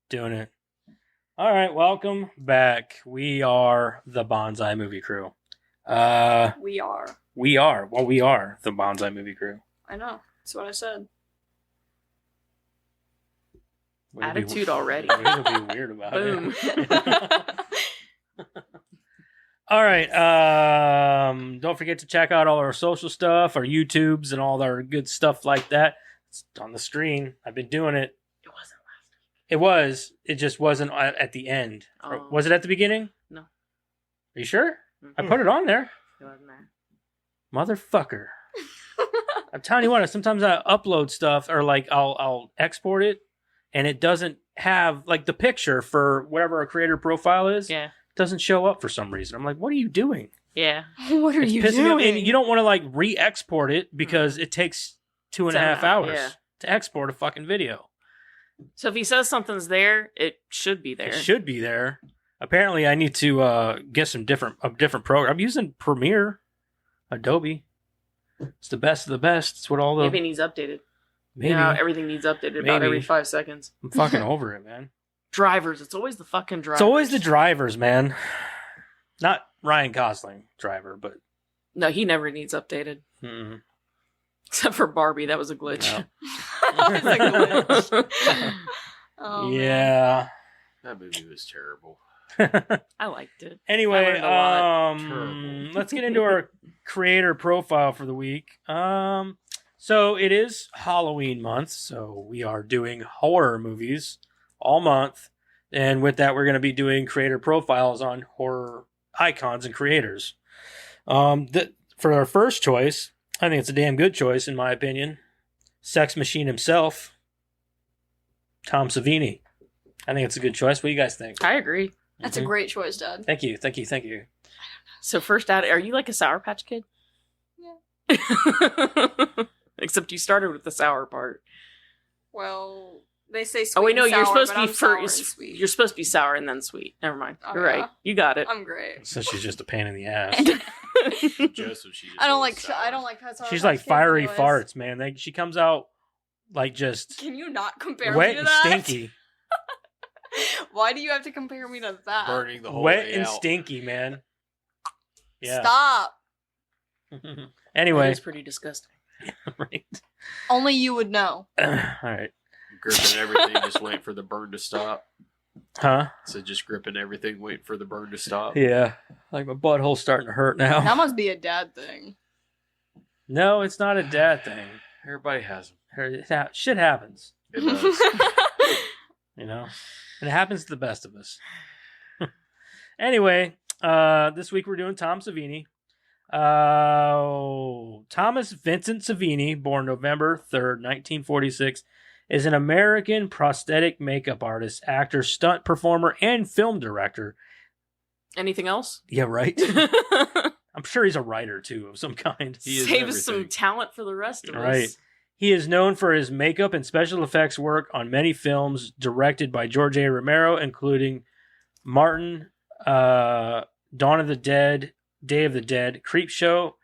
Doing it. All right, welcome back. We are the Bonsai Movie Crew. We are. We are. Well, we are the Bonsai Movie Crew. I know. That's what I said. Way to Attitude already. Way to be weird about Boom. it. All right. Don't forget to check out all our social stuff, our YouTubes, and all our good stuff like that. It's on the screen. I've been doing it. It wasn't last week. It was. It just wasn't at the end. Oh. Was it at the beginning? No. Are you sure? I Mhm. put it on there. It wasn't there. Motherfucker. I'm telling you what, sometimes I upload stuff or like I'll export it and it doesn't have like the picture for whatever a creator profile is. Yeah. Doesn't show up for some reason. I'm like, what are you doing? Yeah. What are It's you pissing me off. doing? And you don't want to like re-export it because it takes 2.5 hours Yeah. to export a fucking video. So if he says something's there, it should be there. It should be there. Apparently, I need to get a different program. I'm using Premiere, Adobe. It's the best of the best. It's what all the Maybe it needs updated. maybe. Yeah, everything needs updated about Maybe. every 5 seconds. I'm fucking over it, man. Drivers. It's always the fucking drivers. It's always the drivers, man. Not Ryan Gosling driver, but No, he never needs updated. mm-mm. Except for Barbie. That was a glitch. No. It's a glitch. Oh, man. Yeah. That movie was terrible. I liked it. Anyway, I learned a lot. Terrible. let's get into our creator profile for the week. So it is Halloween month, so we are doing horror movies all month, and with that, we're going to be doing creator profiles on horror icons and creators. For our first choice, I think it's a damn good choice in my opinion. Sex Machine himself, Tom Savini. I think it's a good choice. What do you guys think? I agree. That's a Mhm. great choice, Dad. Thank you, thank you, thank you. So first out, are you like a Sour Patch Kid? Yeah. Except you started with the sour part. Well, they say sweet Oh wait, no, and you're sour, supposed but to be I'm sour and first. sweet. You're supposed to be sour and then sweet. Never mind. Oh, You're yeah? right. You got it. I'm great. So she's just a pain in the ass. Joseph, she just I don't always like. sour. I don't like Pet She's like Kids fiery anyways. farts, man. She comes out like just Can you not compare wet me to and that? stinky. Why do you have to compare me to that? burning the whole Wet way and out. stinky, man. Yeah. Stop. That Anyway, is pretty disgusting. right. Only you would know. All right. Gripping everything, just waiting for the burn to stop. Huh? So just gripping everything, waiting for the burn to stop. Yeah. Like my butthole's starting to hurt now. That must be a dad thing. No, it's not a dad thing. Everybody has them. Shit happens, It does. you know? And it happens to the best of us. Anyway, this week we're doing Tom Savini. Thomas Vincent Savini, born November 3rd, 1946, is an American prosthetic makeup artist, actor, stunt performer, and film director. Anything else? Yeah, right? I'm sure he's a writer, too, of some kind. He is Save us some everything. talent for the rest of Right. us. He is known for his makeup and special effects work on many films directed by George A. Romero, including Martin, Dawn of the Dead, Day of the Dead, Creepshow,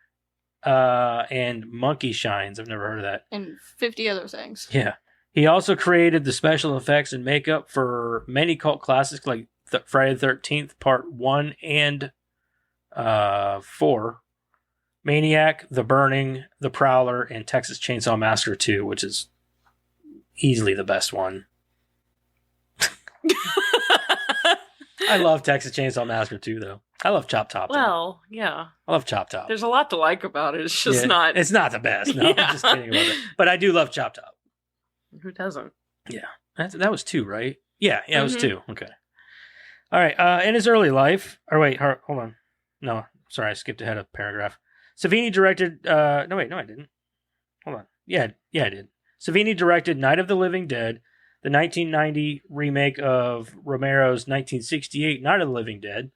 and Monkey Shines. I've never heard of that. And 50 other things. Yeah. He also created the special effects and makeup for many cult classics like Friday the 13th, Part 1 and 4. Maniac, The Burning, The Prowler, and Texas Chainsaw Massacre 2, which is easily the best one. I love Texas Chainsaw Massacre 2, though. I love Chop Top. though. Well, yeah. I love Chop Top. There's a lot to like about it. It's just Yeah, not. It's not the best. No, Yeah. I'm just kidding about it. But I do love Chop Top. Who doesn't? That was 2, right? Yeah, it was Mhm. 2. Okay. All right. In his early life, or wait, hold on. No, sorry, I skipped ahead a paragraph. Savini directed. No, I didn't. Hold on. Yeah, I did. Savini directed Night of the Living Dead, the 1990 remake of Romero's 1968 Night of the Living Dead.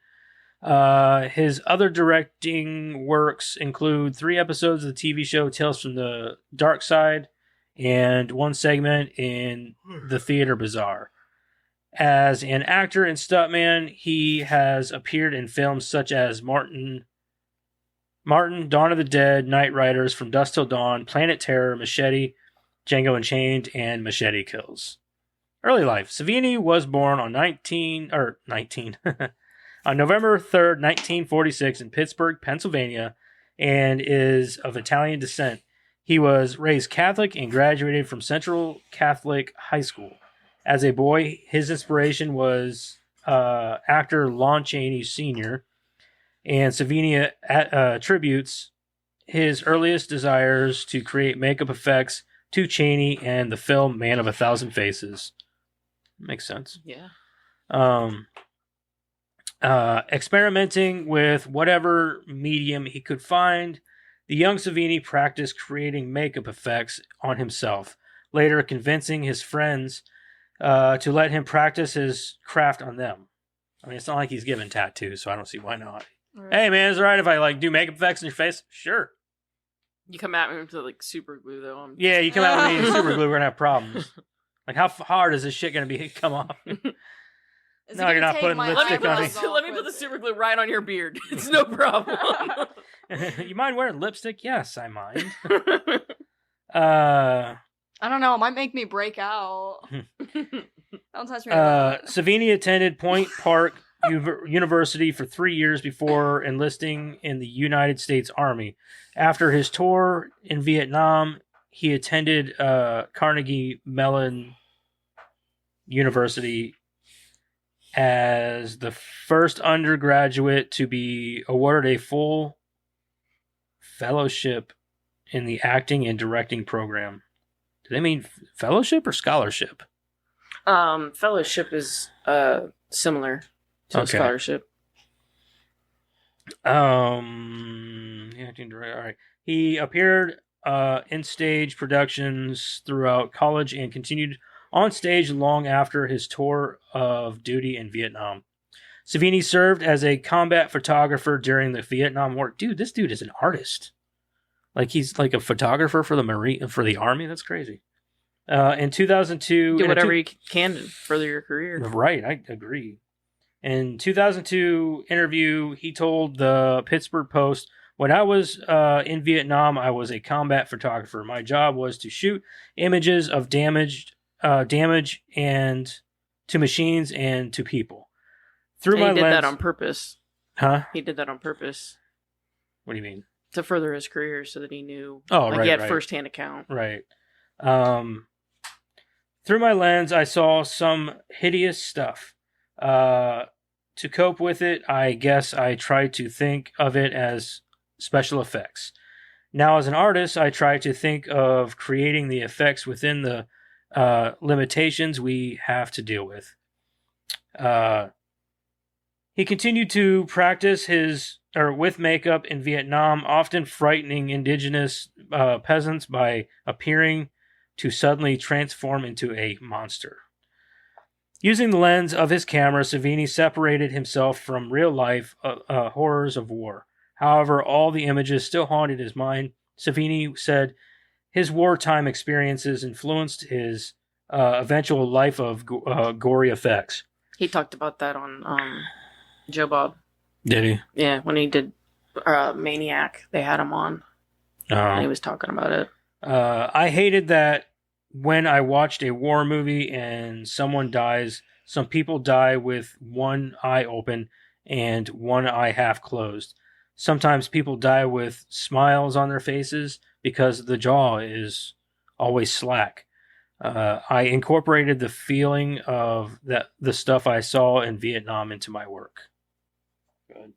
His other directing works include 3 episodes of the TV show Tales from the Dark Side and 1 segment in the Theater Bazaar. As an actor and stuntman, he has appeared in films such as Martin, Dawn of the Dead, Night Riders, From Dusk Till Dawn, Planet Terror, Machete, Django Unchained, and Machete Kills. Early life. Savini was born on 19 on November 3rd, 1946 in Pittsburgh, Pennsylvania, and is of Italian descent. He was raised Catholic and graduated from Central Catholic High School. As a boy, his inspiration was actor Lon Chaney Sr., and Savini attributes his earliest desires to create makeup effects to Chaney and the film Man of a Thousand Faces. Makes sense. Yeah. Experimenting with whatever medium he could find, the young Savini practiced creating makeup effects on himself, later convincing his friends to let him practice his craft on them. I mean, it's not like he's given tattoos, so I don't see why not. Right. Hey, man, is it alright if I do makeup effects in your face? Sure. You come at me with super glue though. Yeah, you come out with me in super glue, we're gonna have problems. Like, how hard is this shit gonna be come off? Is No, it you're gonna not take putting my lipstick on eyebrows it. off Let me put with the it? super glue right on your beard. It's no problem. You mind wearing lipstick? Yes, I mind. I don't know. It might make me break out. Don't touch me. Like that. Savini attended Point Park University for 3 years before enlisting in the United States Army. After his tour in Vietnam, he attended Carnegie Mellon University as the first undergraduate to be awarded a full fellowship in the acting and directing program. Do they mean fellowship or scholarship? Fellowship is similar to a Okay. scholarship. Acting director. All right. He appeared in stage productions throughout college and continued on stage long after his tour of duty in Vietnam. Savini served as a combat photographer during the Vietnam War. Dude, this dude is an artist. Like, he's like a photographer for the Army. That's crazy. In 2002, Do whatever you can to further your career. Right, I agree. In 2002 interview, he told the Pittsburgh Post, "When I was in Vietnam, I was a combat photographer. My job was to shoot images of damage and to machines and to people. Through And my he did lens, that on purpose. huh? He did that on purpose What do you mean? to further his career, so that he knew. Oh, like right, he had right. firsthand account. Right. Through my lens, I saw some hideous stuff. To cope with it, I guess I tried to think of it as special effects. Now, as an artist, I try to think of creating the effects within the limitations we have to deal with." He continued to practice with makeup in Vietnam, often frightening indigenous peasants by appearing to suddenly transform into a monster. Using the lens of his camera, Savini separated himself from real-life horrors of war. However, all the images still haunted his mind. Savini said his wartime experiences influenced his eventual life of gory effects. He talked about that on Joe Bob. Did he? Yeah, when he did Maniac, they had him on, and he was talking about it. I hated that when I watched a war movie and someone dies, some people die with one eye open and one eye half closed. Sometimes people die with smiles on their faces because the jaw is always slack. I incorporated the feeling of the stuff I saw in Vietnam into my work. Good.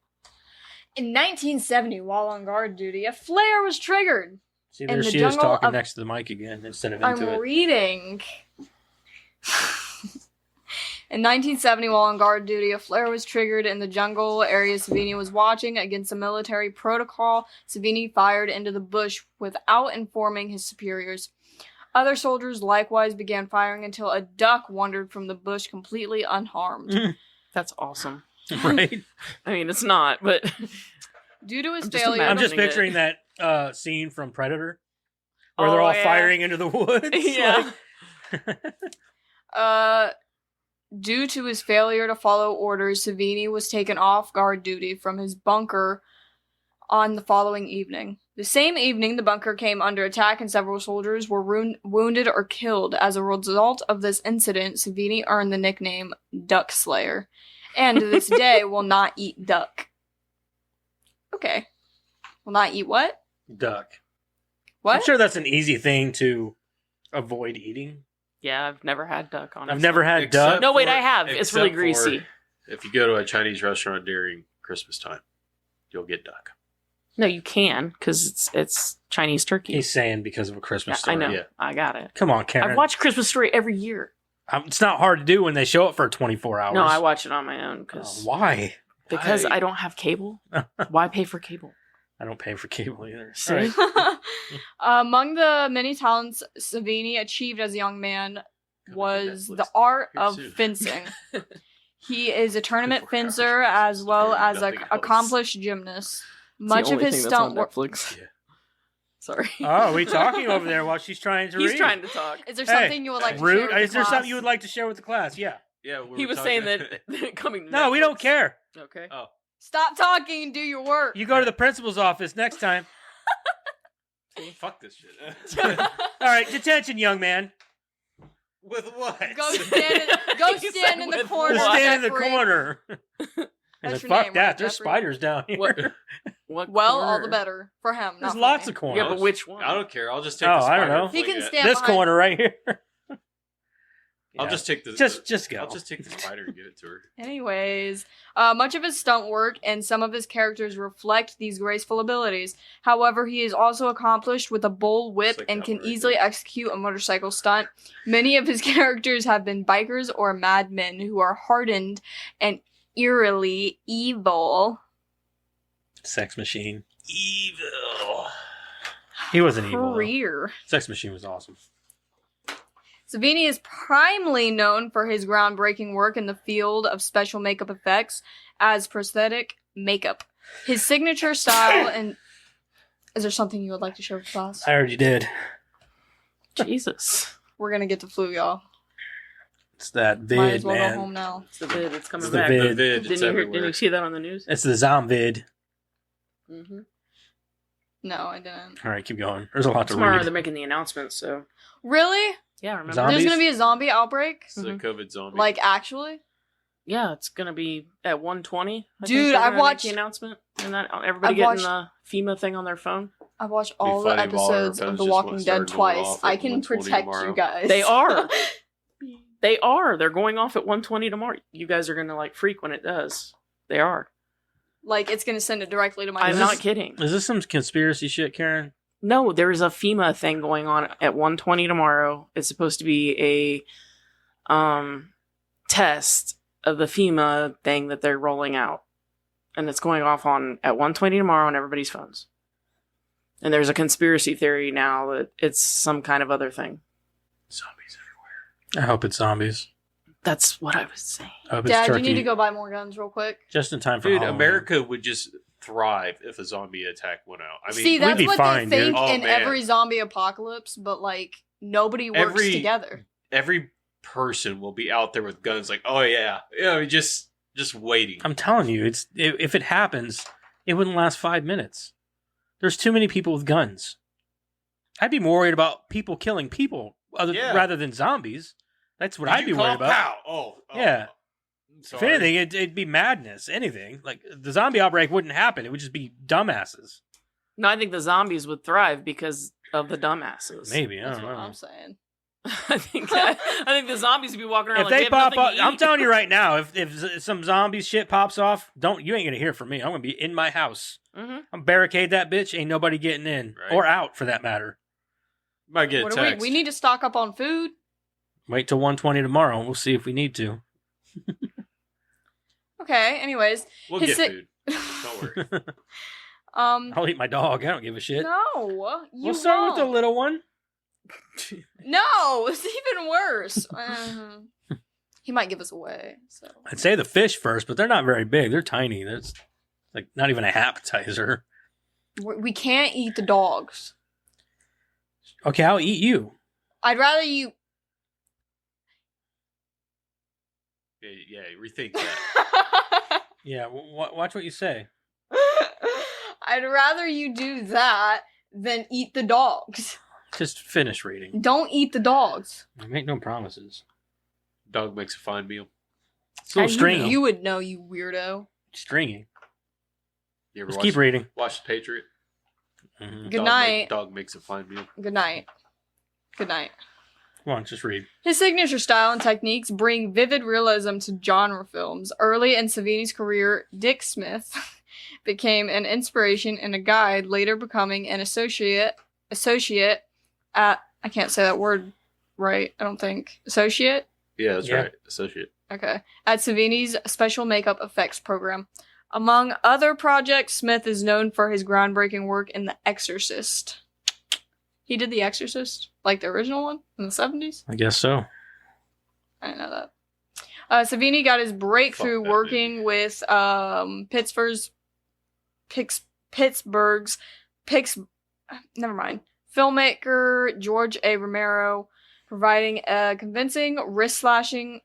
In 1970, while on guard duty, a flare was triggered. See, In there the she is jungle talking of- next to the mic again instead of into I'm it. reading. In 1970, while on guard duty, a flare was triggered in the jungle area Savini was watching. Against a military protocol, Savini fired into the bush without informing his superiors. Other soldiers likewise began firing until a duck wandered from the bush completely unharmed. That's awesome. Right? I mean, it's not, but Due to his I'm just failure, I'm just imagining it. picturing that scene from Predator where they're Oh, all yeah. firing into the woods. yeah. Due to his failure to follow orders, Savini was taken off guard duty from his bunker on the following evening. The same evening, the bunker came under attack and several soldiers were wounded or killed. As a result of this incident, Savini earned the nickname Duck Slayer, and to this day will not eat duck. Okay. Will not eat what? Duck. What? I'm sure that's an easy thing to avoid eating. Yeah, I've never had duck, honestly. I've never had Except duck. No, wait, for- I have. It's really except for greasy. If you go to a Chinese restaurant during Christmas time, you'll get duck. No, you can, because it's Chinese turkey. He's saying because of a Yeah, Christmas I story. know. Yeah. I got it. Come on, Karen. I've watched Christmas Story every year. It's not hard to do when they show it for 24 hours. No, I watch it on my own Oh, 'cause why? because I- I don't have cable. Why pay for cable? I don't pay for cable either. See? All right. Among the many talents Savini achieved as a young man was Netflix the art here of soon. fencing. He is a tournament 24 hours fencer of as well Christmas as story, an nothing else. accomplished gymnast. Much of his stunt work. Netflix. Yeah. Sorry. Oh, are we talking over there while she's trying to read? He's trying to talk. Is there Hey, something you would like to Rude. share with Is the there class? something you would like to share with the class? Yeah. Yeah, we He were was talking- saying that coming to No, we don't Netflix. care. Okay. Oh, Stop talking and do your work. You go to the principal's office next time. fuck this shit. All right, detention, young man. With what? Go stand He stand said in the with corner. Just what? stand in the Jeffrey. corner. And That's then, your fuck name, that. right, There's Jeffrey? spiders down here. What? What Well, all corner? the better for him. There's not for lots me. of corners. Yeah, but which one? I don't care. I'll just take Oh, the I spider. don't know. and He fling can it. stand This behind- corner right here. I'll Yeah. just take the Just go. I'll just take the spider and give it to her. Anyways, much of his stunt work and some of his characters reflect these graceful abilities. However, he is also accomplished with a bull whip like and that can one right easily there. execute a motorcycle stunt. Many of his characters have been bikers or madmen who are hardened and eerily evil. Sex Machine. Evil. He wasn't evil. though. Career. Sex Machine was awesome. Savini is primarily known for his groundbreaking work in the field of special makeup effects as prosthetic makeup. His signature style and... Is there something you would like to share with the class? I already did. Jesus. We're gonna get to flu, y'all. It's that vid, Might as well man. go home now. It's the vid. It's coming It's the back. vid. The vid, it's Didn't you everywhere. see that on the news? It's the zombid. Mm-hmm. No, I didn't. All right, keep going. There's a lot to Tomorrow read. they're making the announcement, so Really? yeah, remember? Zombies? There's gonna be a zombie outbreak? It's the COVID zombie. Like, actually? Yeah, it's gonna be at 1:20. I think Dude, they're I've gonna make watched- the announcement, and that everybody I've getting watched- the FEMA thing on their phone. I've watched all the funny if all our episodes of phones The just Walking went- Dead started going twice. off I at can 1:20 protect tomorrow. you guys. They are. They are. They're going off at 1:20 tomorrow. You guys are gonna like freak when it does. They are. Like, it's gonna send it directly to my I'm Is not this- kidding. Is this some conspiracy shit, Karen? No, there's a FEMA thing going on at 1:20 tomorrow. It's supposed to be a test of the FEMA thing that they're rolling out. And it's going off on at 1:20 tomorrow on everybody's phones. And there's a conspiracy theory now that it's some kind of other thing. Zombies everywhere. I hope it's zombies. That's what I was saying. I hope it's Dad, turkey. you need to go buy more guns real quick. Just in time for Dude, Halloween. America would just thrive if a zombie attack went out. I mean, See, that's be what fine, they think dude. Oh, in man. every zombie apocalypse, but, like, nobody works Every- together. every person will be out there with guns like, oh yeah, just waiting. I'm telling you, if it happens, it wouldn't last 5 minutes. There's too many people with guns. I'd be more worried about people killing people Yeah. rather than zombies. That's what Did I'd you be worried call about. Pow? Oh, Yeah. I'm If sorry. anything, it'd be madness. Anything. Like, the zombie outbreak wouldn't happen. It would just be dumbasses. No, I think the zombies would thrive because of the dumbasses. Maybe. I That's don't what know. I'm saying. I think the zombies would be walking around If like they have pop nothing up, to I'm eat. telling you right now, if some zombie shit pops off, you ain't gonna hear from me. I'm gonna be in my house. Mhm. I'm barricade that bitch. Ain't nobody getting in Right. or out for that matter. Might get a What do we? text. We need to stock up on food. Wait till 1:20 tomorrow, and we'll see if we need to. Okay. Anyways, We'll his get si- food. Don't worry. I'll eat my dog. I don't give a shit. No, you We'll start with the won't. little one. No, it's even worse. He might give us away. So I'd say the fish first, but they're not very big. They're tiny. That's like not even a appetizer. we can't eat the dogs. Okay, I'll eat you. I'd rather you. Yeah, rethink that. Yeah, watch what you say. I'd rather you do that than eat the dogs. Just finish reading. Don't eat the dogs. I make no promises. Dog makes a fine meal. It's a little stringy. You would know, you weirdo. Stringy. You ever Just keep reading. watch The Patriot? Mhm. Good night. Dog makes a fine meal. Good night. Good night. Come on, just read. His signature style and techniques bring vivid realism to genre films. Early in Savini's career, Dick Smith became an inspiration and a guide, later becoming an associate at, I can't say that word right, I don't think. Associate? Yeah, that's Yeah. right. Associate. Okay. At Savini's special makeup effects program. Among other projects, Smith is known for his groundbreaking work in The Exorcist. He did The Exorcist, like the original one in the 70s? I guess so. I didn't know that. Savini got his breakthrough Fuck that working with never mind, filmmaker George A. Romero, providing a convincing wrist-slashing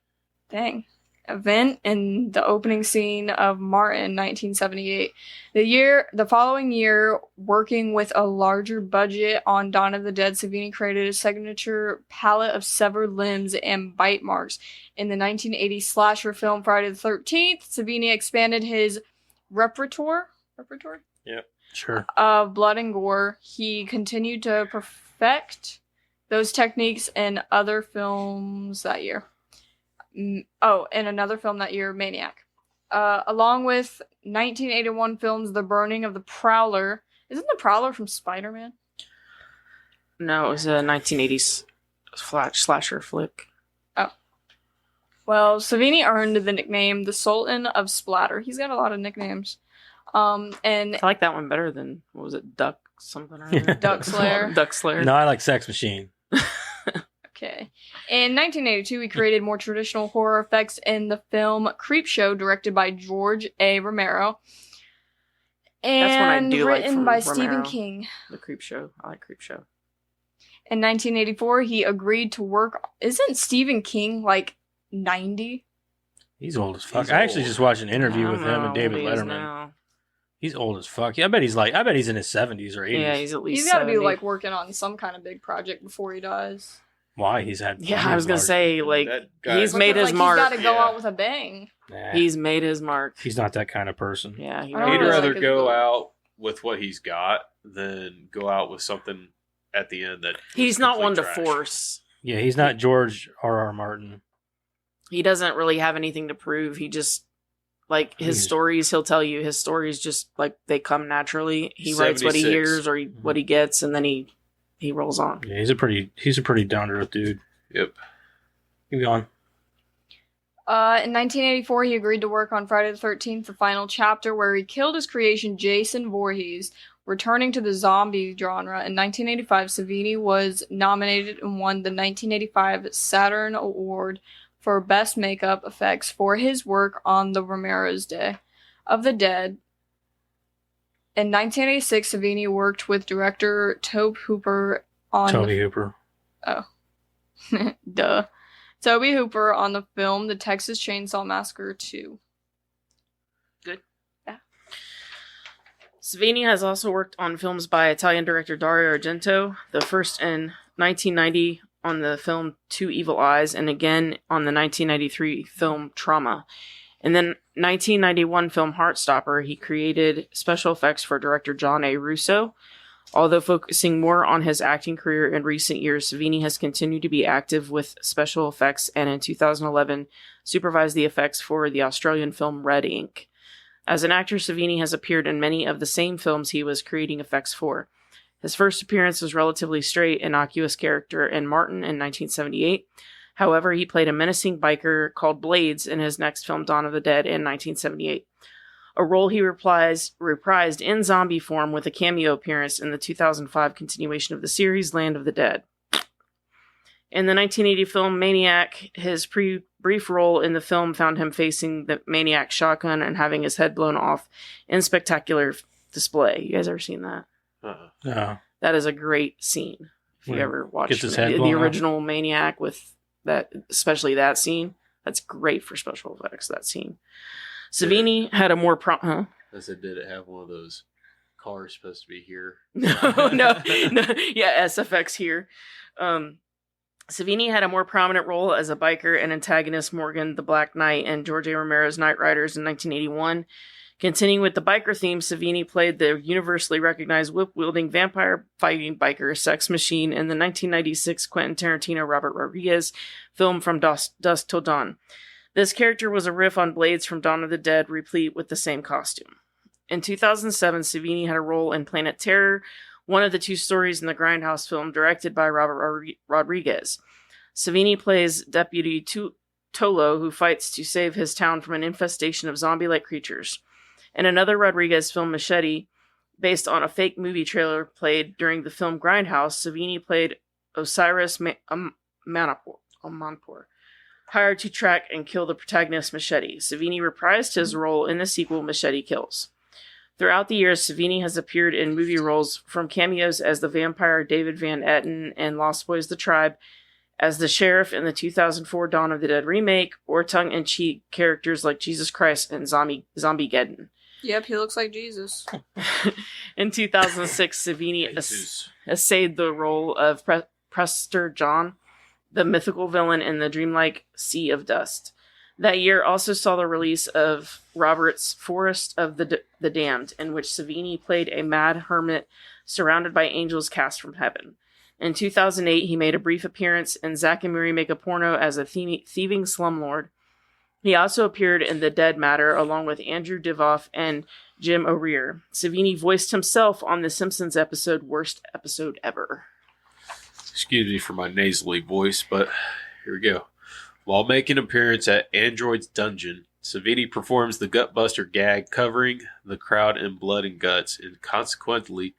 event in the opening scene of Martin, 1978. The following year, working with a larger budget on Dawn of the Dead, Savini created a signature palette of severed limbs and bite marks. In the 1980 slasher film Friday the 13th, Savini expanded his repertoire Sure. of blood and gore. He continued to perfect those techniques in other films that year. In another film that year, Maniac. Along with 1981 films The Burning of the Prowler. Isn't the Prowler from Spider-Man? No, it was a 1980s slasher flick. Well, Savini earned the nickname the Sultan of Splatter. He's got a lot of nicknames. And I like that one better than, what was it, Duck something or other? Duck Slayer. Duck Slayer. No, I like Sex Machine. Okay. In 1982, he created more traditional horror effects in the film Creepshow, directed by George A. Romero. And That's one I do like written from by Romero. Stephen King. The Creepshow. I like Creepshow. In 1984, he agreed to work. Isn't Stephen King like 90? He's old as fuck. He's I actually old. just watched an interview I with don't him know and how David old he is Letterman. now. He's old as fuck. Yeah, I bet he's in his 70s or 80s. Yeah, he's at least He's got to be 70. like working on some kind of big project before he dies. Why? He's had. Yeah, I was gonna large- say, like, That guy- he's made his He's mark. got to go Yeah. out with a bang. Nah, He's made his mark. he's not that kind of person. Yeah, he I don't He'd really really is. rather like his go book. out with what he's got than go out with something at the end that He's is not one complete to trash. force. Yeah, he's not George R.R. Martin. He doesn't really have anything to prove. He just, like, his He's- stories, he'll tell you his stories just, like, they come naturally. He writes what he 76. hears or what he gets, and then he rolls on. Yeah, he's a pretty down to earth dude. Yep. Keep going. In 1984, he agreed to work on Friday the 13th, the final chapter, where he killed his creation, Jason Voorhees. Returning to the zombie genre, in 1985, Savini was nominated and won the 1985 Saturn Award for Best Makeup Effects for his work on the Romero's Day of the Dead. In 1986, Savini worked with director Tobe Hooper on Toby Hooper. Tobe Hooper on the film The Texas Chainsaw Massacre 2. Savini has also worked on films by Italian director Dario Argento, the first in 1990 on the film Two Evil Eyes, and again on the 1993 film Trauma. In the 1991 film Heartstopper, he created special effects for director John A. Russo. Although focusing more on his acting career in recent years, Savini has continued to be active with special effects and in 2011 supervised the effects for the Australian film Red Ink. As an actor, Savini has appeared in many of the same films he was creating effects for. His first appearance was relatively straight, innocuous character in Martin in 1978. However, he played a menacing biker called Blades in his next film Dawn of the Dead in 1978. A role he reprised in zombie form with a cameo appearance in the 2005 continuation of the series Land of the Dead. In the 1980 film Maniac, his brief role in the film found him facing the Maniac shotgun and having his head blown off in spectacular display. You guys ever seen that? Uh-uh. No. That is a great scene. If you Yeah. ever watched Gets his head the blown off. original Maniac with that, especially that scene, that's great for special effects, that scene. Savini had a more I said, did it have one of those car is supposed to be here. No. Yeah, SFX here. Savini had a more prominent role as a biker and antagonist Morgan the Black Knight in George A. Romero's Night Riders in 1981. Continuing with the biker theme, Savini played the universally recognized whip-wielding vampire-fighting biker Sex Machine in the 1996 Quentin Tarantino Robert Rodriguez film From Dusk Till Dawn. This character was a riff on Blades from Dawn of the Dead, replete with the same costume. In 2007, Savini had a role in Planet Terror, one of the two stories in the Grindhouse film directed by Robert Rodriguez. Savini plays Deputy Tolo, who fights to save his town from an infestation of zombie-like creatures. In another Rodriguez film, Machete, based on a fake movie trailer played during the film Grindhouse, Savini played Osiris Manapur, hired to track and kill the protagonist Machete. Savini reprised his role in the sequel Machete Kills. Throughout the years, Savini has appeared in movie roles, from cameos as the vampire David Van Etten in Lost Boys the Tribe, as the sheriff in the 2004 Dawn of the Dead remake, or tongue-in-cheek characters like Jesus Christ and Zombiegeddon. Yep, he looks like Jesus. In 2006, Savini essayed the role of Prester John, the mythical villain in the dreamlike Sea of Dust. That year also saw the release of Robert's Forest of the Damned, in which Savini played a mad hermit surrounded by angels cast from heaven. In 2008, he made a brief appearance in Zack and Miri Make a Porno as a thieving slumlord. He also appeared in The Dead Matter along with Andrew Divoff and Jim O'Rear. Savini voiced himself on The Simpsons episode Worst Episode Ever. Excuse me for my nasally voice, but here we go. While making an appearance at Android's Dungeon, Savini performs the Gutbuster gag, covering the crowd in blood and guts, and consequently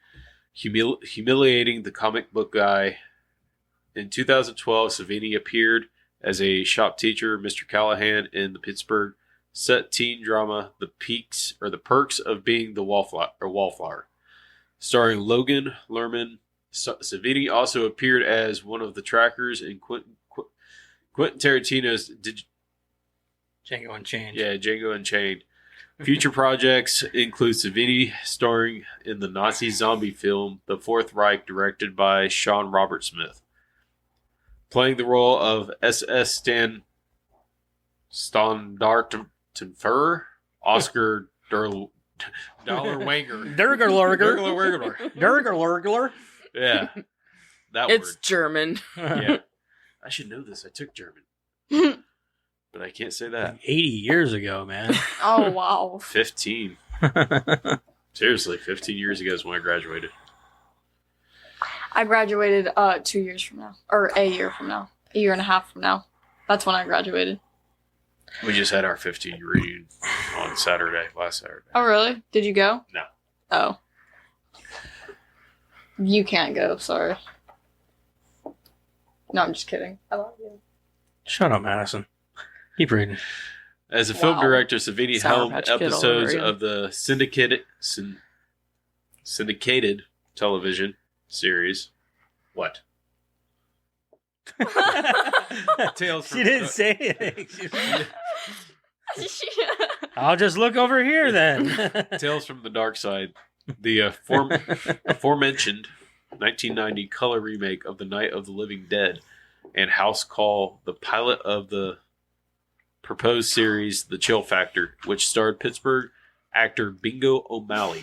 humiliating the comic book guy. In 2012, Savini appeared as a shop teacher, Mr. Callahan, in the Pittsburgh set teen drama The Perks of Being the Wallflower, starring Logan Lerman. Savini also appeared as one of the trackers in Quentin Tarantino's Django Unchained. Yeah, Django Unchained. Future projects include Savini starring in the Nazi zombie film The Fourth Reich, directed by Sean Robert Smith. Playing the role of SS Standartenführer, Oscar Dollarwanger. Durgerlurger. Yeah, that It's word. German. Yeah, I should know this. I took German, but I can't say that. 80 years ago, man. Oh, wow. 15. Seriously, 15 years ago is when I graduated. I graduated 2 years from now. Or a year from now. A year and a half from now. That's when I graduated. We just had our 15-year reunion on last Saturday. Oh, really? Did you go? No. Oh. You can't go, sorry. No, I'm just kidding. I love you. Shut up, Madison. Keep reading. As a film Wow. director, Savini Sour held Patch Kid all episodes over of the syndicated television series. What? Tales from She didn't say anything. I'll just look over here then. Tales from the Dark Side, the aforementioned 1990 color remake of The Night of the Living Dead, and House Call, the pilot of the proposed series The Chill Factor, which starred Pittsburgh actor Bingo O'Malley.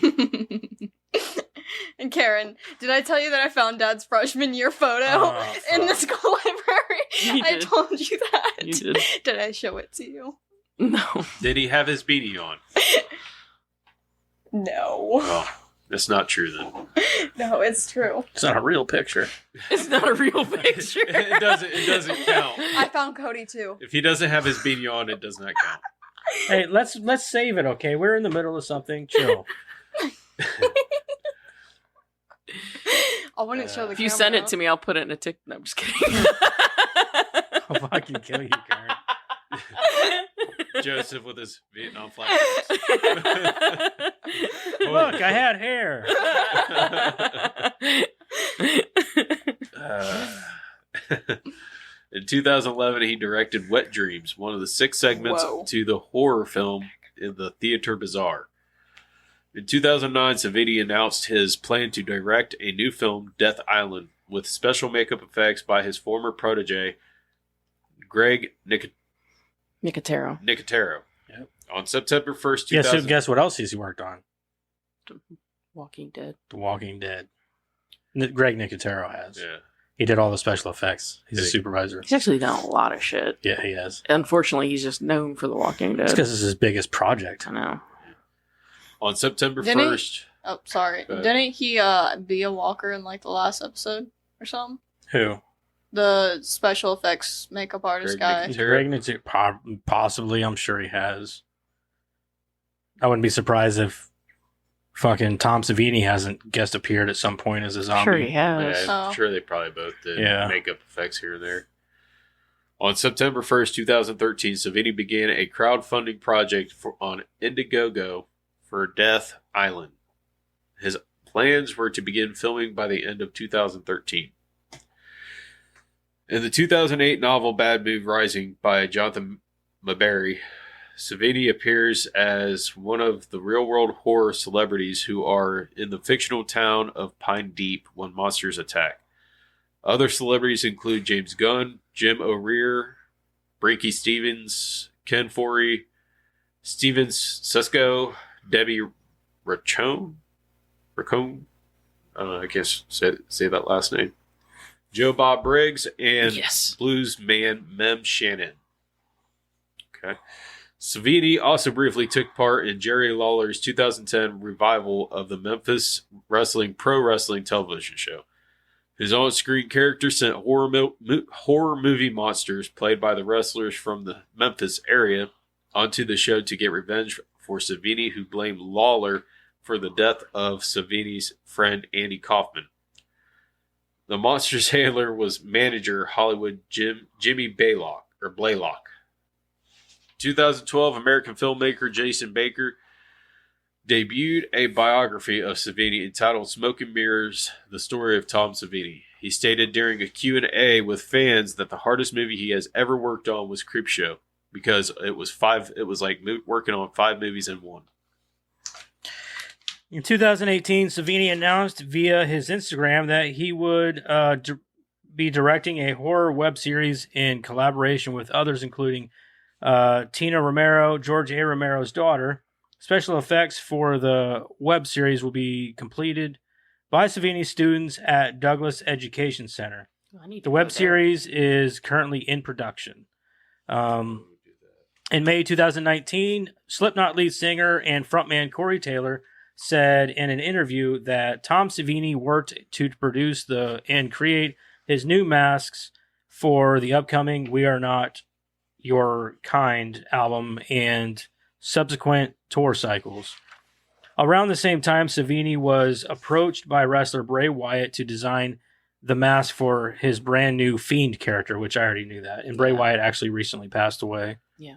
And Karen, did I tell you that I found Dad's freshman year photo Oh, in the fuck. school library? You I did. told you that. You did. Did I show it to you? No. Did he have his beanie on? No. Well, that's not true then. No, it's true. It's not a real picture. It's not a real picture. It doesn't count. I found Cody too. If he doesn't have his beanie on, it does not count. Hey, let's save it, okay? We're in the middle of something. Chill. I want to show the If you send it to me, I'll put it in a tick. No, I'm just kidding. I'll fucking kill you, Karen. Joseph with his Vietnam flashbacks. Look, I had hair. In 2011, he directed Wet Dreams, one of the 6 segments Whoa. to the horror film in the Theater Bazaar. In 2009, Savini announced his plan to direct a new film, Death Island, with special makeup effects by his former protege, Greg Nicotero. Nicotero. Yep. On September 1st, Yeah, 2000... so guess what else he's worked on? Walking Dead. The Walking Dead. Greg Nicotero has. Yeah. He did all the special effects. He's a Yeah. supervisor. He's actually done a lot of shit. Yeah, he has. Unfortunately, he's just known for The Walking Dead. It's because it's his biggest project. I know. On September Didn't he? 1st... Oh, sorry. Go ahead. Didn't he be a walker in like the last episode or something? Who? The special effects makeup artist Greg guy. Nicotero. Greg Nicotero. Possibly, I'm sure he has. I wouldn't be surprised if fucking Tom Savini hasn't guest appeared at some point as a zombie. Sure he has. Yeah, I'm Oh. sure they probably both did Yeah. makeup effects here and there. On September 1st, 2013, Savini began a crowdfunding project on Indiegogo for Death Island. His plans were to begin filming by the end of 2013. In the 2008 novel Bad Mood Rising by Jonathan Maberry, Savini appears as one of the real-world horror celebrities who are in the fictional town of Pine Deep when monsters attack. Other celebrities include James Gunn, Jim O'Rear, Brinky Stevens, Ken Foree, Steven Susko, Debbie Racone. I can't say that last name. Joe Bob Briggs and Yes. blues man Mem Shannon. Okay. Savini also briefly took part in Jerry Lawler's 2010 revival of the Memphis Pro Wrestling television show. His on-screen character sent horror movie monsters played by the wrestlers from the Memphis area onto the show to get revenge for Savini, who blamed Lawler for the death of Savini's friend Andy Kaufman. The monster's handler was manager Hollywood Jimmy Blaylock. 2012, American filmmaker Jason Baker debuted a biography of Savini entitled Smoke and Mirrors, The Story of Tom Savini. He stated during a Q&A with fans that the hardest movie he has ever worked on was Creepshow because it was like working on 5 movies in one. In 2018, Savini announced via his Instagram that he would be directing a horror web series in collaboration with others, including Tina Romero, George A. Romero's daughter. Special effects for the web series will be completed by Savini students at Douglas Education Center. I need to The go web there. series is currently in production. In May 2019, Slipknot lead singer and frontman Corey Taylor said in an interview that Tom Savini worked to produce and create his new masks for the upcoming We Are Not Your Kind album and subsequent tour cycles. Around the same time, Savini was approached by wrestler Bray Wyatt to design the mask for his brand new Fiend character, which I already knew that. And Bray Yeah. Wyatt actually recently passed away. Yeah.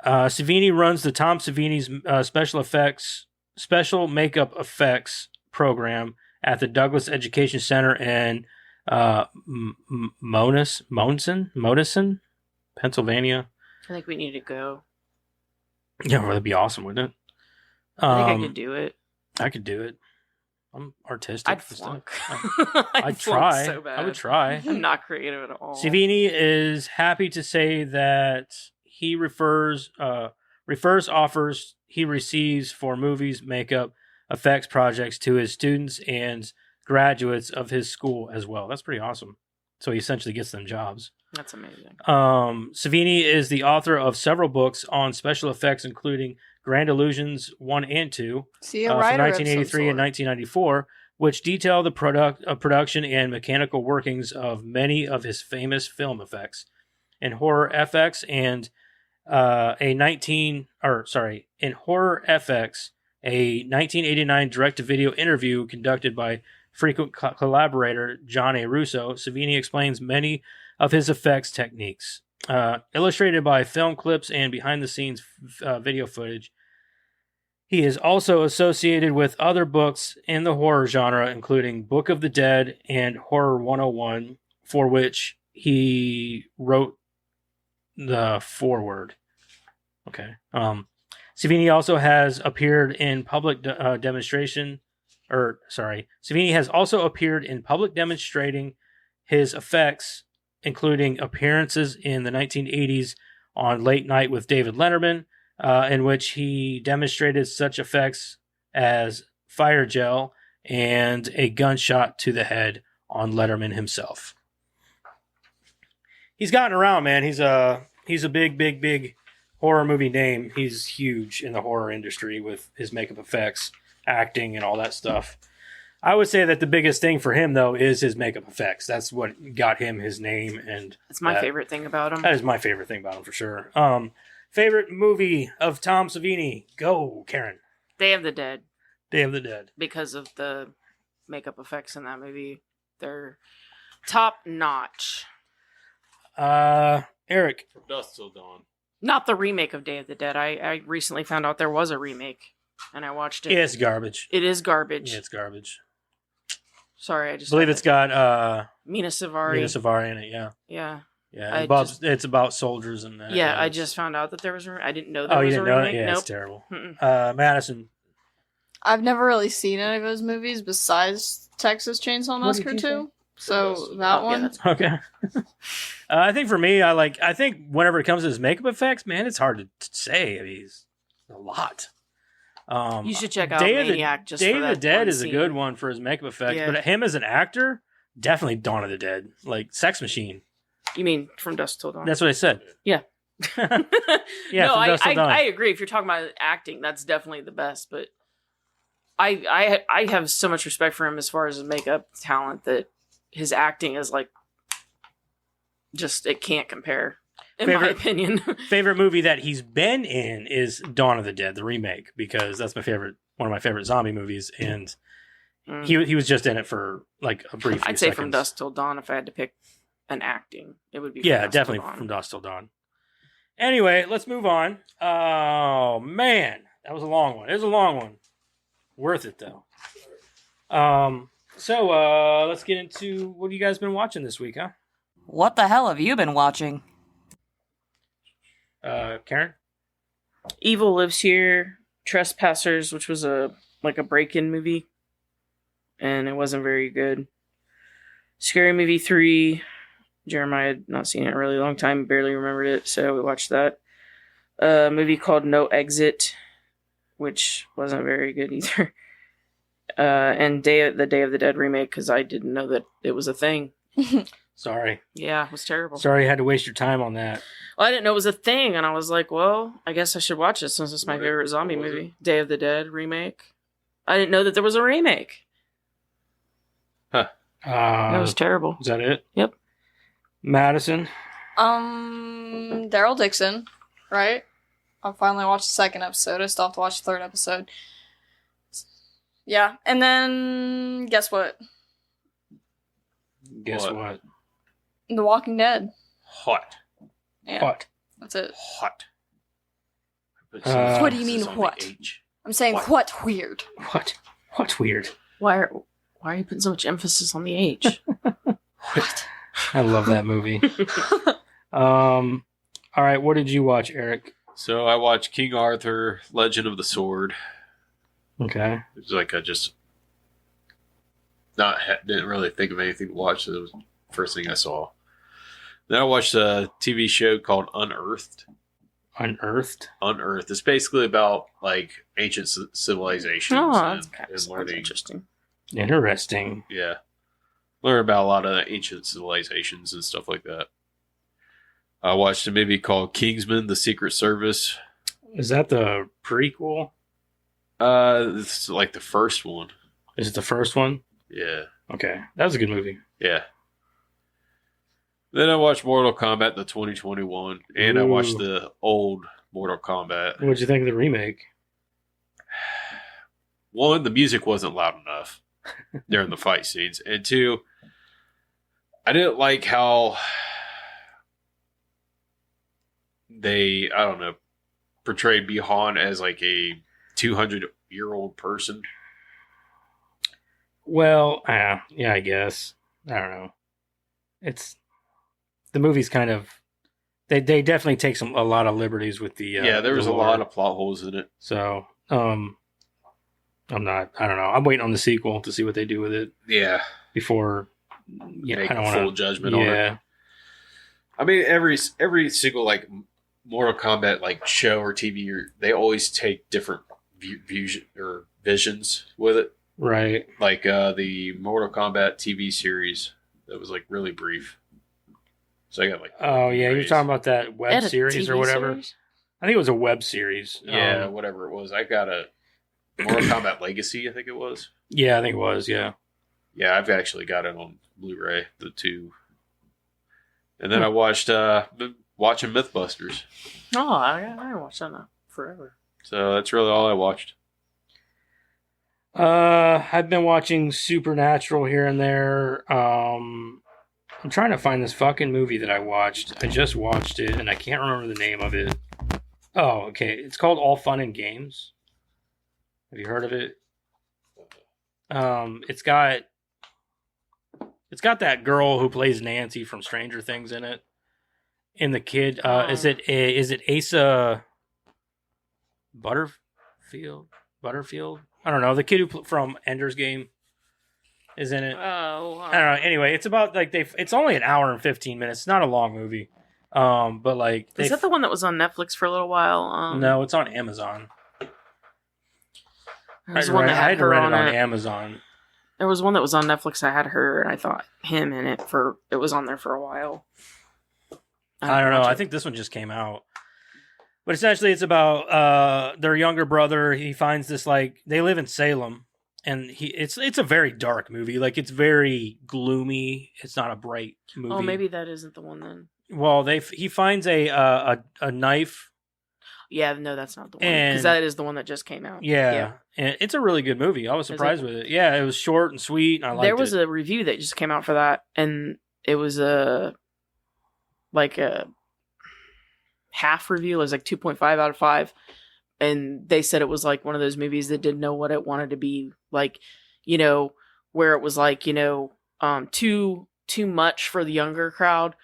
Savini runs the Tom Savini's special makeup effects program at the Douglas Education Center in Monison, Pennsylvania. I think we need to go. Yeah, well, that'd be awesome, wouldn't it? I think I could do it. I could do it. I'm artistic. I'd and stuff. flunk. I'd flunk try. So bad. I would try. I'm not creative at all. Savini is happy to say that he refers offers he receives for movies, makeup, effects projects to his students and graduates of his school as well. That's pretty awesome. So he essentially gets them jobs. That's amazing. Savini is the author of several books on special effects, including Grand Illusions 1 and 2 See, from a writer 1983 and 1994, which detail the production and mechanical workings of many of his famous film effects. In Horror FX and in Horror FX, a 1989 direct-to-video interview conducted by frequent collaborator John A. Russo, Savini explains many of his effects techniques. Illustrated by film clips and behind-the-scenes video footage, he is also associated with other books in the horror genre, including Book of the Dead and Horror 101, for which he wrote the foreword. Okay. Savini also has appeared in public demonstration, Savini has also appeared in public demonstrating his effects, including appearances in the 1980s on Late Night with David Letterman, in which he demonstrated such effects as fire gel and a gunshot to the head on Letterman himself. He's gotten around, man. He's a big horror movie name. He's huge in the horror industry with his makeup effects, acting, and all that stuff. I would say that the biggest thing for him, though, is his makeup effects. That's what got him his name, and That's my favorite thing about him. that is my favorite thing about him for sure. Favorite movie of Tom Savini? Go, Karen. Day of the Dead, Day of the Dead. because of the makeup effects in that movie. They're top notch. Eric. From Dusk Till Dawn. Not the remake of Day of the Dead. I recently found out there was a remake, and I watched it. Yeah, it's garbage. It is garbage. Yeah, it's garbage. Sorry, I I just believe it's got Mina Savari. Mina Savari in it. Yeah, Yeah, yeah. It's about soldiers and that. yeah. I it's- just found out that there was. I didn't know there Oh, you was didn't a know remake. that? Yeah, Nope. it's terrible. Mm-mm. Madison. I've never really seen any of those movies besides Texas Chainsaw What did Massacre you 2. So From that Oh, yeah, one. that's- Okay. I think for me, I think whenever it comes to his makeup effects, man, it's hard to say. I mean, he's a lot. You should check out Day of the- Maniac. Just Day for of the that Dead one is a scene. good one for his makeup effects, Yeah. but him as an actor, definitely Dawn of the Dead, like Sex Machine. You mean From Dusk Till Dawn? That's what I said. Yeah. Yeah, no, From Dusk Till Dawn. I agree. If you're talking about acting, that's definitely the best. But I have so much respect for him as far as his makeup talent that his acting is like just it can't compare, in my Favorite- opinion. Favorite movie that he's been in is Dawn of the Dead, the remake, because that's one of my favorite zombie movies, and Mm. he was just in it for like a brief. I'd few say From seconds. Dusk Till Dawn if I had to pick an acting. It would be From Yeah, Dusk Till definitely Dawn. From Dusk Till Dawn. Anyway, let's move on. Oh man, that was a long one. It was a long one. Worth it though. So let's get into what have you guys been watching this week, huh? What the hell have you been watching? Karen? Evil Lives Here, Trespassers, which was a break-in movie, and it wasn't very good. Scary Movie 3, Jeremiah had not seen it in a really long time, barely remembered it, so we watched that. A movie called No Exit, which wasn't very good either. And the Day of the Dead remake, because I didn't know that it was a thing. Sorry. Yeah, it was terrible. Sorry you had to waste your time on that. Well, I didn't know it was a thing, and I was like, well, I guess I should watch it since it's my What- favorite zombie what was movie. Day of the Dead remake. I didn't know that there was a remake. That was terrible. Is that it? Yep. Madison? Daryl Dixon, right? I finally watched the second episode. I still have to watch the third episode. Yeah, and then guess what? Guess What? what? The Walking Dead. Hot. Yeah, What? that's it. Hot. What do you mean, Emphasis on the what? H. I'm saying what weird. What? What's weird? Why are you putting so much emphasis on the H? What? I love that movie. All right, what did you watch, Eric? So I watched King Arthur, Legend of the Sword. Okay. It was like I just didn't really think of anything to watch. So it was the first thing I saw. Then I watched a TV show called Unearthed. Unearthed? Unearthed. It's basically about like ancient civilizations Oh, and, that's kind and of sounds learning. interesting. Interesting. Yeah, learn about a lot of ancient civilizations and stuff like that. I watched a movie called Kingsman: The Secret Service. Is that the prequel? It's like the first one. Is it the first one? Yeah, Okay. That was a good movie. yeah. Then I watched Mortal Kombat the 2021, and I watched Ooh. the old Mortal Kombat. What'd you think of the remake? One, the music wasn't loud enough during the fight scenes, and two, I didn't like how they, I don't know, portrayed Bihan as like a 200-year-old person. Well, yeah, I guess. I don't know. The movie's kind of They definitely take a lot of liberties with the Yeah, there was the a lot lore. of plot holes in it. So I don't know. I'm waiting on the sequel to see what they do with it Yeah, before. make I don't a want full judgment on it. Yeah, I mean, every single like Mortal Kombat like show or TV, they always take different views or visions with it. right. Like the Mortal Kombat TV series that was like really brief. So I got like Oh yeah, you're Blu-rays. talking about that They web had a series or TV whatever. series? I think it was a web series. Yeah, whatever it was. I got a Mortal Kombat Legacy, I think it was. Yeah, I think it was. Yeah. Yeah, I've actually got it on Blu-ray, the two. And then I watched been watching MythBusters. Oh, I watched that now forever. So that's really all I watched. I've been watching Supernatural here and there. I'm trying to find this fucking movie that I watched. I just watched it and I can't remember the name of it. Oh, okay. It's called All Fun and Games. Have you heard of it? It's got that girl who plays Nancy from Stranger Things in it. And the kid, is it Asa Butterfield? I don't know. The kid from Ender's Game is in it. Oh, I don't know. Anyway, it's about like it's only an hour and 15 minutes. It's not a long movie. But like is that the one that was on Netflix for a little while? No, it's on Amazon. There was one that I had had to her rent on it on it. Amazon. There was one that was on Netflix. I had her, and I thought him in it for. It was on there for a while. I don't know. watch I it. think this one just came out. But essentially, it's about their younger brother. He finds this like they live in Salem, and it's a very dark movie. Like it's very gloomy. It's not a bright movie. Oh, maybe that isn't the one then. Well, he finds a knife. Yeah, no, that's not the one And- because that is the one that just came out. Yeah, and it's a really good movie. I was Is surprised it? with it. Yeah, it was short and sweet, and I liked There was it. a review that just came out for that, and it was a half review. It was like 2.5 out of 5, and they said it was like one of those movies that didn't know what it wanted to be. Like, where it was like too much for the younger crowd,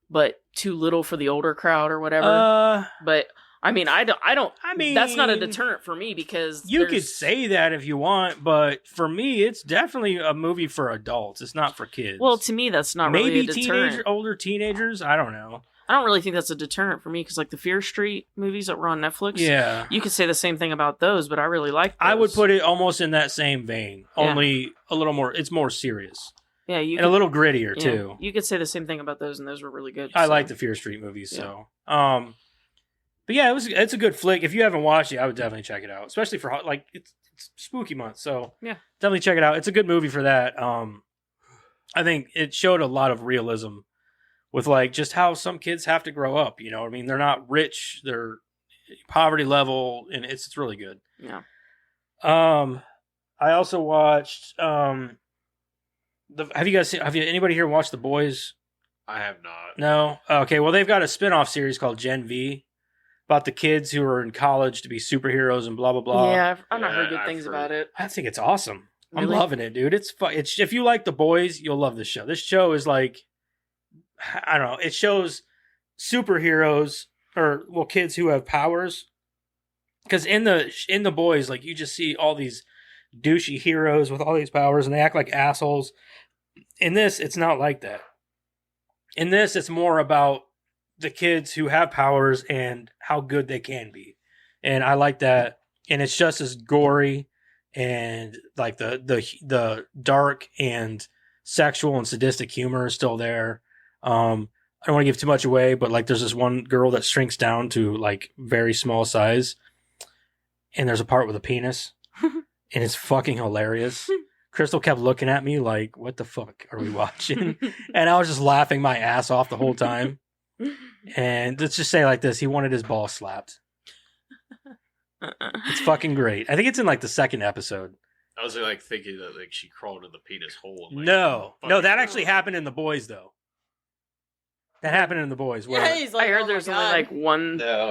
but too little for the older crowd or whatever. But I mean, I don't. I mean, That's not a deterrent for me because You could there's- say that if you want, but for me, it's definitely a movie for adults. It's not for kids. Well, to me, that's not maybe really a deterrent. older teenagers. I don't know. I don't really think that's a deterrent for me because, like the Fear Street movies that were on Netflix, Yeah, you could say the same thing about those, but I really like those. I would put it almost in that same vein. Yeah. Only a little more. It's more serious yeah, you and a could, little grittier yeah, too. You could say the same thing about those, and those were really good. I so. like the Fear Street movies. So, but yeah, it's a good flick. If you haven't watched it, I would definitely check it out, especially for like it's spooky month. So Yeah. definitely check it out. It's a good movie for that. I think it showed a lot of realism with like just how some kids have to grow up. You know what I mean? They're not rich. They're poverty level, and it's really good. Yeah. I also watched have anybody here watched The Boys? I have not. No? Okay, well they've got a spin-off series called Gen V about the kids who are in college to be superheroes and blah blah blah. Yeah, I've not heard Yeah, good I've things heard. about it. I think it's awesome. I'm Really? loving it, dude. It's fun. It's if you like The Boys, you'll love this show. This show is like I don't know, it shows superheroes or kids who have powers. Cuz in the Boys, like you just see all these douchey heroes with all these powers and they act like assholes. In this, it's not like that. In this, it's more about the kids who have powers and how good they can be. And I like that. And it's just as gory and like the dark and sexual and sadistic humor is still there. I don't want to give too much away, but like there's this one girl that shrinks down to like very small size. And there's a part with a penis. And it's fucking hilarious. Crystal kept looking at me like, what the fuck are we watching? And I was just laughing my ass off the whole time. And let's just say like this, he wanted his ball slapped. It's fucking great. I think it's in like the second episode. I was like thinking that like she crawled in the penis hole. And, like, No, fucking- that actually happened in The Boys though. That happened in The Boys. Where Yeah, he's like, I heard oh my there's only God. like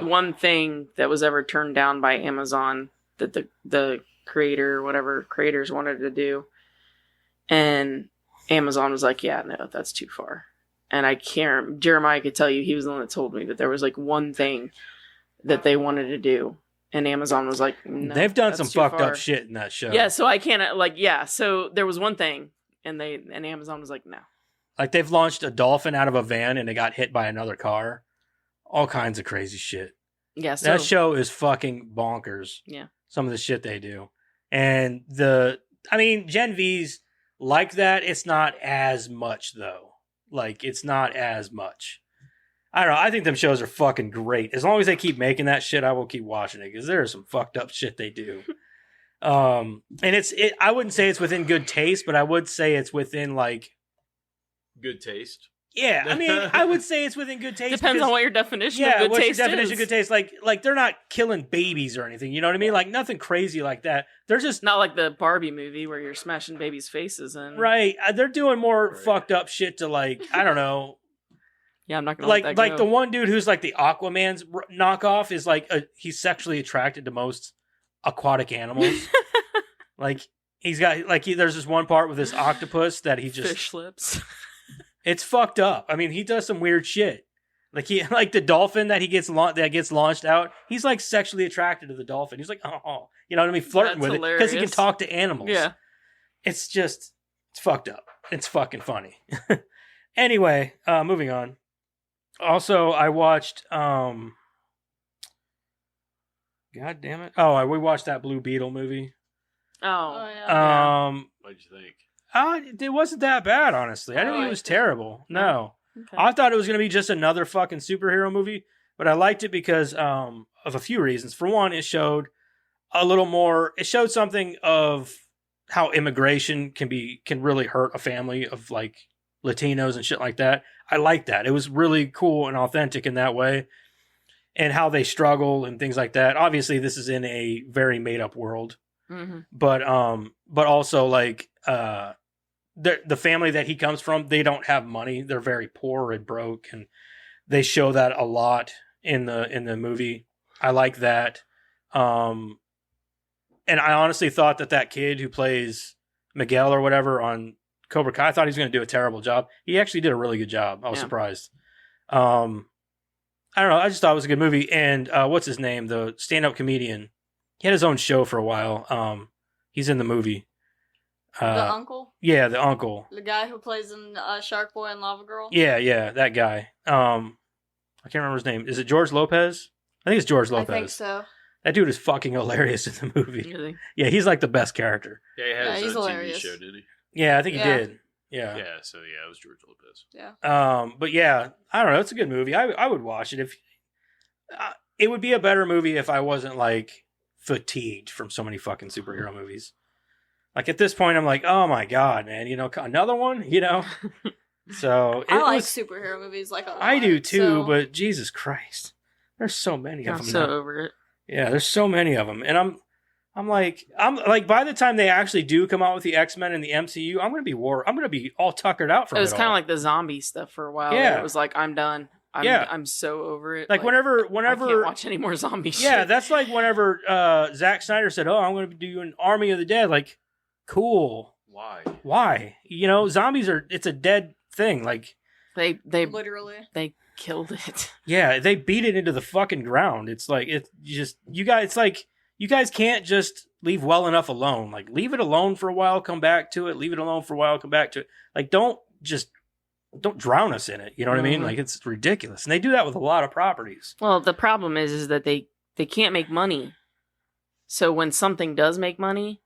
one thing that was ever turned down by Amazon that the creator or whatever creators wanted to do, and Amazon was like, yeah, no, that's too far. and I can't. Jeremiah could tell you, he was the one that told me, but there was like one thing that they wanted to do, and Amazon was like, no, They've done that's some too fucked far. up shit in that show. Yeah, so I can't So there was one thing, and Amazon was like, no. Like they've launched a dolphin out of a van and it got hit by another car. All kinds of crazy shit. Yeah, so That show is fucking bonkers. Yeah. Some of the shit they do. And Gen V's like that. It's not as much though. Like it's not as much. I don't know. I think them shows are fucking great. As long as they keep making that shit, I will keep watching it because there's some fucked up shit they do. And I wouldn't say it's within good taste, but I would say it's within like, Good taste. yeah. I mean, I would say it's within good taste. depends because- on what your definition yeah, of good what's taste your definition is. of good taste? Like they're not killing babies or anything. You know what I mean? Like nothing crazy like that. They're just Not like the Barbie movie where you're smashing babies' faces in. right. They're doing more Right. fucked up shit to like I don't know. Yeah, I'm not gonna Like let that like go. the one dude who's like the Aquaman's knockoff is like he's sexually attracted to most aquatic animals. Like he's got like there's this one part with this octopus that he just fish lips. it's fucked up. I mean, he does some weird shit. Like he like the dolphin that gets launched out. He's like sexually attracted to the dolphin. He's like, oh, you know what I mean, flirting That's with it because he can hilarious. talk to animals. Yeah. It's fucked up. It's fucking funny. Anyway, moving on. Also, I watched God damn it. Oh, we watched that Blue Beetle movie. Oh. yeah. What'd you think? It wasn't that bad, honestly. I didn't think it was terrible. No. Okay. I thought it was going to be just another fucking superhero movie, but I liked it because of a few reasons. For one, it showed it showed something of how immigration can really hurt a family of like Latinos and shit like that. I like that. It was really cool and authentic in that way, and how they struggle and things like that. Obviously, this is in a very made up world, Mm-hmm. but also like the family that he comes from, they don't have money. They're very poor and broke, and they show that a lot in the movie. I like that. And I honestly thought that kid who plays Miguel or whatever on Cobra Kai, I thought he was going to do a terrible job. He actually did a really good job. I was Yeah. surprised. I don't know. I just thought it was a good movie. And what's his name? The stand-up comedian. He had his own show for a while. He's in the movie. The uncle, Yeah, the uncle. the guy who plays in Shark Boy and Lava Girl. Yeah, that guy. I can't remember his name. Is it George Lopez? I think it's George I Lopez. think so. That dude is fucking hilarious in the movie. Really? Yeah, he's like the best character. Yeah, he had Yeah, his he's own hilarious. TV show, didn't he? Yeah, I think he Yeah. did. Yeah. Yeah, so yeah, it was George Lopez. Yeah. But yeah, I don't know. It's a good movie. I would watch it if it would be a better movie if I wasn't like fatigued from so many fucking superhero movies. Like at this point, I'm like, oh my god, man, another one, So I it like was- superhero movies like a lot. I do too, so- but Jesus Christ, there's so many of I'm them. so now. over it. Yeah, there's so many of them, and I'm like by the time they actually do come out with the X-Men and the MCU, I'm gonna be all tuckered out from It was all. kind of like the zombie stuff for a while. Yeah. It was like, I'm done. Yeah. I'm so over it. like whenever I can't watch any more zombie shit. yeah, that's like whenever Zack Snyder said, "Oh, I'm going to do an Army of the Dead." Like, cool. Why? Why? Zombies it's a dead thing. Like, they literally. killed it. yeah, they beat it into the fucking ground. It's like you guys can't just leave well enough alone. Like, leave it alone for a while, come back to it. Leave it alone for a while, come back to it. Like, don't drown us in it. You know what I mean? Mhm. Like, it's ridiculous, and they do that with a lot of properties. Well, the problem is that they can't make money. So when something does make money,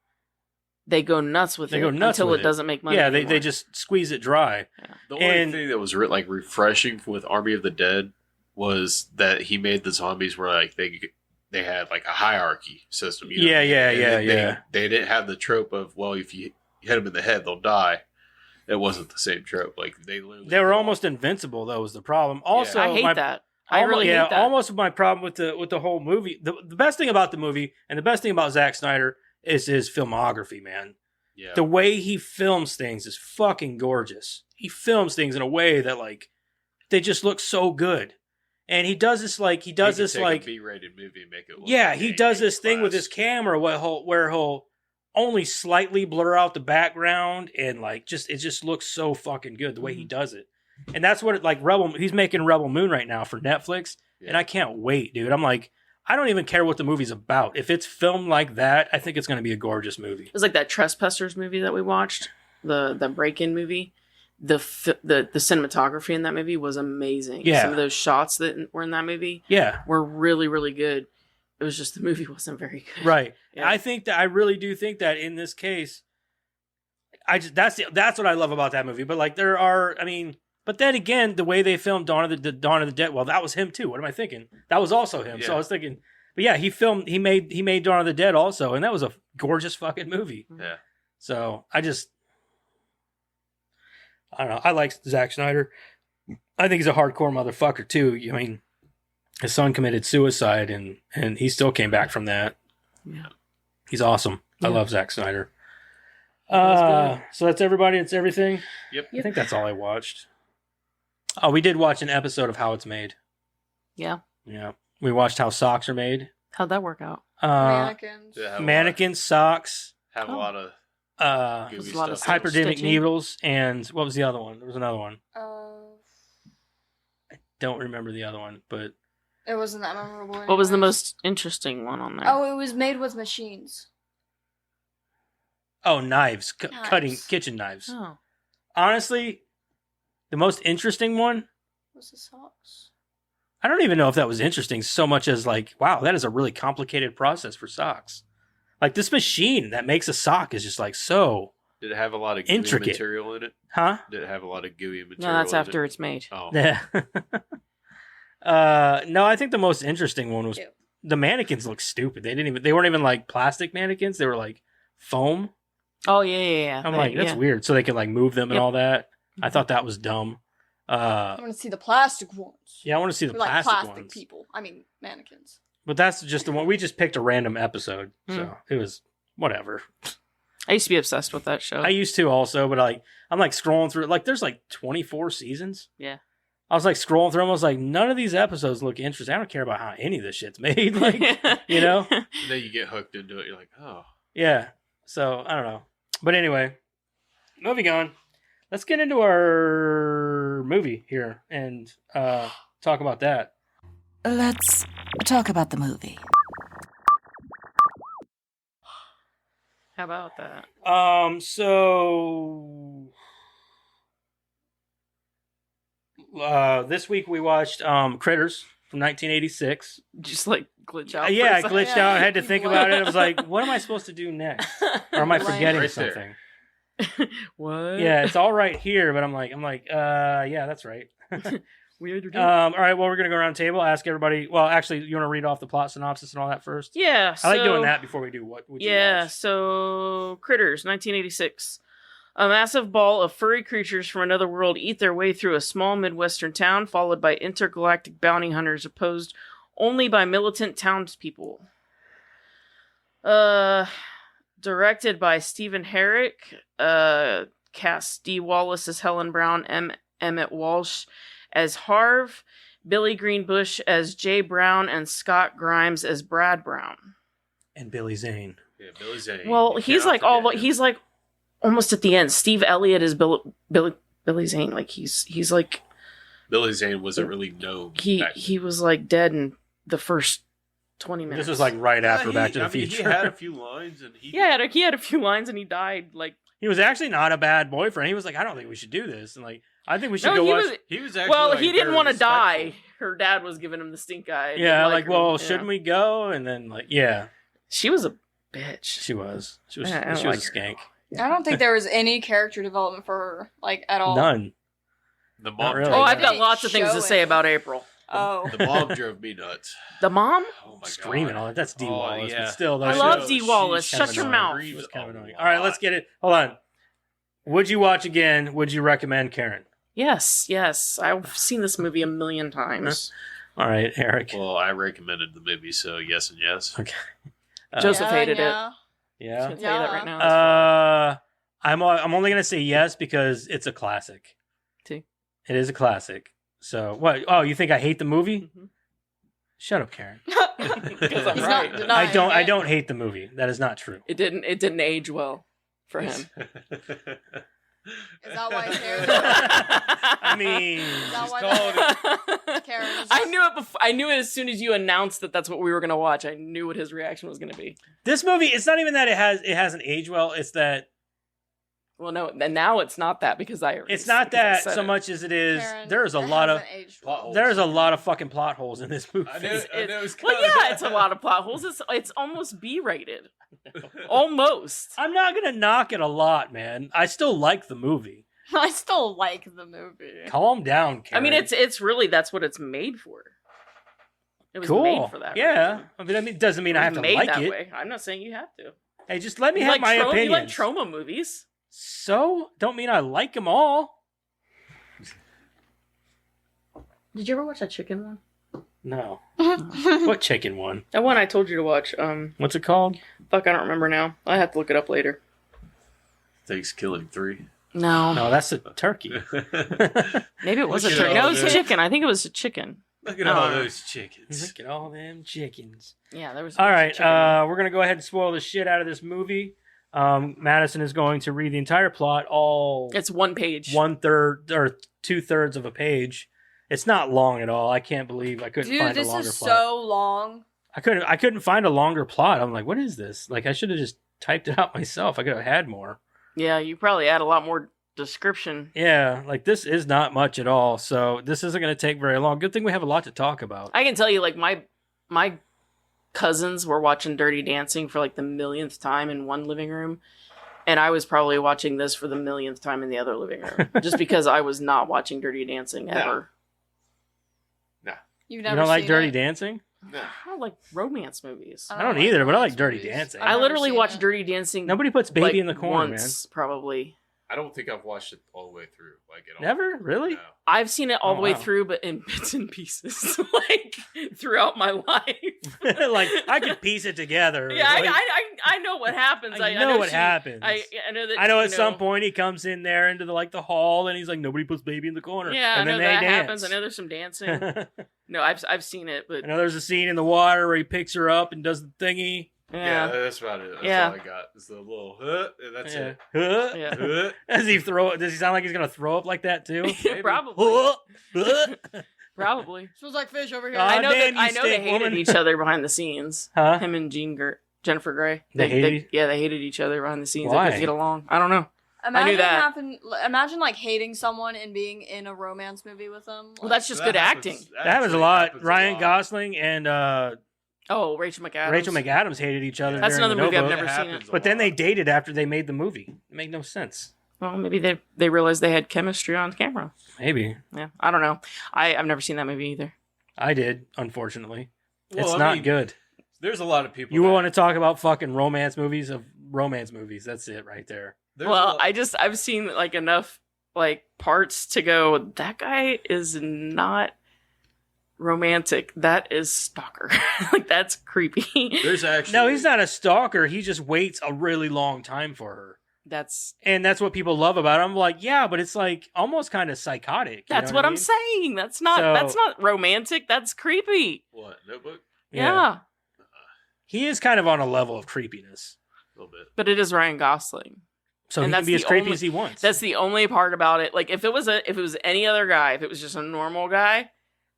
they go nuts with They it go nuts until with it it. doesn't make money. Yeah, anymore. they just squeeze it dry. The only And- thing that was refreshing with Army of the Dead was that he made the zombies where like they had like a hierarchy system. Yeah. And they didn't have the trope of, well, if you hit them in the head, they'll die. It wasn't the same trope. Like they literally They were almost invincible. That was the problem. Also, I hate that. I really hate that. Almost my problem with the whole movie. The best thing about the movie and the best thing about Zack Snyder is his filmography, man. Yeah. The way he films things is fucking gorgeous. He films things in a way that like they just look so good. And he does this like He could take like a B-rated movie and make it look yeah, like he a does this thing with class. his camera where he'll only slightly blur out the background and like it just looks so fucking good the way he does it. And that's what like he's making Rebel Moon right now for Netflix, and I can't wait, dude. I'm like, I don't even care what the movie's about. If it's filmed like that, I think it's going to be a gorgeous movie. It was like that Trespassers movie that we watched, the break-in movie. The cinematography in that movie was amazing. Yeah. Some of those shots that were in that movie Yeah, were really, really good. It was just the movie wasn't very good. right. Yeah. I really do think that in this case, that's what I love about that movie. But like but then again, the way they filmed Dawn of the Dead, well, that was him too. What am I thinking? That was also him. So I was thinking, but yeah, he made Dawn of the Dead also, and that was a gorgeous fucking movie. Yeah. So I don't know. I like Zack Snyder. I think he's a hardcore motherfucker too. I mean, his son committed suicide, and he still came back from that. Yeah. He's awesome. I Yeah. love Zack Snyder. That's So that's everybody. It's everything. Yep. I think that's all I watched. Oh, we did watch an episode of How It's Made. Yeah. Yeah, we watched how socks are made. How'd that work out? Mannequins. Yeah, Mannequins, socks, Have a Oh. lot of gooey There's a lot of stuff. hypodermic Stitching. needles, and what was the other one? There was another one. Don't remember the other one, but It wasn't that memorable. What was the anyways. most interesting one on there? Oh, it was made with machines. knives, Knives. cutting kitchen knives. Oh. Honestly, the most interesting one. Was the socks? I don't even know if that was interesting so much as like, wow, that is a really complicated process for socks. Like this machine that makes a sock is just like so, Did it have a lot of gooey Intricate. material in it? huh? Did it have a lot of gooey material? No, that's in after it? it's made. Oh, Yeah. No, I think the most interesting one was Ew. the mannequins look stupid. They weren't even like plastic mannequins. They were like foam. Oh yeah. I'm like, that's yeah. weird. So they could like move them and Yep. all that. I thought that was dumb. I want to see the plastic ones. Yeah, I want to see the They're like plastic, plastic ones. people. I mean, mannequins. But that's just the one. We just picked a random episode, so it was whatever. I used to be obsessed with that show. I used to also, but I'm like scrolling through. Like, there's like 24 seasons. Yeah. I was like scrolling through them. I was like, none of these episodes look interesting. I don't care about how any of this shit's made. Like, you know? and then you get hooked into it. You're like, oh, Yeah. So I don't know. But anyway, moving on. Let's get into our movie here and talk about that. Let's talk about the movie. How about that? So this week we watched Critters from 1986. Just like glitch out. Yeah, I for a glitched Yeah. out. I had to think about it. I was like, what am I supposed to do next? Or am I Blank. forgetting Right there. something? second. What? Yeah, it's all right here, but I'm like, yeah, that's right. Weird. All right, well, we're gonna go around the table, ask everybody. Well, actually, you want to read off the plot synopsis and all that first? Yeah. I like doing so- that before we do what would you Yeah, watch? so Critters, 1986. A massive ball of furry creatures from another world eat their way through a small Midwestern town, followed by intergalactic bounty hunters opposed only by militant townspeople. Directed by Stephen Herrick. Cast Dee Wallace as Helen Brown, Emmett Walsh as Harv, Billy Greenbush as Jay Brown, and Scott Grimes as Brad Brown. And Billy Zane. yeah, Billy Zane. Well, You he's cannot like all forget him. he's like almost at the end. Steve Elliott is Billy Zane. Like he's like Billy Zane wasn't really known. back he was like dead in the first 20 minutes. This was like right after Back to the He Future. had a few lines, and he he had a few lines and he died. Like He was actually not a bad boyfriend. He was like, I don't think we should do this. And like, I think we should no, go he watch. was he was actually well, like, he didn't very want to die. respectful. Her dad was giving him the stink eye. Yeah, Didn't like, her. well, Yeah. shouldn't we go? And then like, yeah, She was a bitch. she was. She was. I don't She was like a skank. I don't think there was any character development for her, like, at all. None. The Not mom. really. Oh, Yeah. I've got Didn't lots of things to show say it. about April. Oh. The mom drove me nuts. The mom? Oh my Screaming god. all that. That's D Oh, Wallace. yeah. But still, though, I she love was- Dee she's Wallace. kind of Shut your annoying. mouth. She was kind of A annoying. All right, let's lot. get it. Hold on. Would you watch again? Would you recommend Karen? Yes. I've seen this movie a million times. All right, Eric. Well, I recommended the movie, so yes and yes. Joseph hated it. yeah. Yeah. Just gonna tell you that right now. I'm only gonna say yes because it's a classic. See? It is a classic. So what? Oh, you think I hate the movie? Mhm. Shut up, Karen. Because I'm He's right. not denying I it. don't hate the movie. That is not true. It didn't age well for him. Is that why his hair? I mean, Is that She's why called Karen? Is I knew it before. I knew it as soon as you announced that that's what we were gonna watch. I knew what his reaction was gonna be. this movie, it's not even that it hasn't aged well. It's that Well, no, and now it's not that because it's not because I that said so it. much as it is. Karen, There's a it lot of hasn't aged plot well. holes. there's a lot of fucking plot holes in this movie. I know It's- it's Well, coming. yeah, it's a lot of plot holes. It's almost B-rated, almost. I'm not gonna knock it a lot, man. I still like the movie. I still like the movie. Calm down, I Karen. mean, it's really that's what it's made for. It was cool. made for that. Yeah, reason. I mean, it doesn't mean It I was have to made like that it. way. I'm not saying you have to. Hey, just let me You have like my trauma, opinion. You like trauma movies. So don't mean I like them all. Did you ever watch that chicken one? No. What chicken one? That one I told you to watch. What's it called? Fuck, I don't remember now. I have to look it up later. Thanksgiving 3. No, No, that's a turkey. maybe it was a Look at chicken. all No, it was those- chicken. I think it was a chicken. Look at all Uh, those chickens. Look at all them chickens. Yeah, there was. All right, chicken. we're gonna go ahead and spoil the shit out of this movie. Madison is going to read the entire plot, all It's one page. 1/3 or 2/3 of a page. It's not long at all. I can't believe I couldn't Dude, find a this longer is plot. so long. I couldn't find a longer plot. I'm like, what is this? Like, I should have just typed it out myself. I could have had more. Yeah, you probably add a lot more description. Yeah, like this is not much at all. So this isn't going to take very long. Good thing we have a lot to talk about. I can tell you, like my cousins were watching Dirty Dancing for like the millionth time in one living room, and I was probably watching this for the millionth time in the other living room, just because I was not watching Dirty Dancing ever. You've You never don't like seen Dirty it? Dancing? No. I don't like romance movies. I don't either, but I like Dirty Dancing. I've I never literally seen watched it. Dirty Dancing. Nobody puts baby like, in the corner, once, probably. I don't think I've watched it all the way through. Like at all. man. Never? Really? No. I've seen it all Oh, the way wow. through, but in bits and pieces, like throughout my life. Like, I could piece it together. Yeah, Like, I know what happens. I know what happens. I know that. I know you at some point he comes in there into the hall and he's like, nobody puts baby in the corner. Yeah, I and know then that they happens. dance. I know there's some dancing. No, I've seen it, but I know there's a scene in the water where he picks her up and does the thingy. Yeah, yeah, that's about it. That's Yeah. all I got. It's the little, and that's Yeah. it. Huh? yeah. Does he sound like he's gonna throw up like that too? Probably, Huh? probably. Smells like fish over here. Aw, I know damn that. I you know they stink, hated woman. each other behind the scenes. Huh? Him and Jennifer Grey. They hated- Yeah, they hated each other behind the scenes. Why? They couldn't get along. I don't know. Imagine that. Imagine like hating someone and being in a romance movie with them. Well, Like, that's just good acting. That happens a lot. Ryan Gosling and Oh, Rachel McAdams. Rachel McAdams hated each other. That's during another The movie I've Notebook. never seen it. But then they dated after they made the movie. It made no sense. Well, maybe they realized they had chemistry on camera. Maybe Yeah, I don't know. I've never seen that movie either. I did. Unfortunately, Well, it's I not mean, good. There's a lot of people. You that- want to talk about fucking romance movies of romance movies? That's it right there. there's a Well, lot- I've seen like enough like parts to go. That guy is not romantic. That is stalker. Like that's creepy. there's actually No, he's not a stalker. He just waits a really long time for her. That's And that's what people love about him. I'm like, yeah, but it's like almost kind of psychotic. you that's know what I I'm mean? saying. That's not romantic. That's creepy. what Notebook Yeah. He is kind of on a level of creepiness. a little bit. But it is Ryan Gosling. So And he can that's be as the creepy only- as he wants. That's the only part about it. Like if it was any other guy, if it was just a normal guy,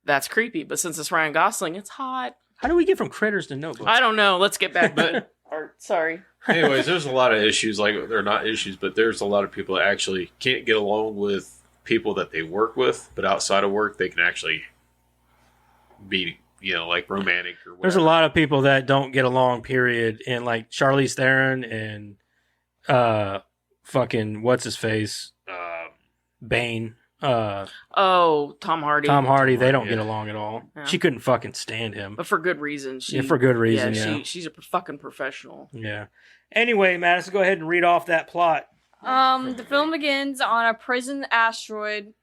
that's creepy. But since it's Ryan Gosling, it's hot. How do we get from Critters to Notebook? I don't know. Let's get back to art. Sorry. Anyways, there's a lot of issues. Like they're not issues, but there's a lot of people that actually can't get along with people that they work with, but outside of work, they can actually be, like romantic or whatever. There's a lot of people that don't get along, period. And like Charlize Theron and fucking what's his face? Bane. Oh, Tom Hardy. Tom Hardy, they don't yeah. get along at all. Yeah. She couldn't fucking stand him. But for good reason. Yeah, for good reason, yeah. She's a fucking professional. Yeah. Anyway, Madison, go ahead and read off that plot. The film begins on a prison asteroid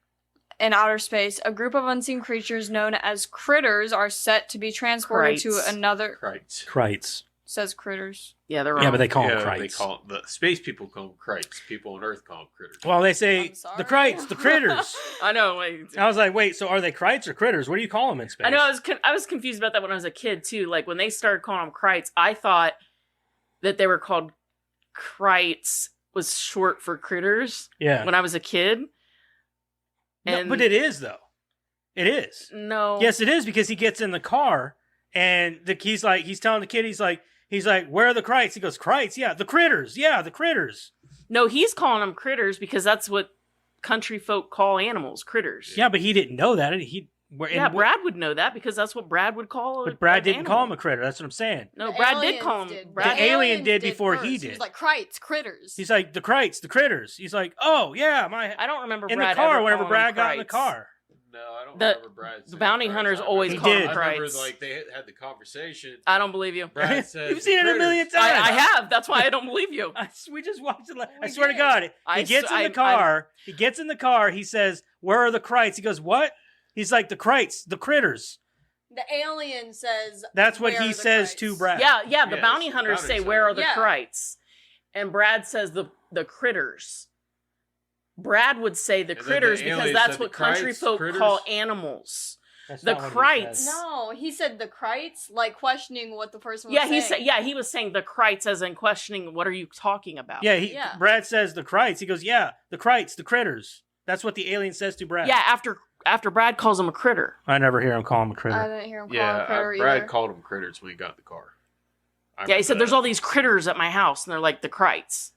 in outer space. A group of unseen creatures known as critters are set to be transported to Krites. another. Krites. Krites. Says critters. Yeah, they're wrong. Yeah, but they call Yeah, them they Krites. call the space people call them Krites. People on Earth call them critters. Well, they say I'm sorry. the Krites, the critters. I know. Wait. I was like, wait, so are they Krites or critters? What do you call them in space? I know. I was confused about that when I was a kid too. Like when they started calling them Krites, I thought that they were called Krites was short for critters Yeah. when I was a kid. No, And but it is though. It is. no. Yes, it is because he gets in the car and he's telling the kid, he's like, where are the Krites? He goes, Krites? Yeah, the critters. Yeah, the critters. No, he's calling them critters because that's what country folk call animals, critters. Yeah, but he didn't know that. Brad would know that because that's what Brad would call it. But Brad didn't call him a critter. That's what I'm saying. No, The Brad did aliens call him. did. Brad The alien did aliens before first. he He did. was like, Krites, critters. He's like, the Krites, the critters. He's like, oh, yeah, I don't remember in Brad the car ever whenever calling Brad them got in the Krites. car. No, I don't The- remember Brad. the saying bounty Krites. hunters I always He remember- did. I remember Krites. like they had the conversation. I don't believe you. Brad said, You've seen it a million critters. times. I have. That's why I don't believe you. We just watched it. I We swear to did. God, I he gets in the s- I- car. He gets in the car. He says, "Where are the Krites?" He goes, "What?" He's like, "The Krites, the critters." The alien says. That's what "Where he are the says Krites?" to Brad. Yeah. The Yes, bounty the hunters bounty say, hunter. "Where are the Yeah. Krites?" And Brad says the critters. Brad would say the And then the critters because alien that's said what the country Krites, folk critters? call animals. That's The not what he Krites. says. No, he said the Krites, like questioning what the person was Yeah, saying. he said. Yeah, he was saying the Krites as in questioning. What are you talking about? Yeah, Yeah. Brad says the Krites. He goes, "Yeah, the Krites, the critters." That's what the alien says to Brad. Yeah. After Brad calls him a critter. I never hear him call him a I critter. didn't hear him call Yeah, him critter Brad either. called them critters when he got in the car. Yeah, he said there's all these critters at my house, and they're like the Krites.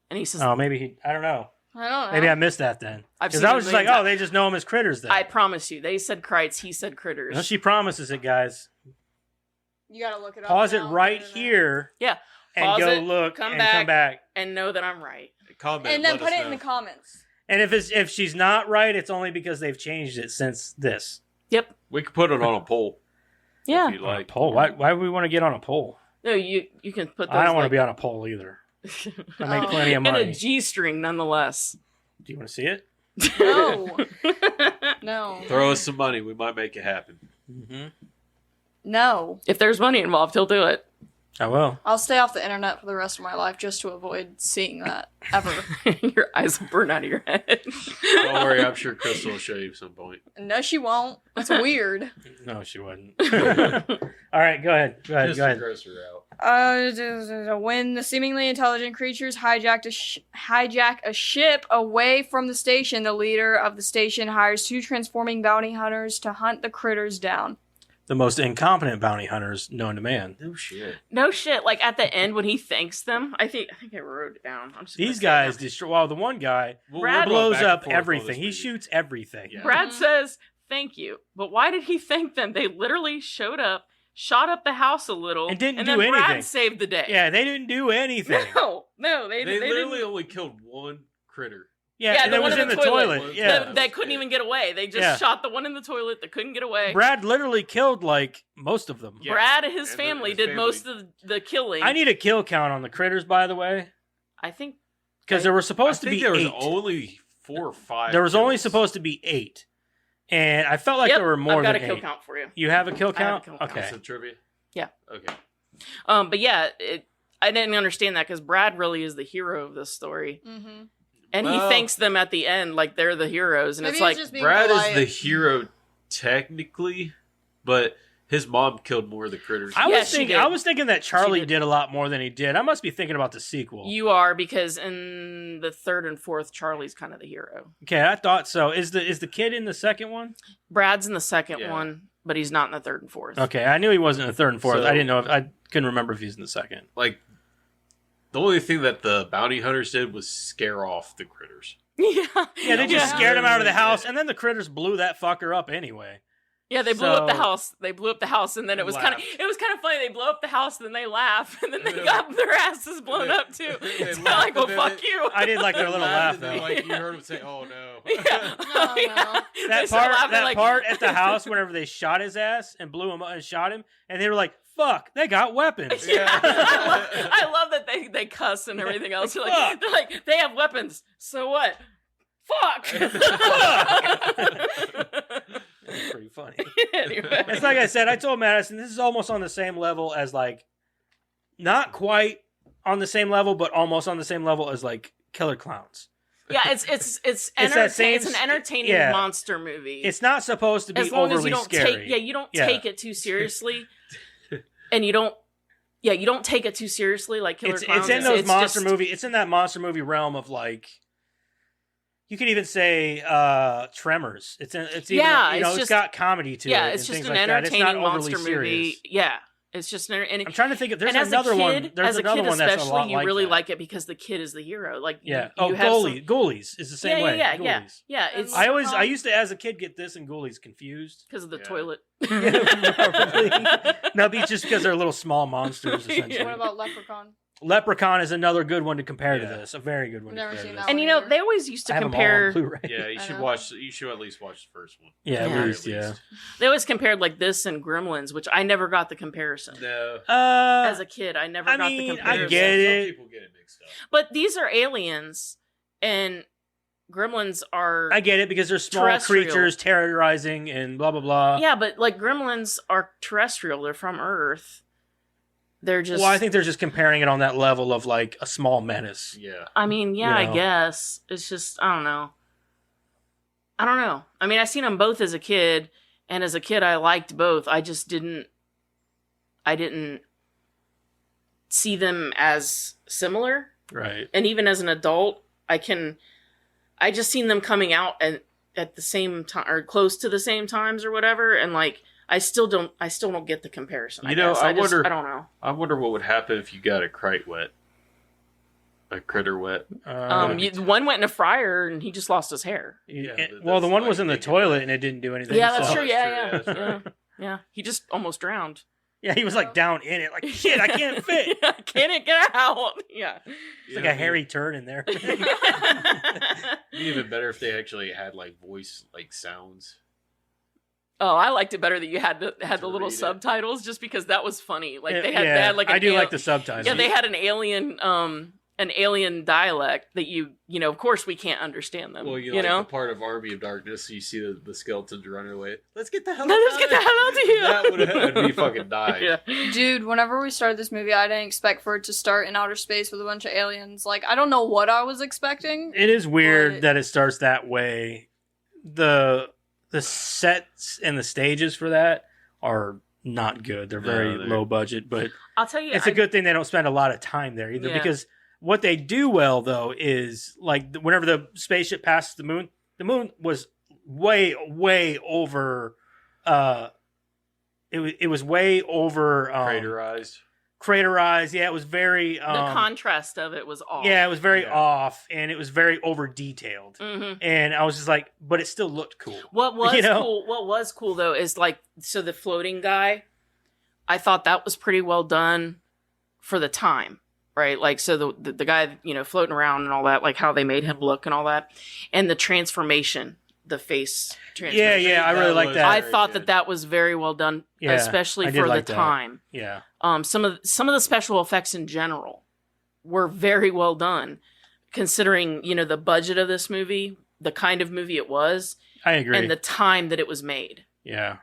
And he says, Oh, maybe I don't know. I don't know. Maybe I missed that then. I've Because seen I it was a just like, million oh, they just know him as critters then. I promise you, they said Krites, he said critters. No, she promises it, guys. You gotta look it up. Pause it now on the right internet. here Yeah, and Pause go it, look come and back. come back. and know that I'm right. Comment, And then let put us it in know. the comments. And if she's not right, it's only because they've changed it since this. Yep. We could put it on a poll. Yeah. If you On a like. poll. Why would we want to get on a poll? No, you can put those. I don't want to like, be on a poll either. I make Oh. plenty of and money. a G string, nonetheless. Do you want to see it? No. No. Throw us some money. We might make it happen. Mm-hmm. No. If there's money involved, he'll do it. I will. I'll stay off the internet for the rest of my life just to avoid seeing that ever. Your eyes will burn out of your head. Don't worry, I'm sure Crystal will show you at some point. No, she won't. That's weird. No, she wouldn't. All right, go ahead. Go ahead. Just Go to ahead. gross her out. When the seemingly intelligent creatures hijack a ship away from the station, the leader of the station hires 2 transforming bounty hunters to hunt the critters down. The most incompetent bounty hunters known to man. No shit. No shit. Like at the end when he thanks them, I think I wrote it down. I'm just gonna These say it guys now. destroy. Well, the one guy Brad blows going back up and forth on everything. this He movie. shoots everything. Yeah. Brad Mhm. says thank you, but why did he thank them? They literally showed up, shot up the house a little, And didn't then do anything. Brad saved the day. Yeah, they didn't do anything. No, they They literally didn't. only killed one critter. Yeah, Yeah, and the it one was in in the the toilet. toilet. Yeah. They couldn't even get away. They just Yeah. shot the one in the toilet that couldn't get away. Brad literally killed like most of them. Yeah. Brad and his And family his did family. most of the killing. I need a kill count on the critters, by the way, I think because there were I supposed to think be there was 8. only 4 or 5. There was only kills. supposed to be 8, and I felt like Yep, there were more I've got than a kill 8. count for you. You have a kill I have a count? kill count. Okay. Some trivia. Yeah. Okay. But yeah, I didn't understand that because Brad really is the hero of this story, Mm-hmm. and he Well- thanks them at the end like they're the heroes, and Maybe it's like just being Brad polite. is the hero technically, but his mom killed more of the critters. I Yeah, was she thinking. did. I was thinking that Charlie did. did a lot more than he did. I must be thinking about the sequel. you are because in the 3rd and 4th, Charlie's kind of the hero. Okay, I thought so. Is the kid in the second one? Brad's in the second Yeah. one, but he's not in the 3rd and 4th. Okay, I knew he wasn't in the third and fourth. So- I didn't know. I couldn't remember if he's in the second. Like, the only thing that the bounty hunters did was scare off the critters. Yeah, Yeah, they just Yeah. scared him out of the Yeah. house, and then the critters blew that fucker up anyway. Yeah, they blew up the So- house. They blew up the house, and then it was kind of Laughed. funny. They blow up the house, and then they laugh, and then they Yeah. got their asses blown up too. They It's laughed, like, well, and then fuck they- you. I did like their little laugh And then, though. like, you heard him say, "Oh no." Yeah. No, no. They That started part, laughing that like- part at the house, whenever they shot his ass and blew him up and shot him, and they were like, "Fuck, they got weapons." Yeah, Yeah. I love that they cuss and everything else. Like, They're like, they have weapons. So what? Fuck. It's pretty funny. Anyway. It's like I said. I told Madison this is almost on the same level as like, not quite on the same level, but almost on the same level as like Killer Clowns. Yeah, it's that same it's an entertaining yeah. monster movie. It's not supposed to be as long overly as you don't scary. take you don't Yeah. take it too seriously, and you don't yeah, you don't take it too seriously like Killer Clowns. It's in those monster just- movie. It's in that monster movie realm of like. You could even say Tremors. It's even, Yeah, you know, it's it's just- got comedy to it. Yeah, and it's just things an like that. It's not entertaining overly monster serious. movie. Yeah, it's just an. And I'm trying to think of. There's and as another a kid, one. There's as a another kid one that's a especially, lot you like really that. like it because the kid is the hero. Like, Yeah. you have Ghoulies is the same way. yeah. Ghoulies. Yeah, it's I used to, as a kid, get this and Ghoulies confused. because of the Yeah. toilet. Probably. No, it's just because they're little small monsters. Essentially, What about Leprechaun? Leprechaun is another good one to compare to Yeah. this. A very good one. Never to compare seen to that this. And you know, they always used to I have 'em all on compare. Blu-ray. Yeah, you I should know. watch. You should at least watch the first one. Yeah, Yeah. at At least, yeah. least. They always compared like this and Gremlins, which I never got the comparison. No. As a kid, I never I got mean, the I comparison. get it. Some people get it mixed up. But these are aliens, and Gremlins are. I get it because they're small Terrestrial. creatures terrorizing and blah blah blah. Yeah, but like Gremlins are terrestrial. They're from Earth. They're just. Well, I think they're just comparing it on that level of like a small menace. Yeah. I mean, yeah, You know. I guess it's just I don't know. I mean, I seen them both as a kid, and as a kid, I liked both. I just didn't. I didn't see them as similar, Right. and even as an adult, I just seen them coming out at the same time or close to the same times or whatever, and like I still don't get the comparison. You know, guess. I just- wonder- I don't know. I wonder what would happen if you got a crate wet, a critter wet. One went in a fryer and he just lost his hair. Yeah, well, the that's one like was in the thinking toilet about- and it didn't do anything. Yeah, that's so- true. Yeah, That's right. yeah. He just almost drowned. Yeah, he was like down in it, like shit. I can't fit. Yeah, can't it get out? Yeah. It's like a hairy turd in there. It'd be even better if they actually had like voice like sounds. Oh, I liked it better that you had the To little read it. subtitles just because that was funny. Like they Yeah, had like I do like the subtitles. yeah, they had an alien dialect that you know, of course we can't understand them. Well, you like know? the part of Army of Darkness, you see the skeletons running away. Let's get the hell. No, out let's of get the there. hell out of here. That would have me fucking die. Yeah. Dude, whenever we started this movie, I didn't expect for it to start in outer space with a bunch of aliens. Like, I don't know what I was expecting. It is weird But- that it starts that way. The sets and the stages for that are not good. They're very they're- low budget, but I'll tell you, it's a good thing they don't spend a lot of time there either. Yeah. Because what they do well though is like whenever the spaceship passes the moon was way over. It was way over craterized. Yeah, it was very. the contrast of it was off. Yeah, it was very Yeah. off, and it was very over detailed. hmm And I was just like, but it still looked cool. What was You know? cool? What was cool though is like so the floating guy. I thought that was pretty well done for the time, right? Like so the guy floating around and all that, like how they made him look and all that, and the transformation, the face transformation. Yeah, I really That like was- that. I very thought good. that was very well done, Yeah, especially I did for like the that. time. Yeah, Some of the special effects in general were very well done, considering the budget of this movie, the kind of movie it was, I agree. and the time that it was made yeah.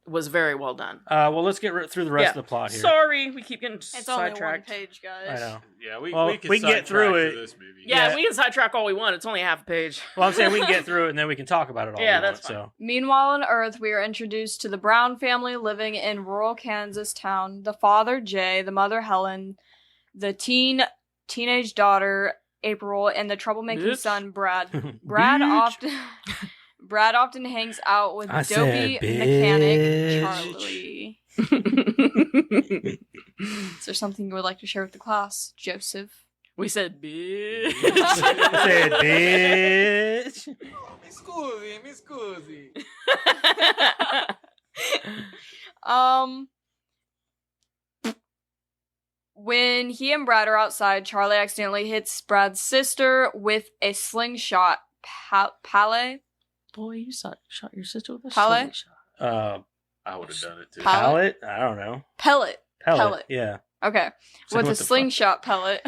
was very well done. Well, let's get through the rest Yeah. of the plot here. Sorry, we keep getting It's only one sidetracked. page, guys. I know. Yeah, we Well, can we can get through sidetrack it. This movie. Yeah, Yeah. we can sidetrack all we want. It's only half a page. Well, I'm saying we can get through it, and then we can talk about it all. Yeah, we that's want, so. Meanwhile, on Earth, we are introduced to the Brown family living in rural Kansas town. The father, Jay, the mother, Helen, the teenage daughter, April, and the troublemaking Bitch. son, Brad. Brad often hangs out with I dopey said, mechanic bitch. Charlie. Is there something you would like to share with the class, Joseph? We said, bitch. I said, bitch. Mi scusi. When he and Brad are outside, Charlie accidentally hits Brad's sister with a slingshot pallet. Boy, you shot your sister with a Palette? slingshot. I would have done it too. Palette? Pallet? I don't know. Pellet. Pellet. Yeah. Okay. So With what a the fuck? slingshot pellet.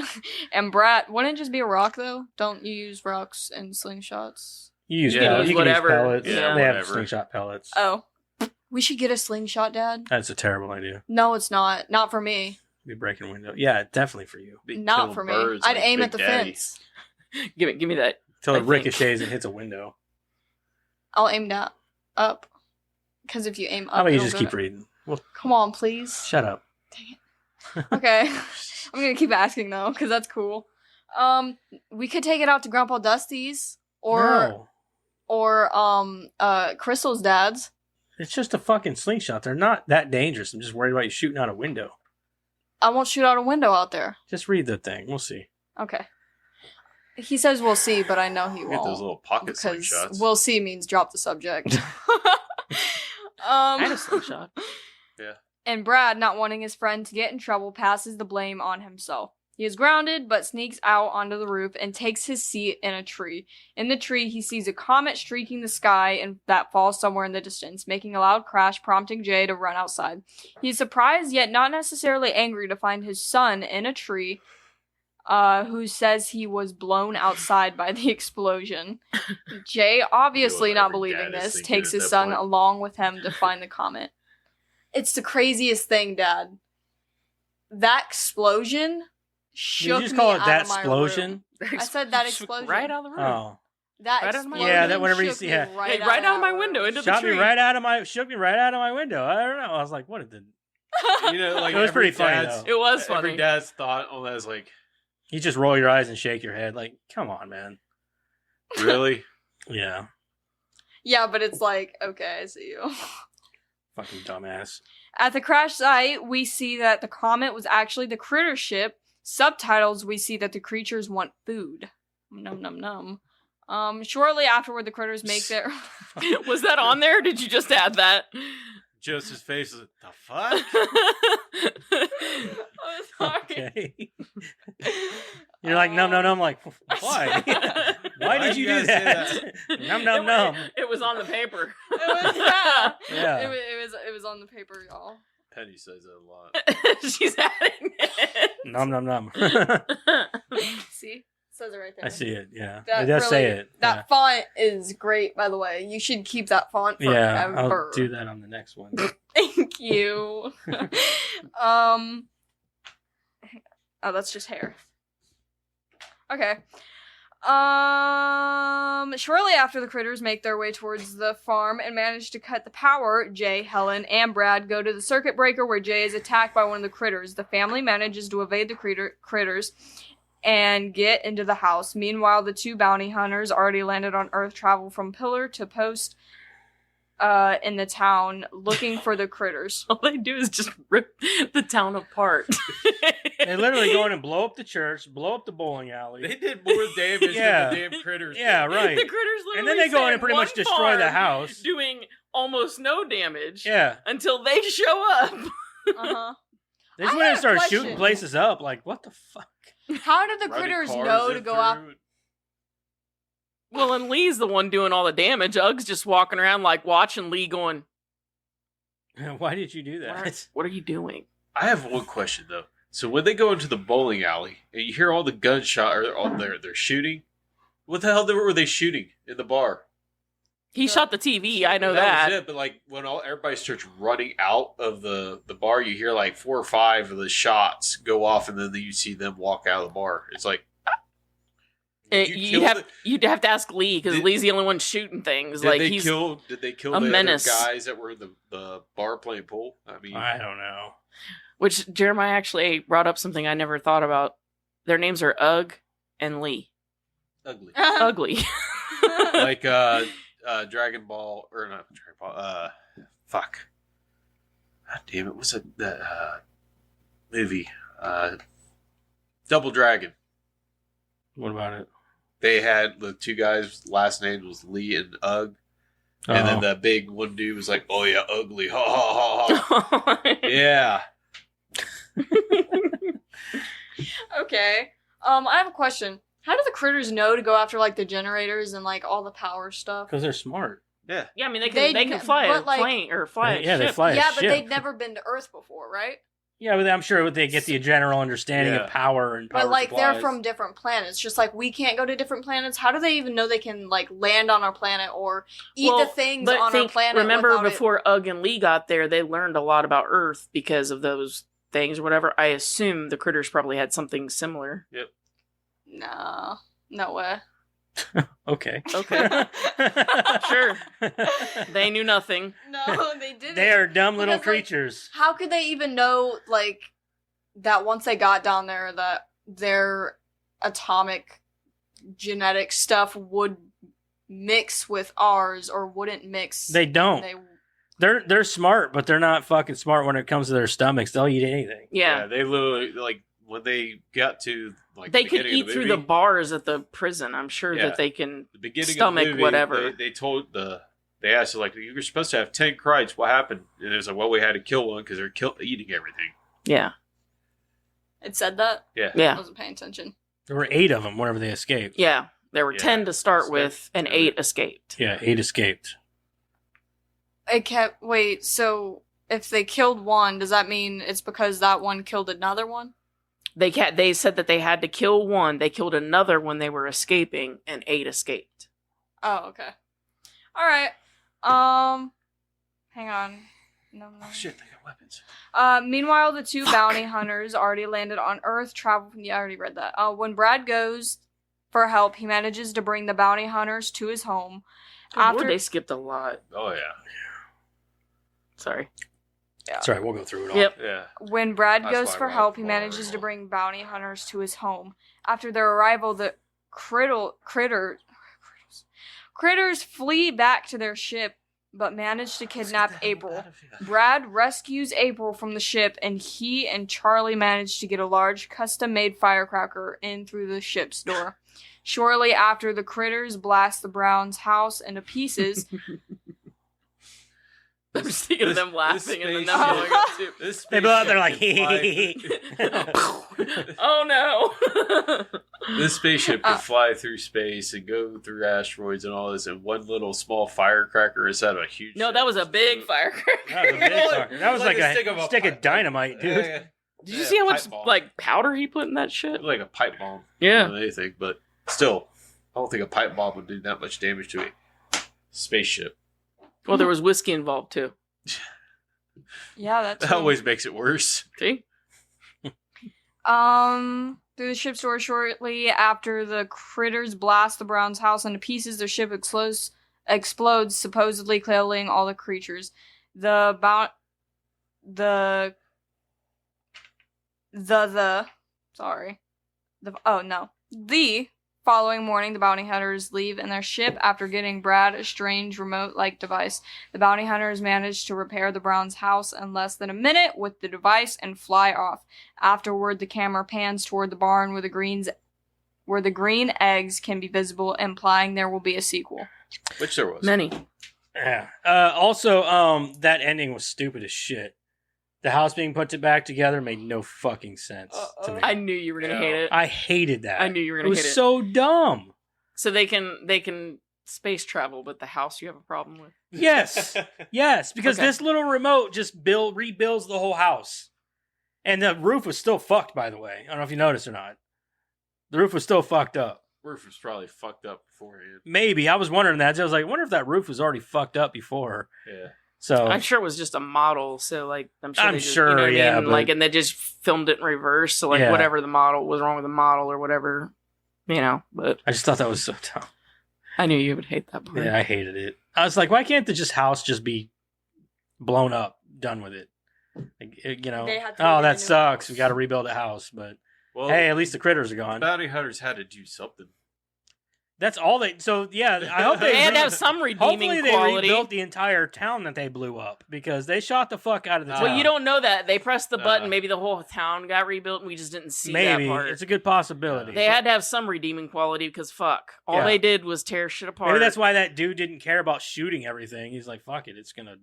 And Brad, wouldn't it just be a rock though? Don't you use rocks and slingshots? You use Yeah, pellets. You can use whatever. pellets. Yeah, They have whatever. slingshot pellets. Oh. We should get a slingshot, Dad. That's a terrible idea. No, it's not. Not for me. Be breaking a window. Yeah, definitely for you. Be Not killing for me. birds I'd like aim Big at the Daddy. fence. Give me that. Until I it think. ricochets and hits a window. I'll aim that up. Because if you aim up, How about you it'll just go keep to- reading? Well, Come on, please. shut up. Dang it. Okay. I'm gonna keep asking though, because that's cool. We could take it out to Grandpa Dusty's No. or Crystal's dad's. It's just a fucking slingshot. They're not that dangerous. I'm just worried about you shooting out a window. I won't shoot out a window out there. Just read the thing. We'll see. Okay. He says we'll see, but I know he Get won't. those little pocket because slingshots. we'll see means drop the subject. I had a slingshot. And Brad, not wanting his friend to get in trouble, passes the blame on himself. He is grounded, but sneaks out onto the roof and takes his seat in a tree. In the tree, he sees a comet streaking the sky and that falls somewhere in the distance, making a loud crash, prompting Jay to run outside. He is surprised, yet not necessarily angry, to find his son in a tree, who says he was blown outside by the explosion. Jay, obviously You know what not every believing dad is this, thinking takes at his that son point. along with him to find the comet. It's the craziest thing, Dad. That explosion Did shook you just me call it out that of my explosion? room. I said that explosion. Right out of the room. Oh. That Right out of my explosion Yeah, that whatever you shook see, me yeah. right, Hey, right out of my that window room. into the Shot me tree. right out of my shook me right out of my window. I don't know. I was like, what did the You know, like It was every pretty funny, dad's- though. It was Every funny. dad's thought on that is like, you just roll your eyes and shake your head like, come on, man. really? Yeah. Yeah, but it's like, okay, I see you. Fucking dumbass. At the crash site, we see that the comet was actually the critter ship. Subtitles, we see that the creatures want food. Num num num. Shortly afterward, the critters make their. Was that on there? Or did you just add that? Joseph's face is like, the fuck? Oh, sorry. Okay. You're like, num, num, num. Like, why? Why did you do guys say that? Num, num, num. It was on the paper. It was, yeah. Yeah. It was on the paper, y'all. Penny says that a lot. She's adding it. Num, num, num. See? It says it right there. I see it. Yeah. That It does say really- it. That font is great, by the way. You should keep that font Yeah. forever. Yeah, I'll do that on the next one. Thank you. Oh, that's just hair. Okay. Shortly after the critters make their way towards the farm and manage to cut the power, Jay, Helen, and Brad go to the circuit breaker where Jay is attacked by one of the critters. The family manages to evade the critters and get into the house. Meanwhile, the two bounty hunters already landed on Earth travel from pillar to post in the town looking for the critters. All they do is just rip the town apart. They literally go in and blow up the church, blow up the bowling alley. They did more damage Yeah. than the damn critters. Yeah, did. right. The critters literally And then they go in sat and pretty much one destroy the farm house. doing almost no damage Yeah. until they show up. Uh-huh. They just I went got and a started question. shooting places up. Like, what the fuck? How did the Running critters cars know in to go through. after? Well, and Lee's the one doing all the damage. Ug's just walking around like watching Lee going, Why did you do that? what are you doing? I have one question though. So when they go into the bowling alley and you hear all the gunshot or all they're shooting, what the hell were they shooting in the bar? He shot the TV, I know Was that. it, but like when everybody starts running out of the bar, you hear like 4 or 5 of the shots go off, and then you see them walk out of the bar. It's like You'd have to ask Lee because Did- Lee's the only one shooting things. Did Like they he's kill a the menace. other guys that were in the bar playing pool? I mean, I don't know. which Jeremiah actually brought up something I never thought about. Their names are Ugg and Lee. ugly. Ugly. Like Dragon Ball or not Dragon Ball. Fuck. God damn it! What's that movie? Double Dragon. What about it? They had the 2 guys' last names was Lee and Ugg, and then Oh. the big one dude was like, "Oh yeah, ugly, ha ha ha ha." Yeah, Okay. I have a question. How do the critters know to go after like the generators and like all the power stuff? Because they're smart. yeah. Yeah, I mean they They can kn- fly a but, like- plane or fly a Yeah, they ship. fly a Yeah, but ship. they've never been to Earth before, right? Yeah, but I'm sure they get the general understanding Yeah. of power and power But like they're supplies. from different planets. Just like we can't go to different planets. How do they even know they can like land on our planet or eat Well, the things but on our think- planet? Remember without before Ugg and Lee got there, they learned a lot about Earth because of those things or whatever. I assume the critters probably had something similar. No, no way. Okay. Okay. Sure. They knew nothing. No, they didn't. They are dumb little Because, like, creatures. How could they even know like that once they got down there, that their atomic genetic stuff would mix with ours or wouldn't mix. They don't. They're smart, but they're not fucking smart when it comes to their stomachs. They'll eat anything. Yeah. They literally, like, when they got to, like, They the could beginning eat of the through movie, the bars at the prison. I'm sure Yeah. that they can the beginning stomach of the movie, whatever. They told they asked, like, you were supposed to have 10 Krites. What happened? And it was like, well, we had to kill one because they're eating everything. Yeah. It said that? I Yeah. wasn't paying attention. There were 8 of them whenever they escaped. Yeah. There were Yeah. 10 to start So with, and yeah. 8 escaped. Yeah, 8 escaped. Wait, so if they killed one, does that mean it's because that one killed another one? They said that they had to kill one. They killed another when they were escaping, and 8 escaped. Oh, okay. Alright. Hang on. No. Oh, shit, they got weapons. Meanwhile, the 2 bounty hunters already landed on Earth, travel from... Yeah, I already read that. When Brad goes for help, he manages to bring the bounty hunters to his home. After they skipped a lot. Oh, yeah. Sorry. That's right, we'll go through it all. Yep. Yeah. When Brad That's goes why I for love help, he Marvel. manages to bring bounty hunters to his home. After their arrival, the critters flee back to their ship, but manage to kidnap April. Brad rescues April from the ship, and he and Charlie manage to get a large custom-made firecracker in through the ship's door. Shortly after, the critters blast the Browns' house into pieces. I'm just thinking of This- them laughing and then this them spaceship- going up too. This They blow up, they're like, spaceship can fly- Oh no! This spaceship can fly through space and go through asteroids and all this, and one little small firecracker is out of a huge. No, ship. that was a big firecracker. That was a big fucker. That was like a stick of pipe- dynamite, dude. Yeah, Did you see how much pipe bomb. like powder he put in that shit? like a pipe bomb? Yeah. More than anything, but still, I don't think a pipe bomb would do that much damage to a spaceship. Well, there was whiskey involved too. Yeah, that's That always makes it worse. See? Through the ship's door shortly after the critters blast the Browns' house into pieces, their ship explodes, supposedly killing all the creatures. The following morning, the bounty hunters leave in their ship after getting Brad a strange remote-like device. The bounty hunters manage to repair the Browns' house in less than a minute with the device and fly off. Afterward, the camera pans toward the barn where the green eggs can be visible, implying there will be a sequel. Which there was. Many. Yeah. Also, that ending was stupid as shit. The house being put back together made no fucking sense to me. I knew you were gonna Yeah. hate it. I hated that. I knew you were It gonna was hate it. so dumb. So they can space travel, but the house you have a problem with. Yes. Yes, because Okay. this little remote just rebuilds the whole house. And the roof was still fucked, by the way. I don't know if you noticed or not. The roof was still fucked up. Roof was probably fucked up beforehand. Maybe. I was wondering that. I was like, I wonder if that roof was already fucked up before. Yeah. So I'm sure it was just a model, so like I'm sure. I'm they just, sure, you know what I yeah, mean? but- Like, and they just filmed it in reverse, so like Yeah. whatever the model was wrong with the model or whatever, you know. But I just thought that was so dumb. I knew you would hate that part. Yeah, I hated it. I was like, why can't the house just be blown up, done with it? Like, you know, They had to oh, rebuild a that new sucks. house. We got to rebuild a house, but Well, hey, at least the critters are gone. bounty hunters had to do something. That's all they. So yeah, I hope they. They had to have some redeeming Hopefully, they quality. rebuilt the entire town that they blew up because they shot the fuck out of the town. Well, you don't know that. They pressed the button. Uh, Maybe the whole town got rebuilt, and we just didn't see Maybe that part. it's a good possibility. They had to have some redeeming quality because fuck, all Yeah. they did was tear shit apart. Maybe that's why that dude didn't care about shooting everything. He's like, fuck it, it's gonna.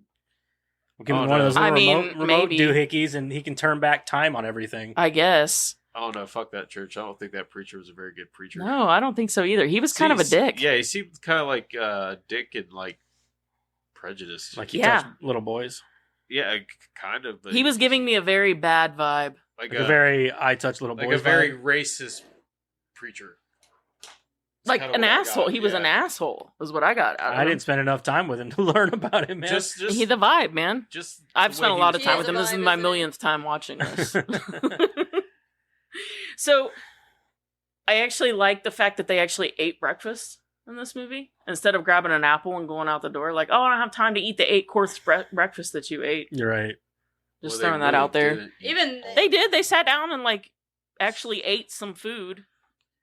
We'll give Oh, him one no. of those little I mean, remote maybe. doohickeys, and he can turn back time on everything. I guess. I don't know. Fuck that church. I don't think that preacher was a very good preacher. No, I don't think so either. He was kind of a dick. Yeah, he seemed kind of like dick and like prejudice. Like he Yeah. touched little boys. yeah, kind of. But He was giving me a very bad vibe. like Like a very I touch little like boys. a very vibe. racist preacher. It's Like kinda an what I asshole. got, He was an yeah. asshole, is what I got out of I him. didn't spend enough time with him to learn about him, man. Just He the vibe, man. just. I've the spent a way he lot was of time He with is him. a This is vibe, my isn't he? millionth time watching this. So, I actually like the fact that they actually ate breakfast in this movie instead of grabbing an apple and going out the door. Like, oh, I don't have time to eat the 8-course breakfast that you ate. You're right. Just Well, they throwing that really out there. didn't. Even They did. They sat down and like actually ate some food.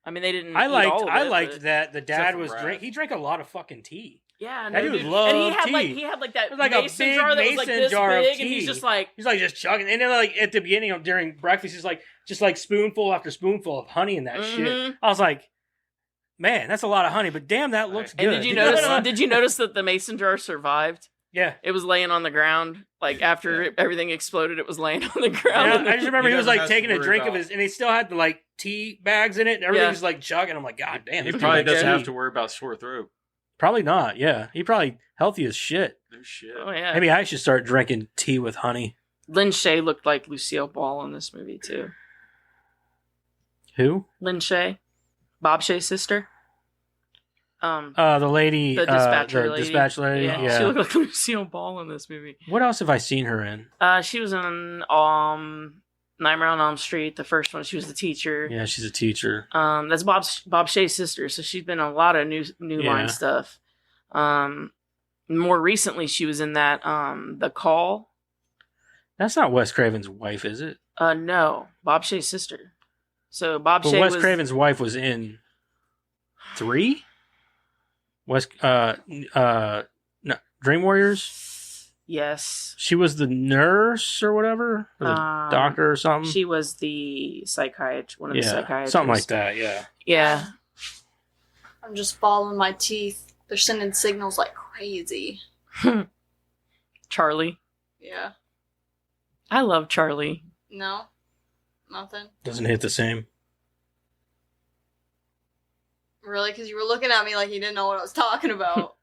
I mean, they didn't. I eat liked all of I it, liked but- that the dad for was Brad. he drank a lot of fucking tea. Yeah, That no, dude dude. loved And he had like tea. that It was like a mason big jar that was like mason this jar of big, and he's tea. just like, He's like just chugging, and then like at the beginning of during breakfast, he's like just like spoonful after spoonful of honey and that shit. Mhm. I was like, man, that's a lot of honey, but damn, that looks And good. And did you notice? Did you notice that the mason jar survived? Yeah. It was laying on the ground. Like after everything exploded, it was laying on the Yeah, ground. I just remember He he was never like has to taking a worry drink of about- his, and he still had the like tea bags in it, and everything was like chugging. I'm like, God damn, He this probably dude's like doesn't have tea. to worry about sore throat. Probably not. Yeah, he probably healthy as shit. No shit. Oh yeah. Maybe I should start drinking tea with honey. Lynn Shay looked like Lucille Ball in this movie too. Who? Lynn Shay, Bob Shay's sister. The lady, The dispatcher the lady. dispatch lady. Yeah, Yeah. she looked like Lucille Ball in this movie. What else have I seen her in? She was in Nightmare on Elm Street, the first one. She was the teacher. Yeah, she's a teacher. That's Bob Shay's sister, so she's been in a lot of new Yeah. line stuff. More recently, she was in that The Call. That's not Wes Craven's wife, is it? No, Bob Shay's sister. So Bob But Shay Wes was Craven's wife was in 3? No, Dream Warriors? yes. She was the nurse or whatever? Or the doctor or something? She was the psychiatrist, one of the yeah, psychiatrists. something like that, yeah. Yeah. I'm just following my teeth. They're sending signals like crazy. Charlie. Yeah. I love Charlie. No? Nothing? Doesn't hit the same. Really? Because you were looking at me like you didn't know what I was talking about.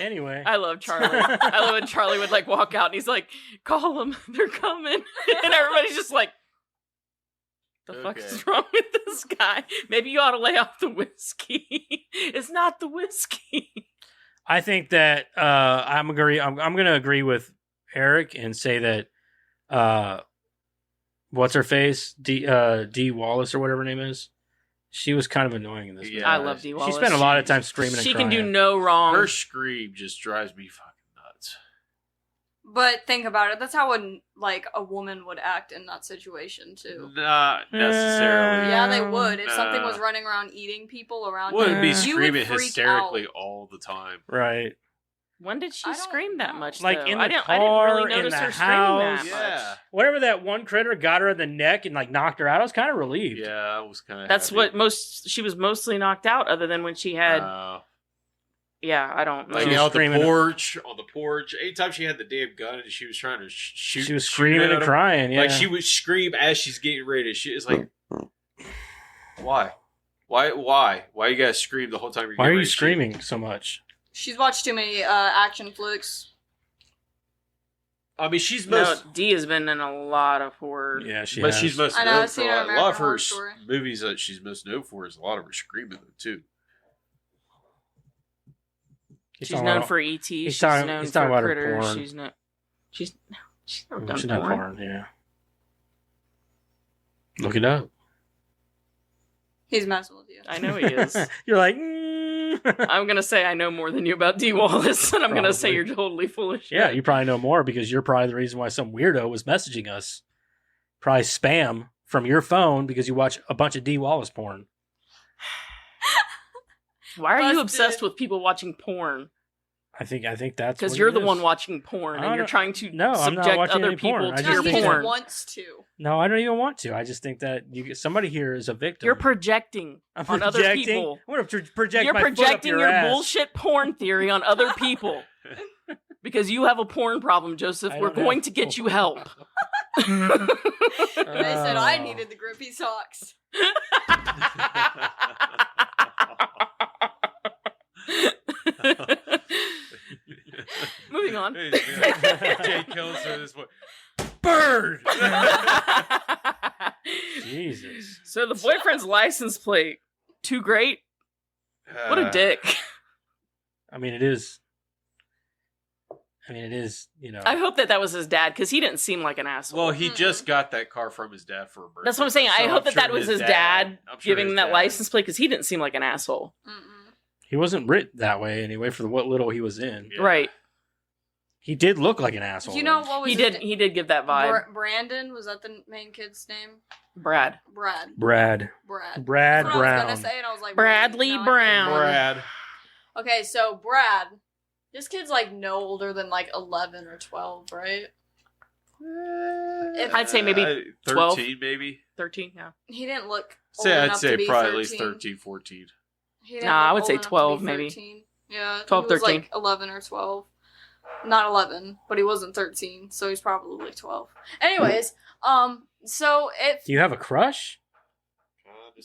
Anyway. I love Charlie. I love when Charlie would like walk out and he's like, "Call them, they're coming," and everybody's just like, "The fuck Okay. is wrong with this guy? Maybe you ought to lay off the whiskey. It's not the whiskey." I think that I'm going to agree with Eric and say that what's her face? Dee Wallace or whatever her name is. She was kind of annoying in this movie. Yeah. I love Dee Wallace. She spent a lot of time screaming and She crying. can do no wrong. Her scream just drives me fucking nuts. But think about it. That's how like a woman would act in that situation too. Not necessarily. Yeah, they would. If something Nah. was running around eating people around Wouldn't be you, you would screaming freak hysterically out. all the time. Right. When did she I don't scream that know. much? Like, though? in the I didn't car, really in notice the her screaming that house. Yeah. Whatever that one critter got her in the neck and like knocked her out, I was kind of relieved. Yeah, I was kind of. That's what she was mostly knocked out, other than when she had. Yeah, I don't know. Like She was out screaming. on the porch. Anytime she had the damn gun and she was trying to shoot, She was shoot screaming at and him, crying. Yeah. Like she would scream as she's getting ready to shoot. It's like, why? Why you guys scream the whole time you're Why getting are you ready to shoot? screaming so much? She's watched too many action flicks. I mean, she's No, most, Dee has been in a lot of horror. Yeah, she but has. she's most I know, known I've for seen her in a lot of American her Horror Story. movies that she's most known for is a lot of her screaming too. He's She's talking known about- for E.T. he's She's talking- known he's for talking about her Critters. porn. She's never done She's porn. not porn. Yeah. Look it up. He's messing with you. I know he is. You're like. I'm gonna say I know more than you about Dee Wallace, and I'm gonna say Probably. you're totally full of shit. Yeah, you probably know more because you're probably the reason why some weirdo was messaging us. Probably spam from your phone because you watch a bunch of D. Wallace porn. Why are you Busted. obsessed with people watching porn? I think that's Because what you're it the is. one watching porn, I and you're don't- trying to No, I'm not subject watching other any porn. people I to just your he think just porn. wants to. No, I don't even want to. I just think that somebody here is a victim. You're projecting I'm on other projecting. people. I'm going to project You're my foot up projecting your your ass. bullshit porn theory on other people. Because you have a porn problem, Joseph. I We're don't have going to get you help. They said I Oh. needed the grippy socks. Moving on. Jay kills her this point. Bird! Jesus. So the boyfriend's license plate, too great. What a dick. I mean, it is. You know. I hope that was his dad, because he didn't seem like an asshole. Well, he just got that car from his dad for a birthday. That's what I'm saying. I So hope I'm that sure was his dad I'm sure giving his him that dad- license plate, because he didn't seem like an asshole. Mm-mm. He wasn't writ that way anyway for what little he was in. Yeah. Right. He did look like an asshole. You know though. what was He his did. He did give that vibe. Brandon, was that the main kid's name? Brad. Brad. Brad That's Brown. what I was gonna say, and I was like, Bradley no, I Brown. think- Brad. Okay, so Brad, this kid's like no older than like 11 or 12, right? I'd say maybe 12. 13, maybe. 13. Yeah. He didn't look. Say old I'd enough say to be probably 13. at least 13, 14. He didn't Nah, I look would old say enough to 12 be maybe. 13. Yeah, 12, he was 13. like 11 or 12. Not 11, but he wasn't 13, so he's probably 12. Anyways, so if Do you have a crush?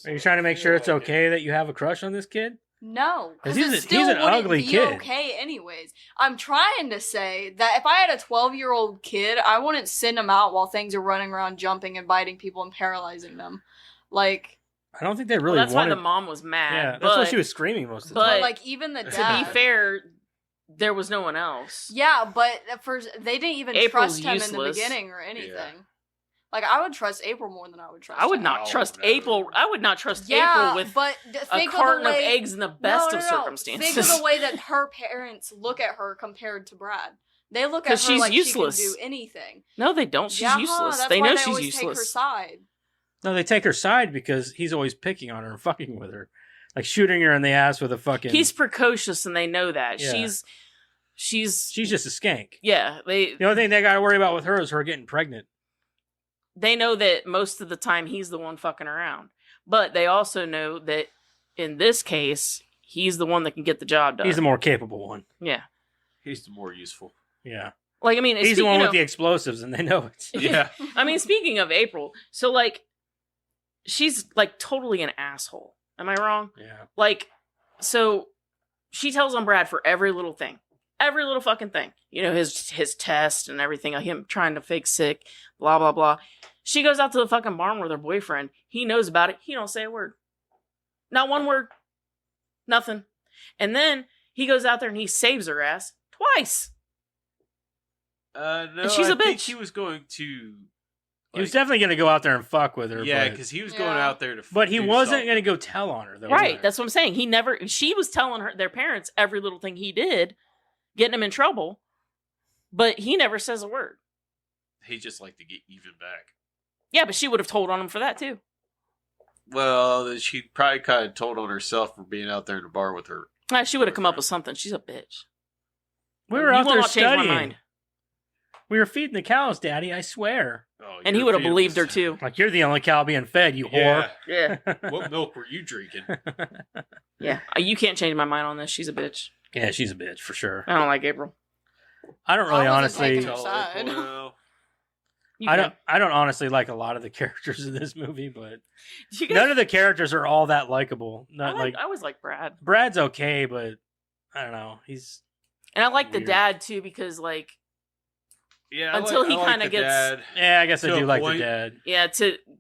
Are you trying to make sure it's okay that you have a crush on this kid? no, 'Cause because he's it still an wouldn't ugly be kid. okay anyways. I'm trying to say that if I had a 12-year-old kid, I wouldn't send him out while things are running around jumping and biting people and paralyzing them. Like, I don't think they Well, really that's wanted. why the mom was mad. yeah, that's but why she was screaming most of the but- time. but like even the to dad. be fair, there was no one else. Yeah, but they didn't even April's trust him in useless. the beginning or anything. Like, I would trust April more than I would trust I would him. not No, trust never. April. I would not trust Yeah, April with but a think carton of, the of way, eggs in the best no, of no, no. circumstances. Think of the way that her parents look at her compared to Brad. They look at her 'Cause she's like useless. she can do anything. No, they don't. She's Yeah, useless. That's They why know they she's always take her useless. side. No, they take her side because he's always picking on her and fucking with her, like shooting her in the ass with a fucking. He's precocious, and they know that. Yeah. She's She's just a skank. yeah. The only thing they got to worry about with her is her getting pregnant. They know that most of the time he's the one fucking around, but they also know that in this case he's the one that can get the job done. He's the more capable one. yeah. He's the more useful. Yeah, Like I mean, he's the one you with know- the explosives, and they know it. Yeah. I mean, speaking of April, so like, she's like totally an asshole. Am I wrong? Yeah, Like, so she tells on Brad for every little thing, every little fucking thing. You know, his test and everything, him trying to fake sick, blah blah blah. She goes out to the fucking barn with her boyfriend. He knows about it. He don't say a word, not one word, nothing. And then he goes out there and he saves her ass twice. No, And she's a I think bitch. he was going to. he was definitely going to go out there and fuck with her. Yeah, but, because he was going Yeah. out there to. but he do wasn't something. going to go tell on her though. Right. either. That's what I'm saying. He never. She was telling their parents every little thing he did, getting him in trouble, but he never says a word. He just liked to get even back. Yeah, but she would have told on him for that too. Well, she probably kind of told on herself for being out there in the bar with her. She would have come up with something. She's a bitch. we were You out will there not change my studying. mind. We were feeding the cows, Daddy. I swear. Oh, And he your would have feet believed her was- too. Like you're the only cow being fed, you Yeah. Yeah. whore. What milk were you drinking? Yeah. You can't change my mind on this. She's a bitch. Yeah, she's a bitch for sure. I don't like April. I don't really I wasn't honestly. taking her side. Well, You I can- don't. I don't honestly like a lot of the characters in this movie, but You guys, none of the characters are all that likable. Not like I always like Brad. Brad's okay, but I don't know. He's And I like the Weird. dad too because like yeah. I Until like- he I like kinda the gets- dad. yeah. I guess I To do a like point. the dad. yeah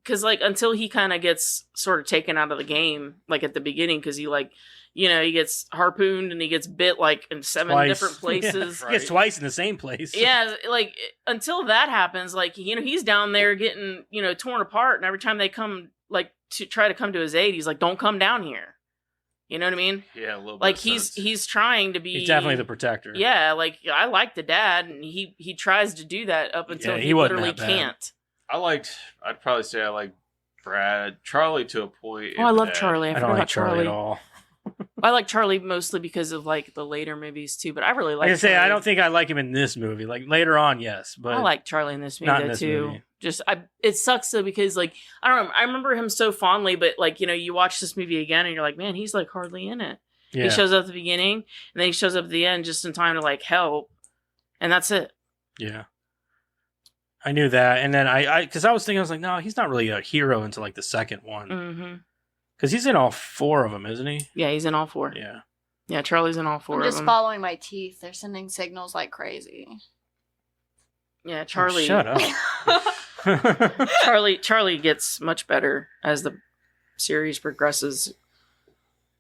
because like until he kind of gets sort of taken out of the game like at the beginning because he like you know he gets harpooned and he gets bit like in 7 Twice. different places. He gets twice in the same place. Yeah, like until that happens, like you know, he's down there getting you know torn apart, and every time they come like to try to come to his aid, he's like, "Don't come down here." You know what I mean? Yeah, a little. Like bit of he's sense. trying to be. he's definitely the protector. Yeah, like I like the dad, and he tries to do that up until Yeah, he he wasn't literally that bad. can't. I'd probably say I like Brad, Charlie to a point. Oh, I and love Dad. Charlie. I, I forgot don't like about Charlie at all. I like Charlie mostly because of like the later movies too, but I really like. Like I say, I Charlie. don't think I like him in this movie. Like later on, yes, but I like Charlie in this movie not in though, this too. movie. Just it sucks though because like I don't know. I remember him so fondly, but like you know, you watch this movie again and you're like, man, he's like hardly in it. yeah. He shows up at the beginning and then he shows up at the end just in time to like help, and that's it. Yeah. I knew that, and then because I was thinking, I was like, no, he's not really a hero until like the second one, Mm-hmm. because he's in all 4 of them, isn't he? Yeah, he's in all 4. Yeah. Yeah, Charlie's in all 4 I'm of just them. following my teeth. They're sending signals like crazy. Yeah, Charlie. Oh, shut up. Charlie gets much better as the series progresses.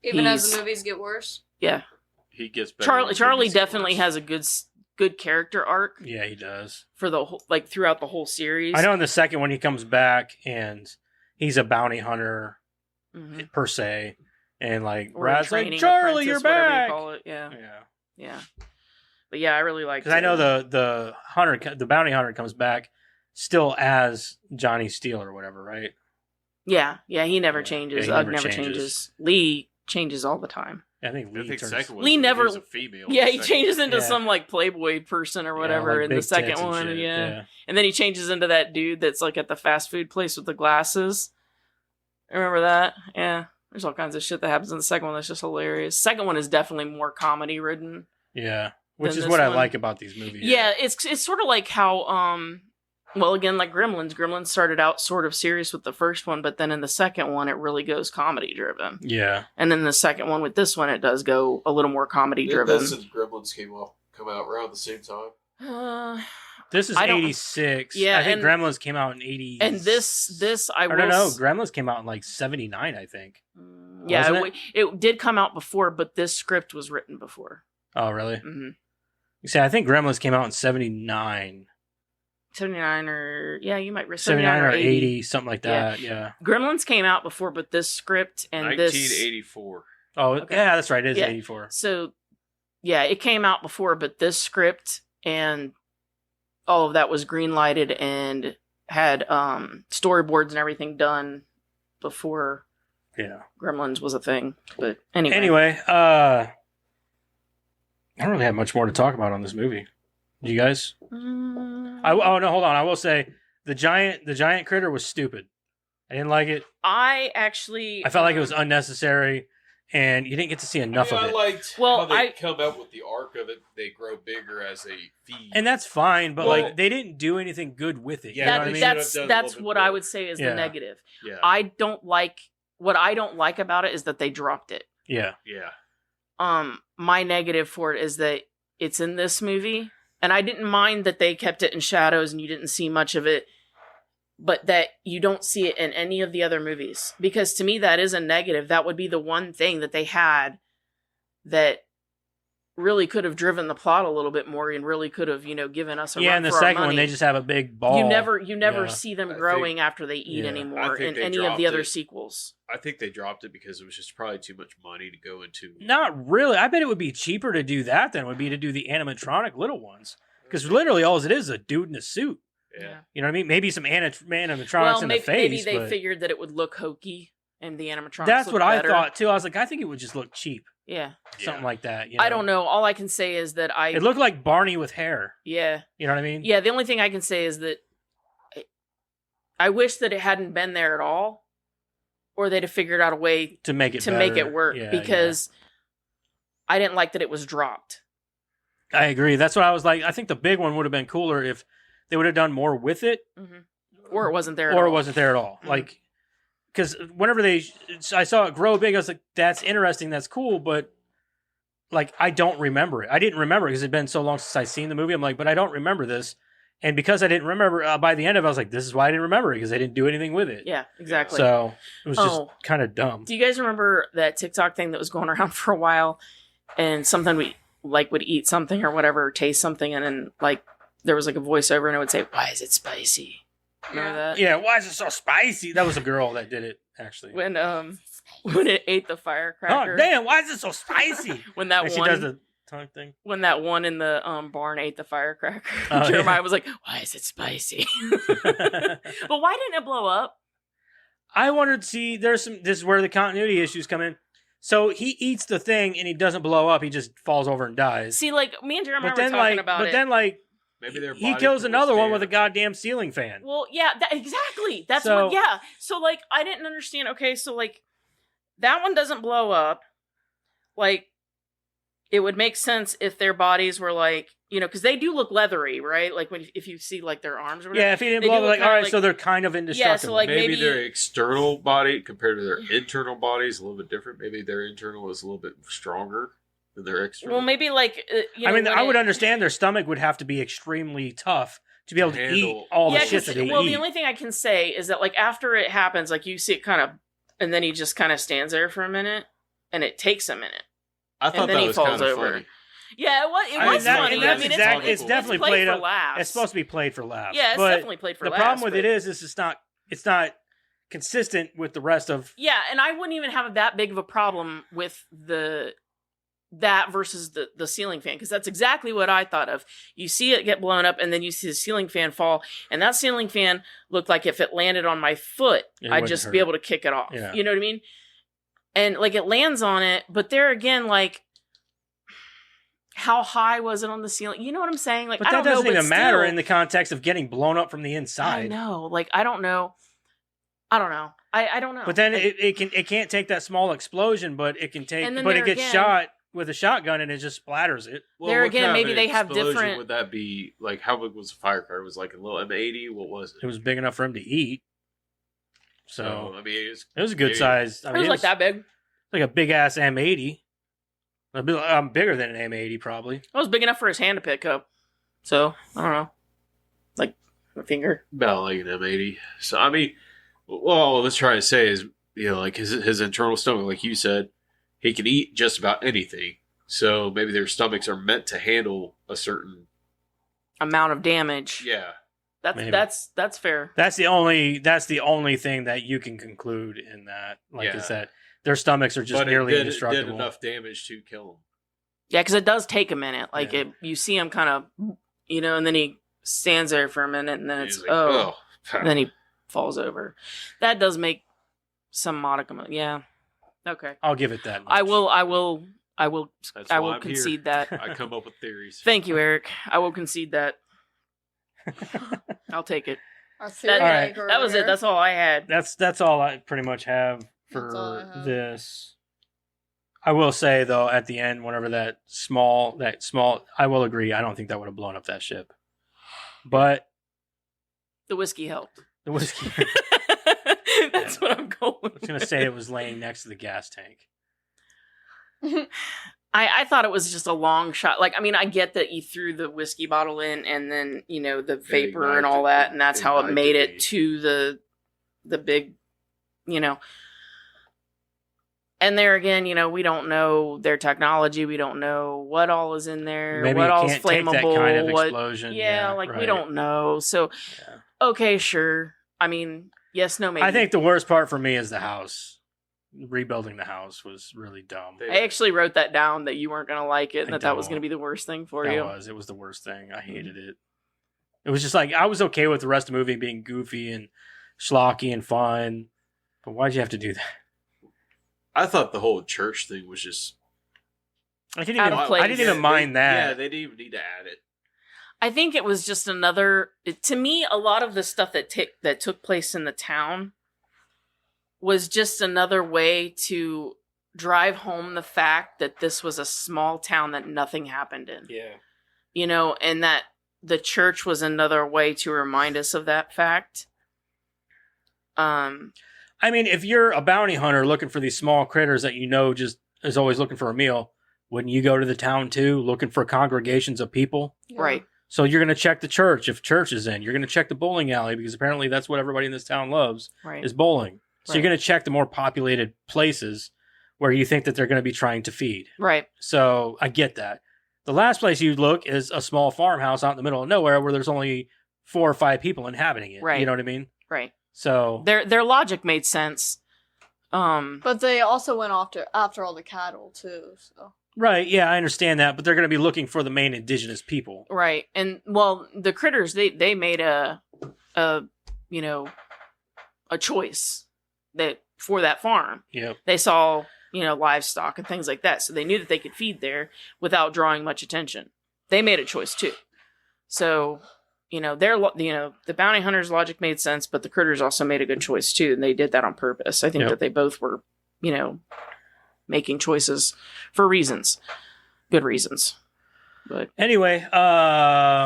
Even as He's- the movies get worse. Yeah, He gets better. Charlie definitely has a good character arc Yeah, he does. for the whole, like throughout the whole series. I know in the second one he comes back and he's a bounty hunter Mhm. per se, and like Or Brad's like, training Charlie, apprentice, you're whatever you back. call it. Yeah, Yeah. yeah. But yeah, I really liked it. Because I know the bounty hunter comes back still as Johnny Steele or whatever, right? Yeah, he never Yeah. changes. Yeah, he Ugg never never changes. changes. Lee changes all the time. I think I Lee think turns. second one. Lee never- He's a female. Yeah, he Second changes into Yeah. some like Playboy person or Yeah, whatever like in the big second tits and one. shit, Yeah. And then he changes into that dude that's like at the fast food place with the glasses. Remember that? Yeah. There's all kinds of shit that happens in the second one that's just hilarious. Second one is definitely more comedy ridden. Yeah. Which Then is this what I one- like about these movies. Yeah, it's sort of like how well again like Gremlins. Gremlins started out sort of serious with the first one, but then in the second one it really goes comedy driven. Yeah. And then the second one with this one it does go a little more comedy Didn't driven. this and Gremlins come out around the same time? This is I don't- 86. Yeah, I think and- Gremlins came out in 80. And this I I will don't know. s- Gremlins came out in like 79, I think. Yeah, Wasn't it did come out before, but this script was written before. Oh, really? hmm You see, I think Gremlins came out in 79. 79 or yeah, you might 79 or 80, something like that. Yeah. Gremlins came out before, but this script and this 1984. Oh, Okay. yeah, that's right. It is Yeah. 84. so yeah, it came out before, but this script and all of that was green lighted and had storyboards and everything done before Yeah. Gremlins was a thing. But Anyway, I don't really have much more to talk about on this movie. Do you guys? Oh no, hold on. I will say the giant critter was stupid. I didn't like it. I actually I felt like it was unnecessary, and you didn't get to see enough of I it. liked Well, how they I- come out with the arc of it. They grow bigger as they feed. And that's fine, but Well- like they didn't do anything good with it. Yeah, you know that, what I mean? that's Should've done a that's little bit what I more. would say is Yeah. the negative. yeah, I don't like what I don't like about it is that they dropped it. Yeah. yeah. My negative for it is that it's in this movie, and I didn't mind that they kept it in shadows and you didn't see much of it, but that you don't see it in any of the other movies. Because to me, that is a negative. That would be the one thing that they had that really could have driven the plot a little bit more and really could have, given us a Yeah, run in the for our second one, money. they just have a big ball. You never Yeah. see them I growing after they eat Yeah. I anymore think in they any of the dropped other it. sequels. I think they dropped it because it was just probably too much money to go into. Not really. I bet it would be cheaper to do that than it would be to do the animatronic little ones. Because literally, all it is a dude in a suit. Yeah. You know what I mean? Maybe some animatronics Well, in maybe, the face. maybe they but figured that it would look hokey and the animatronics. that's look what better. I thought too. I was like, I think it would just look cheap, Yeah, something like that. I don't know. All I can say is that It looked like Barney with hair. yeah, You know what I mean? yeah. The only thing I can say is that I wish that it hadn't been there at all, or they'd have figured out a way To make it to make better. it work Yeah, because I didn't like that it was dropped. yeah. I agree. That's what I was like. I think the big one would have been cooler if they would have done more with it, Or it wasn't there. At or it all. wasn't there at all. Mhm. Like, because whenever I saw it grow big, I was like, that's interesting, that's cool, but like I don't remember it. I didn't remember it because it'd been so long since I seen the movie. I'm like, but I don't remember this, and because I didn't remember, by the end of it, I was like, this is why I didn't remember it because they didn't do anything with it. Yeah, exactly. So it was just Oh. kind of dumb. Do you guys remember that TikTok thing that was going around for a while, and something would eat something or whatever, or taste something, and then like there was like a voiceover and it would say, "Why is it spicy?" Remember that? Yeah, why is it so spicy? That was a girl that did it actually. When it ate the Oh firecracker. damn! Why is it so spicy? When that And she one does the tongue thing. when that one in the barn ate the firecracker, Oh, yeah. Jeremiah was like, "Why is it spicy?" But why didn't it blow up? I wanted to see. This is where the continuity issues come in. So he eats the thing and he doesn't blow up. He just falls over and dies. See, like me and Jeremiah but were then, talking about it. then Maybe their he body kills can another one withstand with a it. goddamn ceiling fan. Well, yeah, exactly. That's So- what. Yeah. So like, I didn't understand. Okay, so like, that one doesn't blow up. Like, it would make sense if their bodies were like, because they do look leathery, right? Like if you see like their arms or whatever. Yeah, if he didn't They blow do up, like look all kinda right, like- so they're kind of indestructible. like, maybe, maybe- their external body compared to their internal body is a little bit different. Maybe their internal is a little bit stronger than their external. Well, maybe like. I mean, when I would it- understand their stomach would have to be extremely tough to be able to eat handle- all the Yeah, shit that they well, eat. the only thing I can say is that like after it happens, like you see it kind of, and then he just kind of stands there for a minute, and it takes a minute. I thought and then that he was falls kind of over. funny. Yeah, it was. It I mean, was that- funny. and that's I mean, exactly- it's definitely played played for up- laughs. It's supposed to be played for laughs. Yeah, it's but definitely played for the laughs. problem with but- it is it's not consistent with the rest of. Yeah, and I wouldn't even have that big of a problem with the that versus the ceiling fan, because that's exactly what I thought of. You see it get blown up, and then you see the ceiling fan fall, and that ceiling fan looked like if it landed on my foot, It I'd wouldn't just hurt. be able to kick it off. Yeah. You know what I mean? And like it lands on it, but there again, like how high was it on the ceiling? You know what I'm saying? Like But I that don't know, doesn't but even matter still, in the context of getting blown up from the I inside. know. Like I don't know. I don't know. I don't know. But then Like, it can't take that small explosion, but it can take. And then But it there gets again- shot with a shotgun and it just splatters it. There what again, kind of maybe an they have explosion different- Would that be like? How big was the firecracker? Was it like a little M80? What was It it? was big enough for him to eat. So I mean, it was a good big. size. I it mean, was like that big. like a big ass M80. Bigger than an M80 probably. It was big enough for his hand to pick up. So I don't know, like a finger. about like an M80. So I mean, well, let's try to say is like his internal stomach, like you said, he can eat just about anything. So maybe their stomachs are meant to handle a certain Amount of damage. yeah. Maybe. That's fair. That's the only thing that you can conclude in that. Like Yeah. is that their stomachs are just But nearly it did indestructible. enough damage to kill him. Yeah, because it does take a minute. Like Yeah. you see him kind of, and then he stands there for a minute, and then it's He's like, and then he falls over. That does make some modicum. Yeah. Okay. I'll give it that. I much. will That's I why will I'm concede here. that. I come up with theories. Thank you, Eric. I will concede that. I'll take it. Our That, theory Alright. maker that was over it. here. That's all I had. That's all I pretty much have That's all I for have. this. I will say though, at the end, whenever that small, I will agree. I don't think that would have blown up that ship, but The whiskey helped. the whiskey. That's what I'm going I was gonna say it was laying next to the gas tank. I thought it was just a long shot. Like, I mean, I get that you threw the whiskey bottle in and then, the vapor and all that, and that's how it made it to the big, And there again, we don't know their technology. We don't know what all is in there, Maybe what it all is can't take flammable. that kind of what, explosion. yeah, like we right. don't know. So, Yeah. okay, sure. I mean, yes, no, maybe. I think the worst part for me is the house. Rebuilding the house was really dumb. I actually wrote that down that you weren't going to like it and I that was don't. going to be the worst thing for It you. was the worst thing. I hated it. It was just like I was okay with the rest of the movie being goofy and schlocky and fun, but why'd you have to do that? I thought the whole church thing was just I didn't Out even. of place. I didn't even mind Yeah, that. they didn't even need to add it. I think it was just another. To me, a lot of the stuff that took place in the town was just another way to drive home the fact that this was a small town that nothing happened in. Yeah. And that the church was another way to remind us of that fact. I mean, if you're a bounty hunter looking for these small critters that just is always looking for a meal, wouldn't you go to the town too, looking for congregations of people? Yeah. Right. So you're going to check the church if church is in. You're going to check the bowling alley because apparently that's what everybody in this town loves Right. is bowling. So Right. you're going to check the more populated places where you think that they're going to be trying to feed. Right. So I get that. The last place you look is a small farmhouse out in the middle of nowhere where there's only 4 or 5 people inhabiting it. Right. You know what I mean? Right. So Their logic made sense. But they also went after all the cattle too. So right, yeah, I understand that, but they're going to be looking for the main indigenous people. Right. And well, the critters they made a choice that for that farm. Yep. They saw, livestock and things like that. So they knew that they could feed there without drawing much attention. They made a choice too. So, the bounty hunter's logic made sense, but the critters also made a good choice too. And they did that on purpose. I think Yep. that they both were, making choices for reasons, good reasons. But Anyway,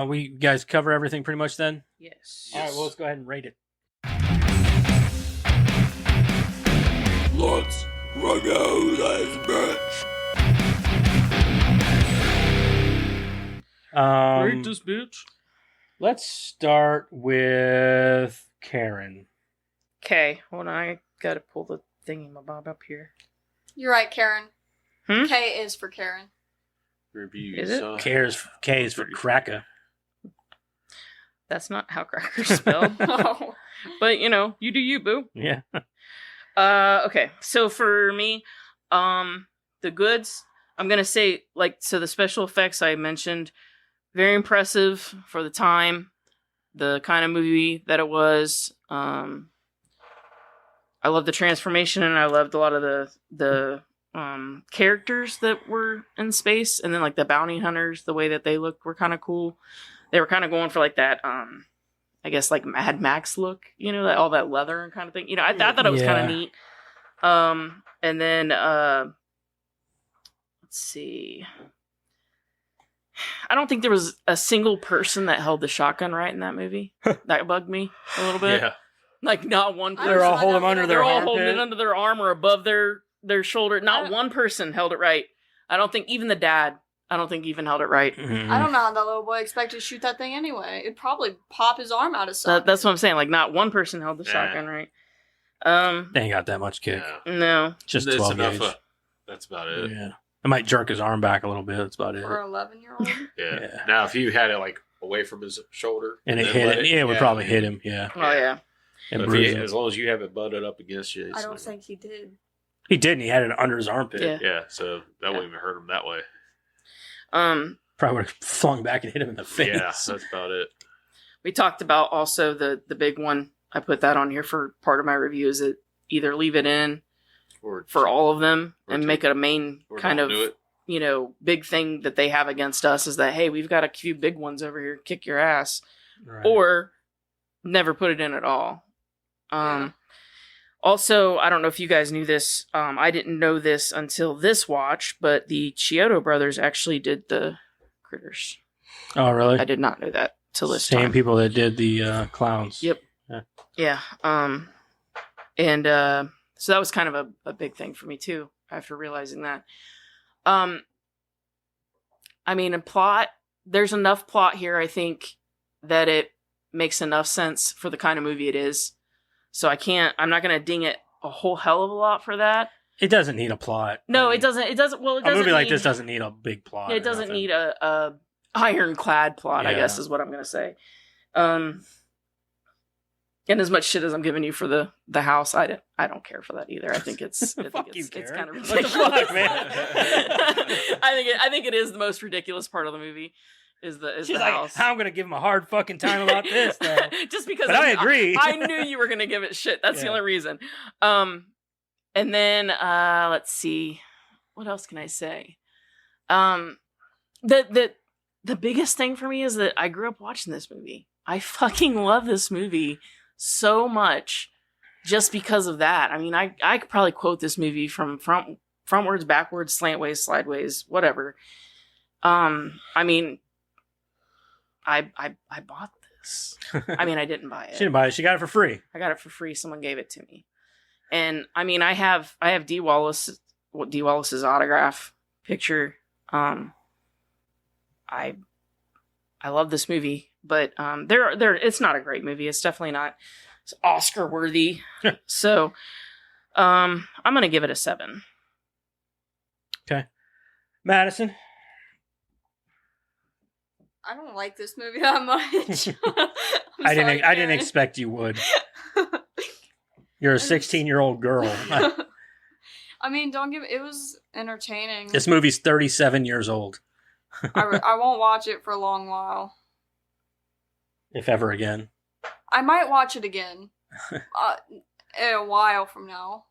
we guys cover everything pretty much then? yes. All right, well, let's go ahead and rate it. Let's rock out this bitch. Rate this bitch. Let's start with Karen. Okay, hold on. I gotta pull the thingy-mabob up here. you're right, Karen. Hmm? K is for Karen. Reviews. Is it? K is for cracker. That's not how crackers spelled. Oh. But, you do you, boo. Yeah. Okay, so for me, the goods, I'm gonna say, like, so the special effects I mentioned, very impressive for the time, the kind of movie that it was. I love the transformation, and I loved a lot of the characters that were in space, and then like the bounty hunters, the way that they looked were kind of cool. They were kind of going for like that, I guess like Mad Max look, you know, all that leather and kind of thing. You know, I thought it was kind of neat. And then let's see. I don't think there was a single person that held the shotgun right in that movie. That bugged me a little bit. Yeah. Like not one person. They're all holding them under their They're all armpit. holding it under their arm or above their shoulder. Not one person held it right. I don't think even the dad. I don't think even held it right. Mm-hmm. I don't know how that little boy expected to shoot that thing anyway. It'd probably pop his arm out of socket. That's what I'm saying. Like not one person held the shotgun right. They ain't got that much kick. Yeah. No. Just It's 12 enough. gauge. That's about it. Yeah. I might jerk his arm back a little bit. That's about it. For an 11-year-old. Yeah. Yeah. Now, if you had it like away from his shoulder And it then hit let him. Yeah, it would probably hit him. Yeah. Oh yeah. And But bruise him. as long as you have it butted up against you, I it's don't like- think he did. He didn't. He had it under his armpit. Yeah. Yeah, so that wouldn't even hurt him that way. Probably would have flung back and hit him in the face. Yeah, that's about it. We talked about also the big one. I put that on here for part of my review. Is it either leave it in Or for all of them Or and to- make it a main or kind don't of do it. you know big thing that they have against us is that hey, we've got a few big ones over here, kick your ass, Right. or never put it in at all. Yeah. Also, I don't know if you guys knew this. I didn't know this until this watch, but the Chiodo brothers actually did the Critters. Oh, really? I did not know that till this Same time. people that did the clowns. Yep. Yeah. And so that was kind of a big thing for me too, after realizing that. I mean, in plot, there's enough plot here, I think, that it makes enough sense for the kind of movie it is. So I'm not going to ding it a whole hell of a lot for that. It doesn't need a plot. No, I mean, it doesn't, well, it A doesn't movie like need- this doesn't need a big plot. It or doesn't nothing. need a ironclad plot, I Yeah. guess is what I'm going to say. And as much shit as I'm giving you for the house, I don't care for that either. I think it's Fuck you, it's Karen. kind of What the ridiculous. fuck, man? I think it is the most ridiculous part of the movie is the She's the like, house. I'm gonna give him a hard fucking time about this, though. Just because But I agree. I knew you were gonna give it shit. That's the Yeah. only reason. And then let's see. What else can I say? The biggest thing for me is that I grew up watching this movie. I fucking love this movie so much just because of that. I mean, I could probably quote this movie from frontwards, backwards, slantways, slideways, whatever. I mean, I bought this. I mean, I didn't buy She it. didn't buy it. She got it for free. I got it for free. Someone gave it to me. And I mean, I have D. Wallace's autograph picture. I love this movie, but it's not a great movie. It's definitely not Oscar worthy. So, I'm gonna give it a 7. Madison. I don't like this movie that much. I didn't expect you would. You're a 16-year-old girl. I mean, it was entertaining. This movie's 37 years old, I won't watch it for a long while. if ever again. I might watch it again. In a while from now.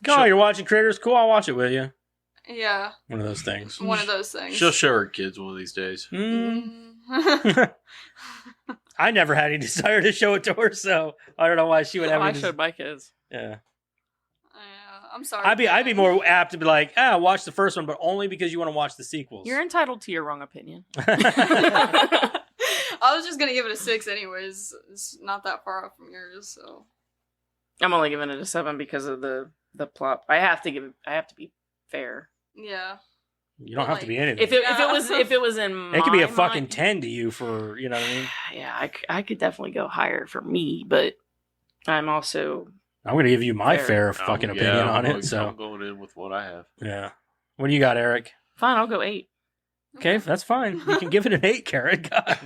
Oh, you're watching Critters? Cool, I'll watch it with you. Yeah, One of those things. one of those things. She'll show her kids one of these days. I never had any desire to show it to her, so I don't know why she would have I any showed my kids. Yeah. I'm sorry. I'd be more apt to be like, watch the first one, but only because you want to watch the sequels. You're entitled to your wrong opinion. I was just gonna give it a 6 anyways. It's not that far off from yours, so. I'm only giving it a 7 because of the plot. I have to be fair. Yeah. You don't have to be anything. If it was in It could be a my fucking mind- 10 to you for, you know what I mean? Yeah, I could definitely go higher for me, but I'm also I'm going to give you my Fair. fair fucking opinion on it, so. I'm going in with what I have. Yeah. What do you got, Eric? fine. I'll go 8. Okay, that's fine. You can give it an 8, Carrot. God.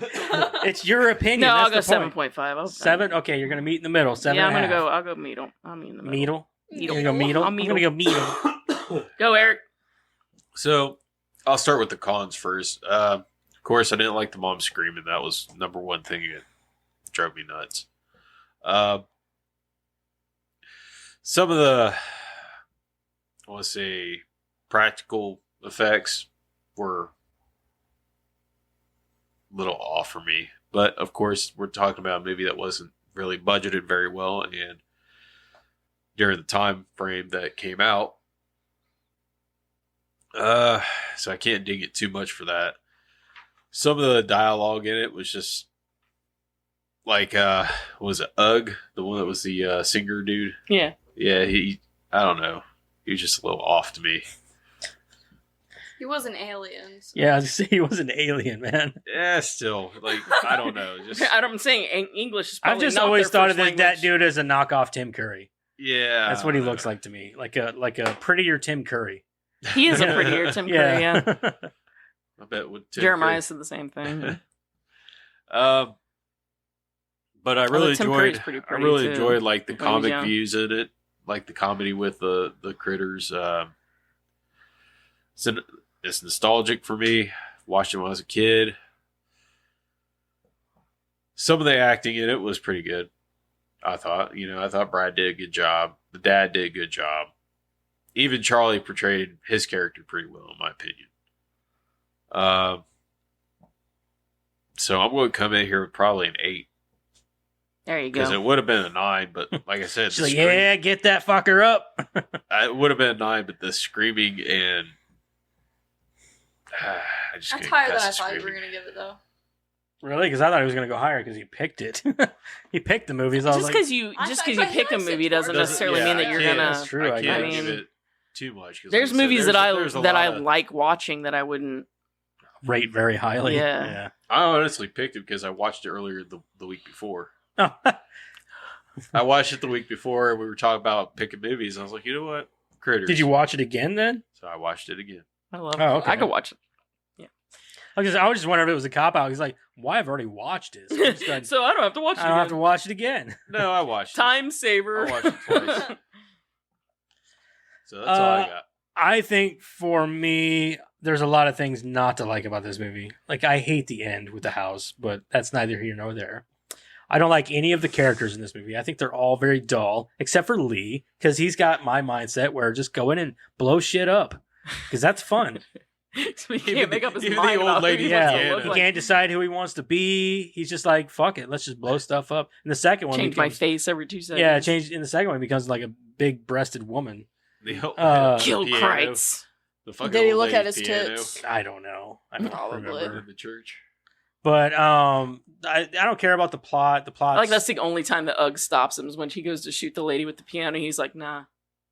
It's your opinion. No, I'll go That's the point. 7.5. 7? Okay, you're going to meet in the middle. 7 Yeah, I'm and a gonna half. go. I'll go middle. I'll meet in the middle. Meadle? You're going to go Meadle? I'll I'm going to go Meadle. Go, Eric. So I'll start with the cons first. Of course, I didn't like the mom screaming. That was number one thing that drove me nuts. Some of the, I want to say, practical effects were a little off for me. But of course, we're talking about a movie that wasn't really budgeted very well, and during the time frame that it came out. So I can't dig it too much for that. Some of the dialogue in it was just like, was it Ugg, the one that was the singer dude? Yeah. Yeah, I don't know. He was just a little off to me. He was an alien. So. Yeah, I was gonna say he was an alien, man. Yeah, still, like, I don't know. Just I'm saying English is I've probably just not always their thought first of that language. dude as a knockoff Tim Curry. yeah, That's what he looks like to me, like a prettier Tim Curry. He is a prettier Tim Curry, yeah. I bet with Tim Jeremiah Curry. said the same thing. But I really Tim enjoyed. Curry's pretty I pretty, really too, enjoyed like the when he was comic young. views in it, like the comedy with the critters. It's nostalgic for me. Watched it when I was a kid. Some of the acting in it was pretty good. I thought, I thought Brad did a good job. The dad did a good job. Even Charlie portrayed his character pretty well, in my opinion. So I'm going to come in here with probably an 8. There you Because go. it would have been a 9, but like I said, She's like, yeah, get that fucker up. it would have been a 9, but the screaming and I just That's couldn't higher than cuss I the thought you were screaming. going to give it, though. Really? Because I thought he was gonna go higher because he picked it. He picked the movies. I was Just like, because you I just thought- because you but he pick a likes it movie doesn't torture. necessarily mean that I you're can't- gonna. That's true, I I can't guess. give it too much. 'Cause There's like I said, movies there's that a I lot of- like watching that I wouldn't. rate very highly. Yeah. I honestly picked it because I watched it earlier the week before. Yeah. I watched it the week before, and we were talking about picking movies. And I was like, you know what, Critters. Did you watch it again then? So I watched it again. I love. Oh, okay. I could watch I was just wondering if it was a cop out. He's like, why? I've already watched it. So I'm just it. gonna- So I don't have to watch it. I don't have to again. watch it again. No, I watched it. Time saver. I watched it twice. So that's all I got. I think for me, there's a lot of things not to like about this movie. Like, I hate the end with the house, but that's neither here nor there. I don't like any of the characters in this movie. I think they're all very dull, except for Lee, because he's got my mindset where just go in and blow shit up, because that's fun. So he Even can't make up his even the mind old about lady who he Yeah, wants to look he like. can't decide who he wants to be. He's just like, fuck it, let's just blow stuff up. And the second one Change my becomes, face every 2 seconds. yeah, change in the second one, he becomes like a big-breasted woman. The old- Kill piano. Kreitz. The fucking Did he old look at lady's his piano tits? I don't know. I don't Probably. remember. in the church. But I don't care about the plot. The plot. I like that's the only time that Ugg stops him is when he goes to shoot the lady with the piano. He's like, nah,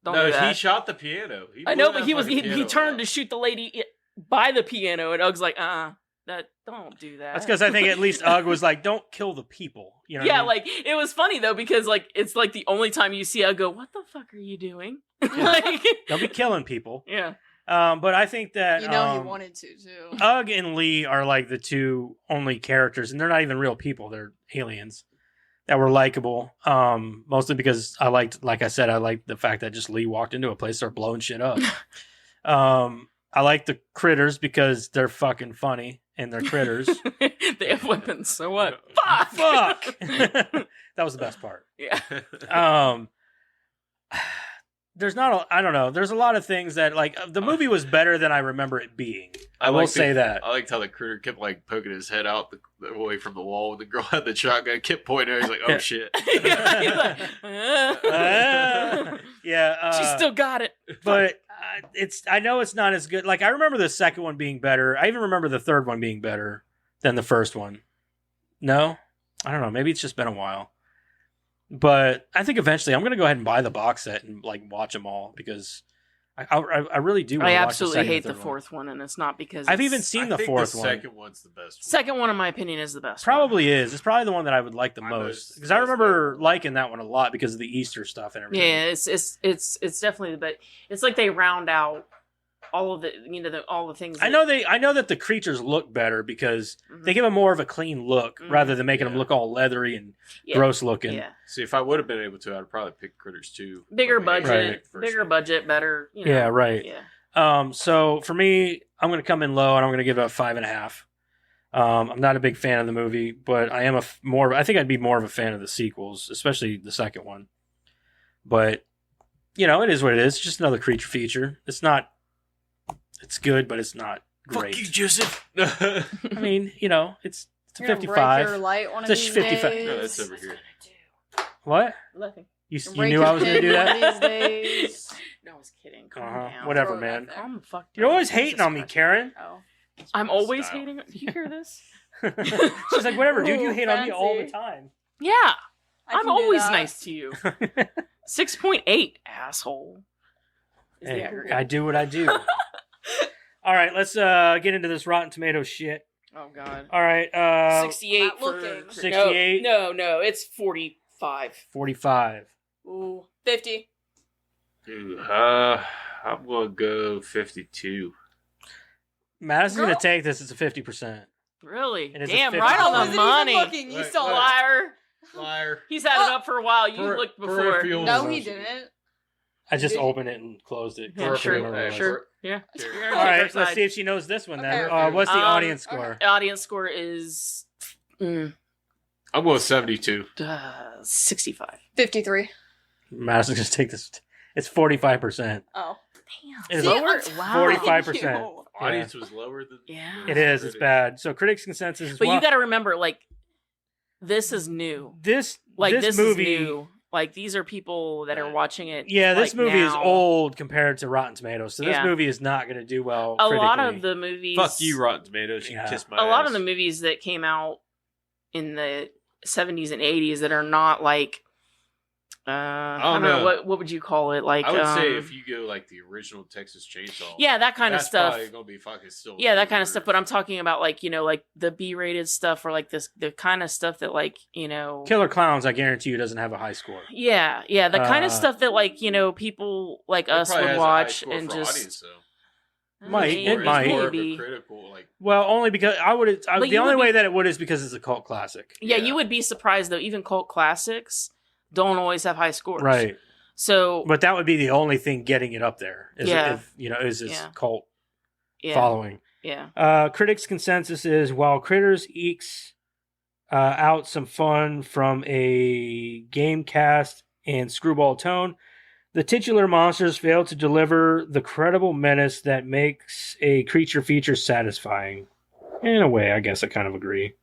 don't No, do that. he shot the piano. He I know, blew but that he fucking piano turned out. to shoot the lady by the piano, and Ugg's like, that don't do that. That's because I think at least Ugg was like, don't kill the people. You know? what I yeah, mean? like it was funny though because like it's like the only time you see Ugg go, what the fuck are you doing? like, don't be killing people. yeah, But I think that You know he wanted to, too. Ugg and Lee are like the two only characters, and they're not even real people. They're aliens that were likable. Mostly because I liked the fact that just Lee walked into a place, started blowing shit up. I like the critters because they're fucking funny and they're critters. they have weapons. So what? Fuck. That was the best part. Yeah. There's not I don't know. There's a lot of things that like the movie was better than I remember it being. I will say that. I liked how the critter kept like poking his head out the away from the wall when the girl had the shotgun, kept pointing at her. He's like, oh shit. Yeah, he's like, Yeah, she still got it. but I know it's not as good. Like I remember the second one being better. I even remember the third one being better than the first one. No, I don't know. Maybe it's just been a while. But I think eventually I'm going to go ahead and buy the box set and like watch them all because I really do. I wanna watch absolutely second hate and the third fourth one, and it's not because I've even it's- seen I the think fourth the one. second one's the best one. second one, in my opinion, is the best. Probably is. It's probably the one that I would like the I know most it's because I the best remember one. liking that one a lot because of the Easter stuff and one. everything. Yeah, it's definitely, but it's like they round out all of the all the things. I know that the creatures look better because Mhm. they give them more of a clean look Mhm. rather than making them Yeah. look all leathery and Yeah. gross looking. Yeah, See, if I would have been able to, I'd probably pick Critters 2. bigger Like, budget, Right. first bigger one. budget, better. You know. Yeah, right. Yeah, So for me, I'm going to come in low and I'm going to give it a 5.5. I'm not a big fan of the movie, but I am I think I'd be more of a fan of the sequels, especially the second one. But, you know, it is what it is. It's just another creature feature. It's good, but it's not great. Fuck you, Joseph. I mean, you know, it's a You're gonna 55. break your light one of It's a these 55. days. No, that's over here. What? Nothing. You Break knew your I was going to do pin one that? of these days. No, I was kidding. Calm Uh-huh. down. Whatever, Throw it man. back there. Calm the fuck down. You're always Jesus hating on me, Christ. Karen. Oh. I'm always Style. hating. Do you hear this? She's like, whatever, dude. You Ooh, hate on me all the fancy. time. Yeah, I I'm can do always that. nice to you. 6.8, asshole. Is the Hey, aggregate. I do what I do. All right, let's get into this Rotten Tomatoes shit. Oh god. All right, 68 Not for looking. 68? No, it's 45. 45. Ooh, 50. Dude, I'm going to go 52. Madison's Girl. going to take this. It's a 50%. Really? It is a Damn, 50. right I on the wasn't money. even looking. You Right, saw right. it. Liar. Liar. He's had it up for a while. You Per- looked before. peripheral. No, he didn't. I just Did you? opened it and closed it. Yeah, Can't sure, remember what it was. sure. Yeah. Here. All right, let's see if she knows this one then. Okay. What's the Um, audience score? Audience score is I'm going 72. 65. 53. Madison's going to take this. It's 45%. Oh. It is See, lower? I'm 45%. Audience was lower than. Yeah. It is. It's bad. So critics' consensus is But you got to remember, like, this is new. this Like, this movie. is new. Like, these are people that are watching it. Yeah, this like, movie is now. old compared to Rotten Tomatoes. So this Yeah. movie is not going to do well. A lot critically. of the movies. Fuck you, Rotten Tomatoes. You Yeah. can kiss my A lot ass. of the movies that came out in the 70s and 80s that are not like. I don't know. What would you call it? Like I would say if you go like the original Texas Chainsaw. yeah, that kind of that's stuff. probably gonna be fucking still. Yeah, that kind of stuff. But I'm talking about like like the B-rated stuff or like the kind of stuff that like Killer Clowns, I guarantee you, doesn't have a high score. yeah, the kind of Uh, stuff that like people like us would watch and just audience, though. Might, maybe, it might. More of a maybe. critical, like Well, only because But the you only would way be- that it would is because it's a cult classic. Yeah, Yeah. you would be surprised though. Even cult classics don't always have high scores. Right. So But that would be the only thing getting it up there. Is Yeah. if, is this Yeah. cult yeah, following. yeah. Critics' consensus is while Critters ekes out some fun from a game cast and screwball tone, the titular monsters fail to deliver the credible menace that makes a creature feature satisfying. In a way, I guess I kind of agree.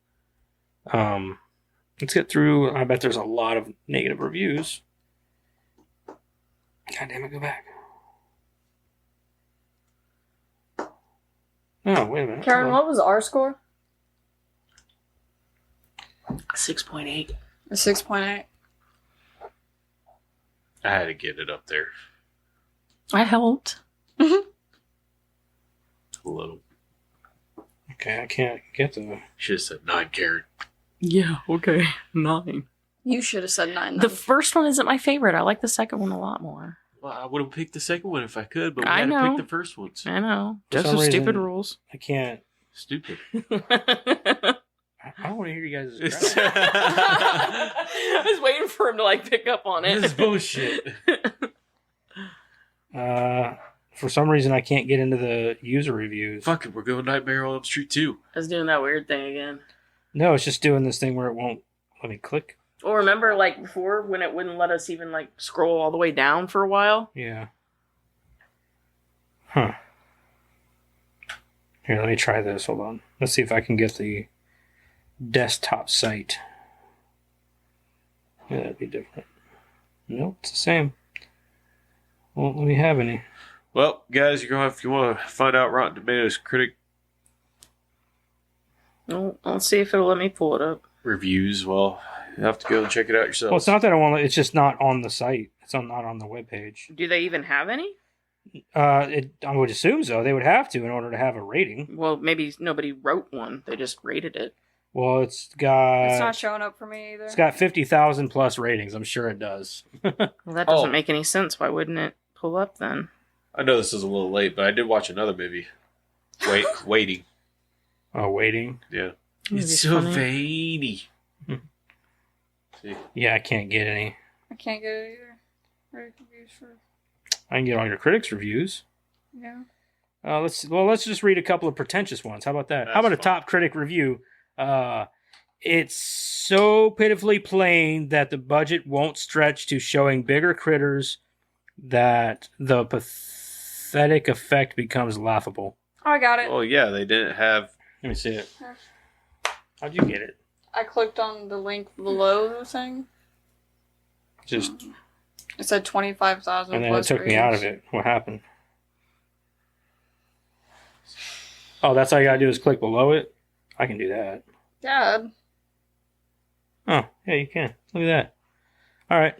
Let's get through. I bet there's a lot of negative reviews. God damn it, go back. Oh, wait a minute. Karen, Hold on. what was our score? 6.8. A 6.8. I had to get it up there I helped. a little. Okay, I can't get the. Should have said 9 carat. Yeah. Okay. 9. You should have said 9. The Then. first one isn't my favorite. I like the second one a lot more. Well, I would have picked the second one if I could, but we I had to know. pick the first ones. I know. For Just some the stupid reason- rules. I can't. Stupid. I don't want to hear you guys. I was waiting for him to like pick up on it. This is bullshit. For some reason, I can't get into the user reviews. Fuck it, we're going Nightmare on Elm Street 2. I was doing that weird thing again. No, it's just doing this thing where it won't let me click. Well, remember like before when it wouldn't let us even like scroll all the way down for a while? Yeah. Huh. Here, let me try this. Hold on. Let's see if I can get the desktop site. Yeah, that'd be different. Nope, it's the same. Won't let me have any. Well, guys, you're gonna have, if you want to find out Rotten Tomatoes critic Well, let's see if it'll let me pull it up. reviews, well, you have to go and check it out yourself. Well, it's not that I want. It's just not on the site. It's not on the webpage. Do they even have any? I would assume so. They would have to in order to have a rating. Well, maybe nobody wrote one. They just rated it. Well, it's got It's not showing up for me either. it's got 50,000 plus ratings. I'm sure it does. Well, that doesn't Oh. make any sense. Why wouldn't it pull up then? I know this is a little late, but I did watch another movie. Waiting. Oh, waiting. Yeah. Movie's It's so funny. veiny. Hmm. See, Yeah, I can't get any. I can't get it either. Very confused for. I can get all your critics' reviews. Yeah. Let's just read a couple of pretentious ones. How about that? How That's about a fine. top critic review? It's so pitifully plain that the budget won't stretch to showing bigger critters that the pathetic effect becomes laughable. Oh, I got it. Well, yeah, they didn't have. Let me see it. How'd you get it? I clicked on the link below the thing. Just It said 25,000. and then it plus took me out of ratings. it. What happened? Oh, that's all you gotta do is click below it. I can do that. Dad. Oh, yeah, you can. Look at that. All right.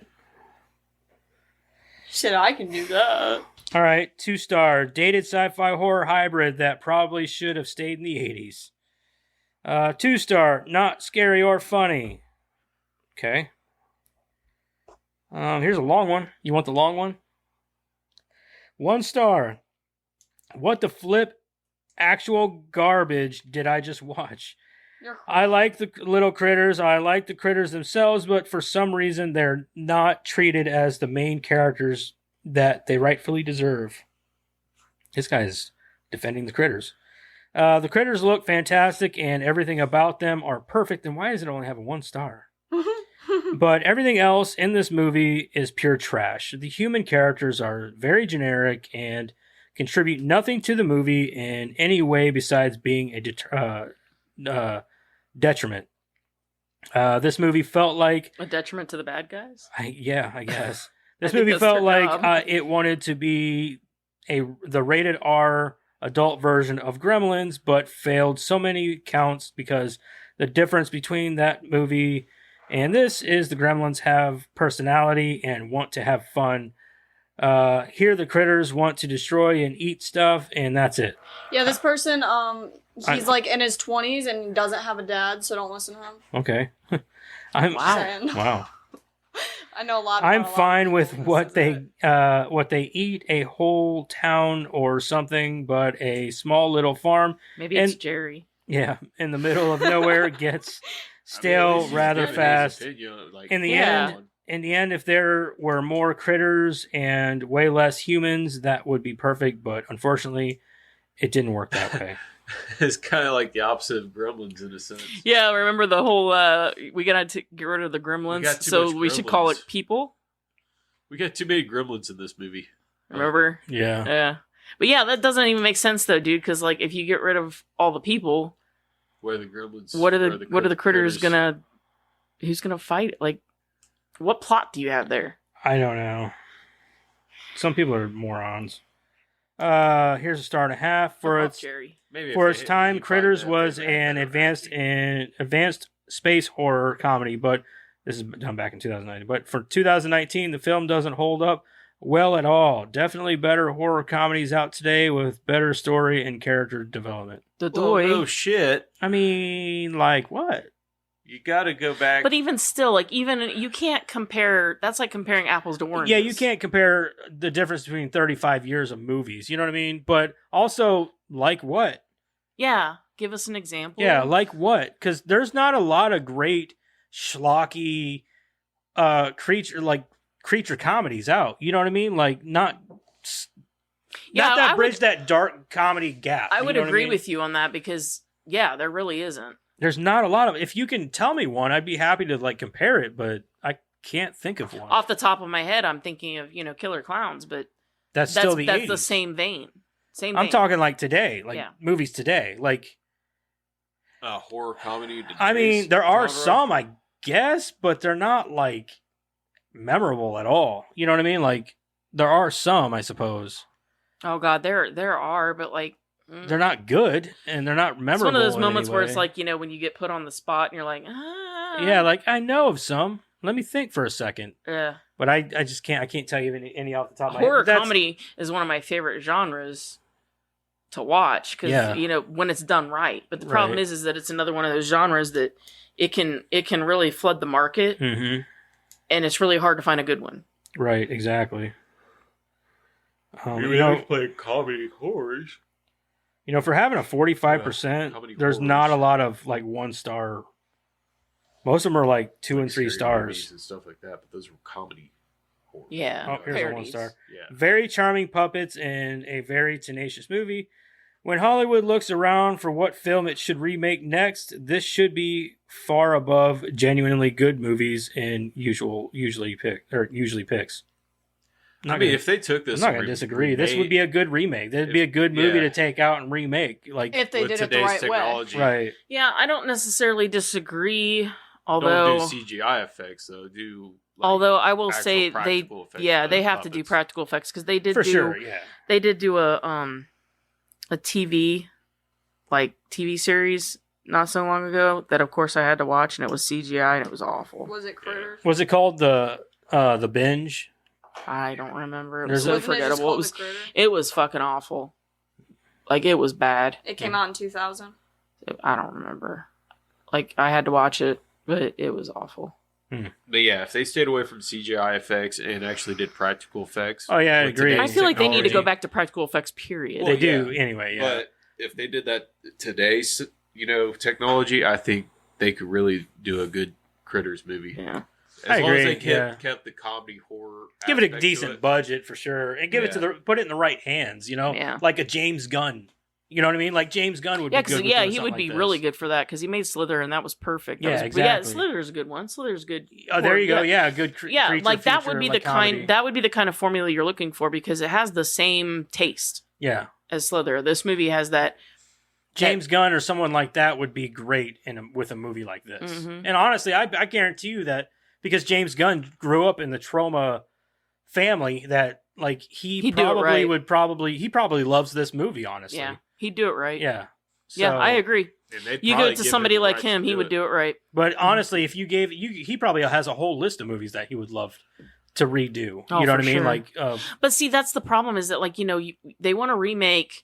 Shit, I can do that. All right, 2-star dated sci-fi horror hybrid that probably should have stayed in the 80s. 2-star, not scary or funny. Okay. Here's a long one. You want the long one? 1 star. What the flip actual garbage did I just watch? I like the little critters. I like the critters themselves, but for some reason they're not treated as the main characters that they rightfully deserve. This guy's defending the critters. The critters look fantastic and everything about them are perfect. And why does it only have a 1 star? But everything else in this movie is pure trash. The human characters are very generic and contribute nothing to the movie in any way besides being a detriment. This movie felt like A detriment to the bad guys? I guess I this think movie that's felt their like job. it wanted to be the rated R adult version of Gremlins, but failed so many counts because the difference between that movie and this is the Gremlins have personality and want to have fun. Here the critters want to destroy and eat stuff, and that's it. Yeah, this person, he's like in his 20s and doesn't have a dad, so don't listen to him. Okay. I'm Wow. Saying. wow. I know a lot. I'm about a lot of fine people with that what says that. they eat, a whole town or something, but a small little farm, Maybe it's And- Jerry. yeah, in the middle of nowhere gets stale rather fast. In the Yeah. In the end, if there were more critters and way less humans, that would be perfect. But unfortunately, it didn't work that way. It's kind of like the opposite of Gremlins in a sense. Yeah, remember the whole we gotta get rid of the gremlins, got too so much we should call it gremlins. people. We got too many Gremlins in this movie. Remember? Yeah. Yeah. But yeah, that doesn't even make sense though, dude, because like if you get rid of all the people, Where the Gremlins? what are where the critters gonna who's gonna fight? Like what plot do you have there? I don't know. Some people are morons. Here's a star and a half for Fuck off, its Jerry. Maybe for if its they- time. you find Critters that was they an have better advanced space horror comedy, but this is done back in 2009. But for 2019, the film doesn't hold up well at all. Definitely better horror comedies out today with better story and character development. The Well, doy. no shit. I mean, like what? You got to go back. But even still, like even you can't compare. That's like comparing apples to oranges. Yeah, you can't compare the difference between 35 years of movies. You know what I mean? But also, like what? Yeah, give us an example. Yeah, like what? Because there's not a lot of great schlocky creature comedies out. You know what I mean? Like not Yeah, that I bridge would- that dark comedy gap. I you would know what agree mean? with you on that because yeah, there really isn't. There's not a lot of. If you can tell me one, I'd be happy to like compare it, but I can't think of one. Off the top of my head, I'm thinking of Killer Clowns, but that's still the that's 80s. the same vein. Same. I'm vein. talking like today, like Yeah. movies today. Like horror comedy. I mean, there are genre. some, I guess, but they're not like memorable at all. You know what I mean? Like there are some, I suppose. Oh god, there are, but like They're not good and they're not memorable. It's one of those in moments any where it's way. like when you get put on the spot and you're like, ah. yeah, like I know of some. Let me think for a second. Yeah. But I just can't. I can't tell you any off the top of my head. Horror That's- comedy is one of my favorite genres to watch because Yeah. when it's done right. But the problem Right. is that it's another one of those genres that it can really flood the market, Mhm. and it's really hard to find a good one. Right. Exactly. play comedy horrors. For having a 45%, comedy there's horrors. not a lot of like 1 star. Most of them are like 2 and 3 Scary movies stars. and stuff like that. But those were comedy horror. Yeah. Oh, here's a parodies. 1 star. Yeah. Very charming puppets and a very tenacious movie. When Hollywood looks around for what film it should remake next, this should be far above genuinely good movies and usually picks. I mean, if they took this, I'm not and going to disagree. This would remade be a good remake. That'd be a good movie yeah. to take out and remake. Like, If they with did it the today's right way. technology. right. Yeah, I don't necessarily disagree. Although, Don't do CGI effects though. Do although I will actual say they, practical effects yeah, for they the have to do puppets. practical effects because they did For do, sure, yeah. they did do a TV, like TV series not so long ago that of course I had to watch and it was CGI and it was awful. Was it Critters? Was it called the Binge? I don't remember. It was There's so a- Wasn't it just forgettable. called It was The Critters? it was fucking awful. Like it was bad. It came out in 2000. I don't remember. Like I had to watch it, but it was awful. But yeah, if they stayed away from CGI effects and actually did practical effects, Oh, yeah, I with agree. I today's feel like they need to go technology- back to practical effects. Period. They Well, do yeah. anyway, yeah. But if they did that today's, technology, I think they could really do a good Critters movie. Yeah. As I long as agree, they yeah. kept the comedy horror. Give it a aspect to decent it. budget for sure, and give it to Yeah. put it in the right hands. Yeah. Like a James Gunn. You know what I mean? Like James Gunn would Yeah, be because good. with doing he something would like be this. really good for that because he made Slither and that was perfect. That Yeah, was, exactly. But yeah, Slither's a good one. Slither's good. Oh, there you go. Yeah. Yeah, good. Yeah, creature like that feature, would be like the comedy. kind that would be the kind of formula you're looking for because it has the same taste Yeah, as Slither. This movie has that. James Gunn or someone like that would be great with a movie like this. Mhm. And honestly, I guarantee you that because James Gunn grew up in the trauma family, that like He'd do it right. he probably loves this movie. Honestly, Yeah, he'd do it right. yeah. Yeah, So- I agree. And they'd You give probably it to give somebody the like rights him, to he would do it right. But honestly, if you gave he probably has a whole list of movies that he would love to redo. Oh, you know what for I mean? sure. Like, But see, that's the problem is that like they want to remake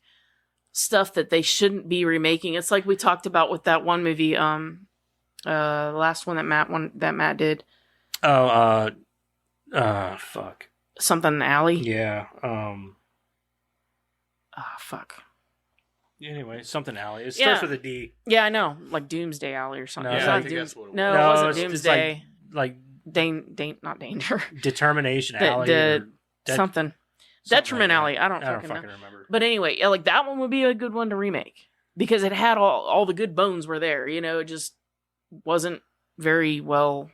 stuff that they shouldn't be remaking. It's like we talked about with that one movie, the last one that Matt did, fuck. something Alley. Yeah. Fuck. Anyway, something Alley. It Yeah. starts with a D. Yeah, I know, like Doomsday Alley or something. No, It's yeah, I not think that's what it No, was. it No, wasn't it's Doomsday. Like Not Danger. Determination The- Alley. the- or something. Detriment Alley. I don't fucking know. remember. But anyway, yeah, like that one would be a good one to remake because it had all the good bones were there. It just wasn't very well.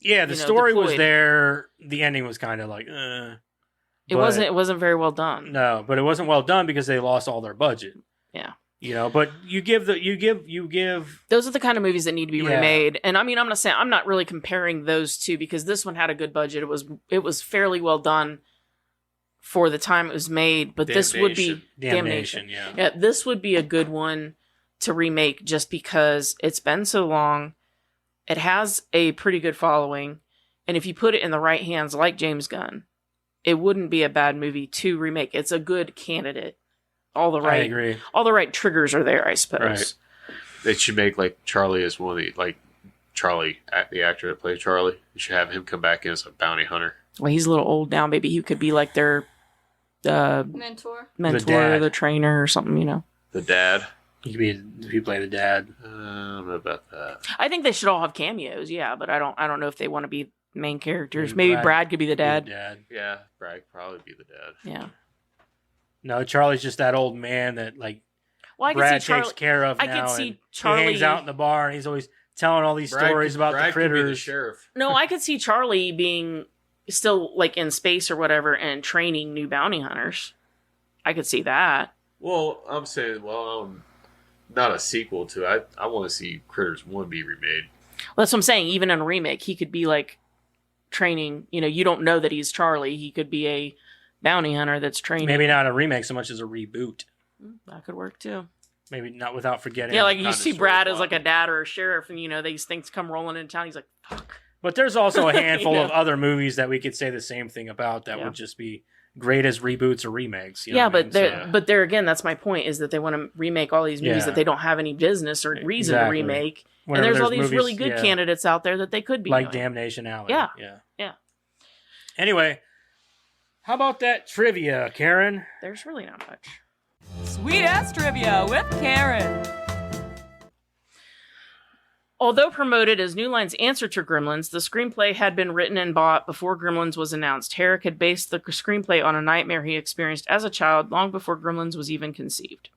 Yeah, the you know, story was deployed. there. The ending was kind of like, It wasn't very well done. No, but it wasn't well done because they lost all their budget. Yeah. But you give Those are the kind of movies that need to be Yeah. remade. And I mean, I'm not really comparing those two because this one had a good budget. It was fairly well done for the time it was made, but this would be Damnation. Yeah. Yeah, this would be a good one to remake just because it's been so long. It has a pretty good following, and if you put it in the right hands like James Gunn, it wouldn't be a bad movie to remake. It's a good candidate. I agree. All the right triggers are there, I suppose. Right. They should make like Charlie as one of the Charlie, the actor that played Charlie. You should have him come back in as a bounty hunter. Well, he's a little old now. Maybe he could be like their Mentor. mentor, dad. the trainer, or something. The dad. You could be play the dad. I don't know about that. I think they should all have cameos. Yeah, but I don't know if they want to be main characters. Maybe Maybe Brad could be the Be dad. the dad. Yeah, Brad could probably be the dad. Yeah. No, Charlie's just that old man that like Well, I Brad could see Charlie. takes care of I now. could see and Charlie. He hangs out in the bar and he's always telling all these stories about Brad the could be the critters. sheriff. No, I could see Charlie being still like in space or whatever and training new bounty hunters. I could see that. Well, I'm saying, not a sequel to it. I want to see Critters 1 be remade. Well, that's what I'm saying. Even in a remake, he could be like training. You don't know that he's Charlie. He could be a bounty hunter that's training. Maybe not a remake so much as a reboot. That could work too. Maybe not without forgetting. Yeah, like you Kinda see sort of Brad as plot. like a dad or a sheriff, and these things come rolling into town. He's like, "Fuck." But there's also a handful Yeah. of other movies that we could say the same thing about that Yeah. would just be great as reboots or remakes. You know Yeah, what I but mean? there again, that's my point: is that they want to remake all these movies Yeah. that they don't have any business or reason Exactly. to remake. And Whenever there's all these movies- really good yeah, candidates out there that they could be like doing. Damnation Alley. Yeah. Yeah. Anyway, how about that trivia, Karen? There's really not much. Sweet ass trivia with Karen. Although promoted as New Line's answer to Gremlins, the screenplay had been written and bought before Gremlins was announced. Herrick had based the screenplay on a nightmare he experienced as a child long before Gremlins was even conceived.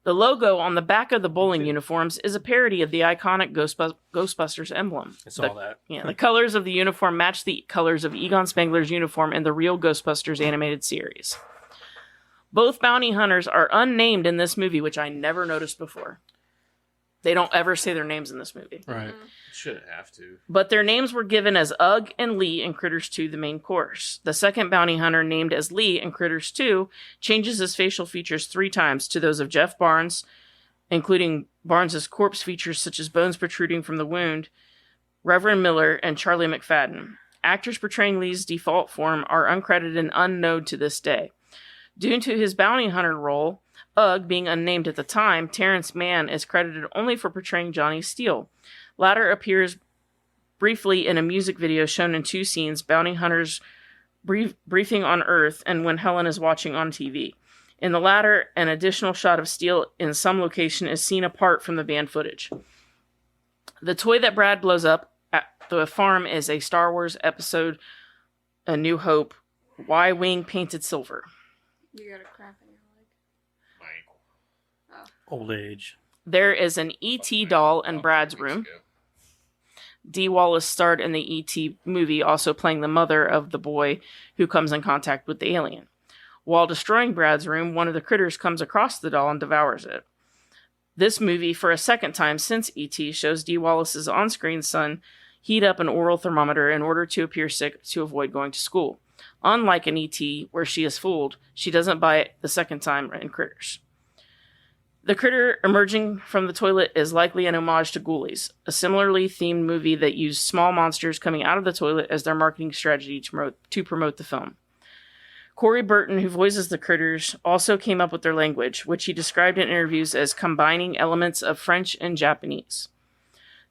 The logo on the back of the bowling uniforms is a parody of the iconic Ghostbusters emblem. I saw that. Yeah, the colors of the uniform match the colors of Egon Spengler's uniform in the real Ghostbusters animated series. Both bounty hunters are unnamed in this movie, which I never noticed before. They don't ever say their names in this movie. Right. Shouldn't have to. But their names were given as Ugg and Lee in Critters 2, the main course. The second bounty hunter, named as Lee in Critters 2, changes his facial features 3 times to those of Jeff Barnes, including Barnes' corpse features such as bones protruding from the wound, Reverend Miller, and Charlie McFadden. Actors portraying Lee's default form are uncredited and unknown to this day. Due to his bounty hunter role, Ugg being unnamed at the time, Terrence Mann is credited only for portraying Johnny Steele. Latter appears briefly in a music video shown in 2 scenes, Bounty Hunters briefing on Earth and when Helen is watching on TV. In the latter, an additional shot of Steele in some location is seen apart from the band footage. The toy that Brad blows up at the farm is a Star Wars episode, A New Hope, Y-Wing painted silver. You got a cramp in your leg. My ankle. Old age. There is an E.T. doll in Brad's room. Dee Wallace starred in the E.T. movie, also playing the mother of the boy who comes in contact with the alien. While destroying Brad's room, one of the critters comes across the doll and devours it. This movie, for a second time since E.T., shows Dee Wallace's on-screen son heat up an oral thermometer in order to appear sick to avoid going to school. Unlike in E.T., where she is fooled, she doesn't buy it the second time in Critters. The critter emerging from the toilet is likely an homage to Ghoulies, a similarly themed movie that used small monsters coming out of the toilet as their marketing strategy to promote the film. Corey Burton, who voices the critters, also came up with their language, which he described in interviews as combining elements of French and Japanese.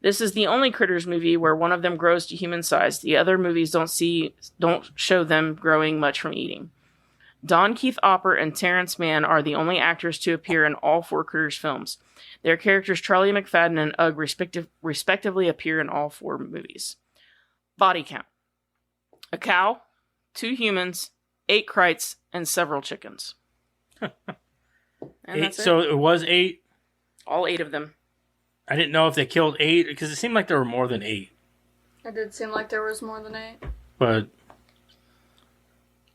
This is the only Critters movie where one of them grows to human size. The other movies don't show them growing much from eating. Don Keith Opper and Terrence Mann are the only actors to appear in all 4 Critters films. Their characters Charlie McFadden and Ugg respectively appear in all 4 movies. Body count: a cow, 2 humans, 8 Krites, and several chickens. And 8, that's it. so it was 8. All 8 of them. I didn't know if they killed 8 because it seemed like there were more than 8. It did seem like there was more than 8. But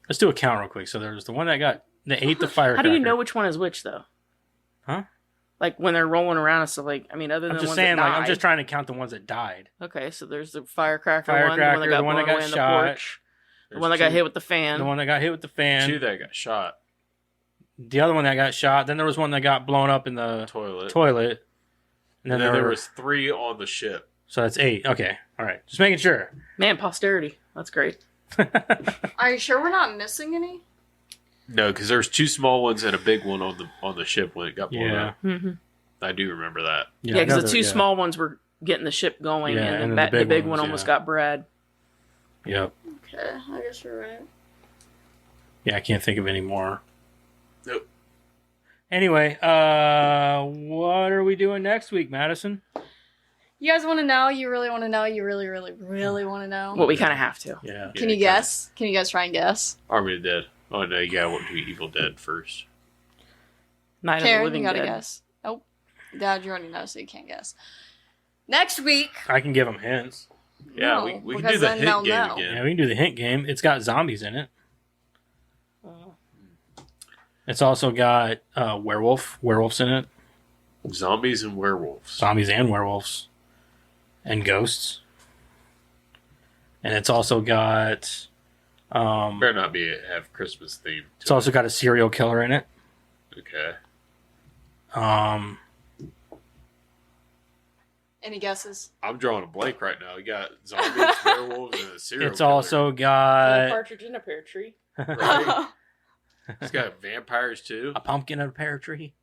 let's do a count real quick. So there's the one that ate the firecracker. How do you know which one is which, though? Huh? Like when they're rolling around and stuff. Like, I mean, other than I'm the just ones saying, that like, died. I'm just trying to count the ones that died. Okay, so there's the firecracker, Firecracker, one, the one that got blown away shot. in the porch, the one that got hit with the fan. The one that got hit with the fan. 2 that got shot. The other one that got shot. Then there was one that got blown up in the Toilet. And And then then there was 3 on the ship. So that's 8. Okay. All right. Just making sure. Man, posterity. That's great. Are you sure we're not missing any? No, because there's 2 small ones and a big one on the ship when it got blown Yeah. up. Mm-hmm. I do remember that. Yeah, because the 2 small ones were getting the ship going, Yeah, and and then then the big ones, one almost yeah. got Brad. Yep. Okay, I guess you're right. Yeah, I can't think of any more. Nope. Anyway, what are we doing next week, Madison? You guys want to know? You really want to know? You really, really, really want to know? Well, we kind of have to. Yeah. Can you guess? Can you guys try and guess? Army of the Dead. Oh, no, you gotta do Evil Dead first. Night of the Karen, Living you gotta Dead. guess. Oh, Dad, you already know, so you can't guess. Next week. I can give them hints. Yeah, No, we can because do the then hint they'll game know. again. Yeah, we can do the hint game. It's got zombies in it. Oh. It's also got werewolves in it. Zombies and werewolves. Zombies and werewolves. And ghosts. And it's also got Better not have Christmas theme. it's also got a serial killer in it. Okay. Any guesses? I'm drawing a blank right now. You got zombies, werewolves, and a serial It's killer. also got partridge in a pear tree. Right? It's got vampires too. a pumpkin in a pear tree.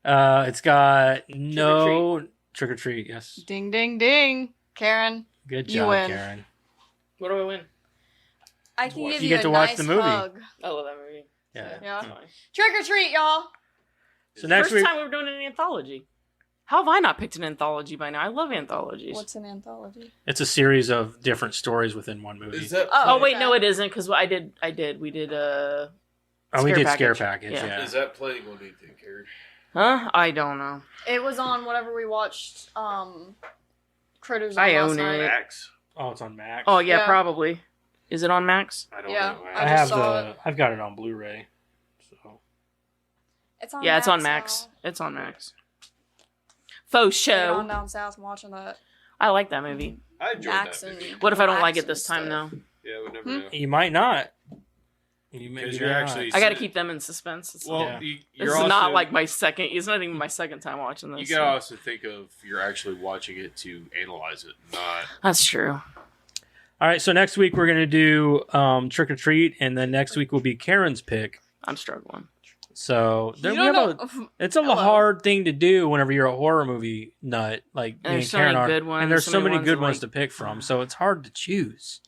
It's got no trick or treat. Yes, Ding, ding, ding. Karen, good You job, win. Karen. What do I win? I can give You you, get a to watch nice the movie. hug. I love that movie. Yeah. Yeah. It's fine. Trick or treat, y'all. So next First week, time we were doing an anthology. How have I not picked an anthology by now? I love anthologies. What's an anthology? It's a series of different stories within one movie. Is that Oh wait, okay. no, it isn't because we did we did we did Scare Scare Package. Package. Yeah. Yeah. is that playing on anything, Karen? Huh? I don't know. It was on whatever we watched. Critters. I on last own night. it. Max? Oh, it's on Max. Oh yeah, Yeah. probably. Is it on Max? I don't Yeah, know. I I have just saw it. I've got it on Blu-ray. So It's on. Yeah, it's on Max. Max. It's on Max. Faux Show. show. On down south, and watching that. I like that movie. I enjoyed Max that and movie. What if I don't Max like it and this time stuff. though? Yeah, we never Hmm? know. you might not. You may, 'Cause you you're may actually- not. I gotta keep them in suspense. It's Well, Yeah. you, this you're is also, not like my second. It's not even my second time watching this. You so- gotta also think of you're actually watching it to analyze it, not. That's true. All right, so next week we're gonna do Trick or Treat, and then next week will be Karen's pick. I'm struggling. So there You we don't have know. it's a Hello. hard thing to do whenever you're a horror movie nut like And me there's and so Karen many are, good ones, and there's so so many many ones good that, ones like- to pick from. So it's hard to choose.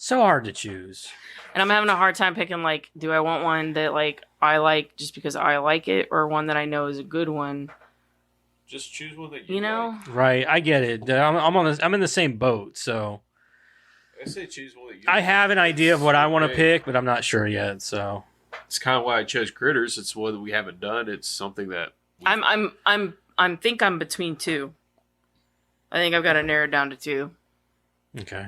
So hard to choose. And I'm having a hard time picking like, do I want one that like I like just because I like it, or one that I know is a good one? Just choose one that you, You know? like. Right, I get it. I'm in the same boat. So I say choose one that you. I have an idea of what I want to Okay. pick, but I'm not sure yet. So It's kind of why I chose Critters. It's one that we haven't done. It's something that I'm think I'm between two. I think I've got to narrow it down to two. okay.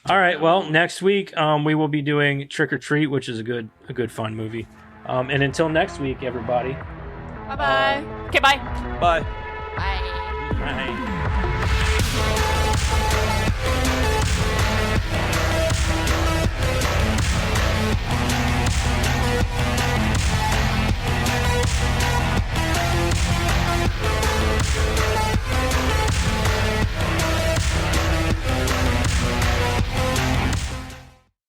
All right. Well, next week we will be doing Trick or Treat, which is a good fun movie. And until next week, everybody. Bye bye. Okay, bye. Bye. Bye. Bye.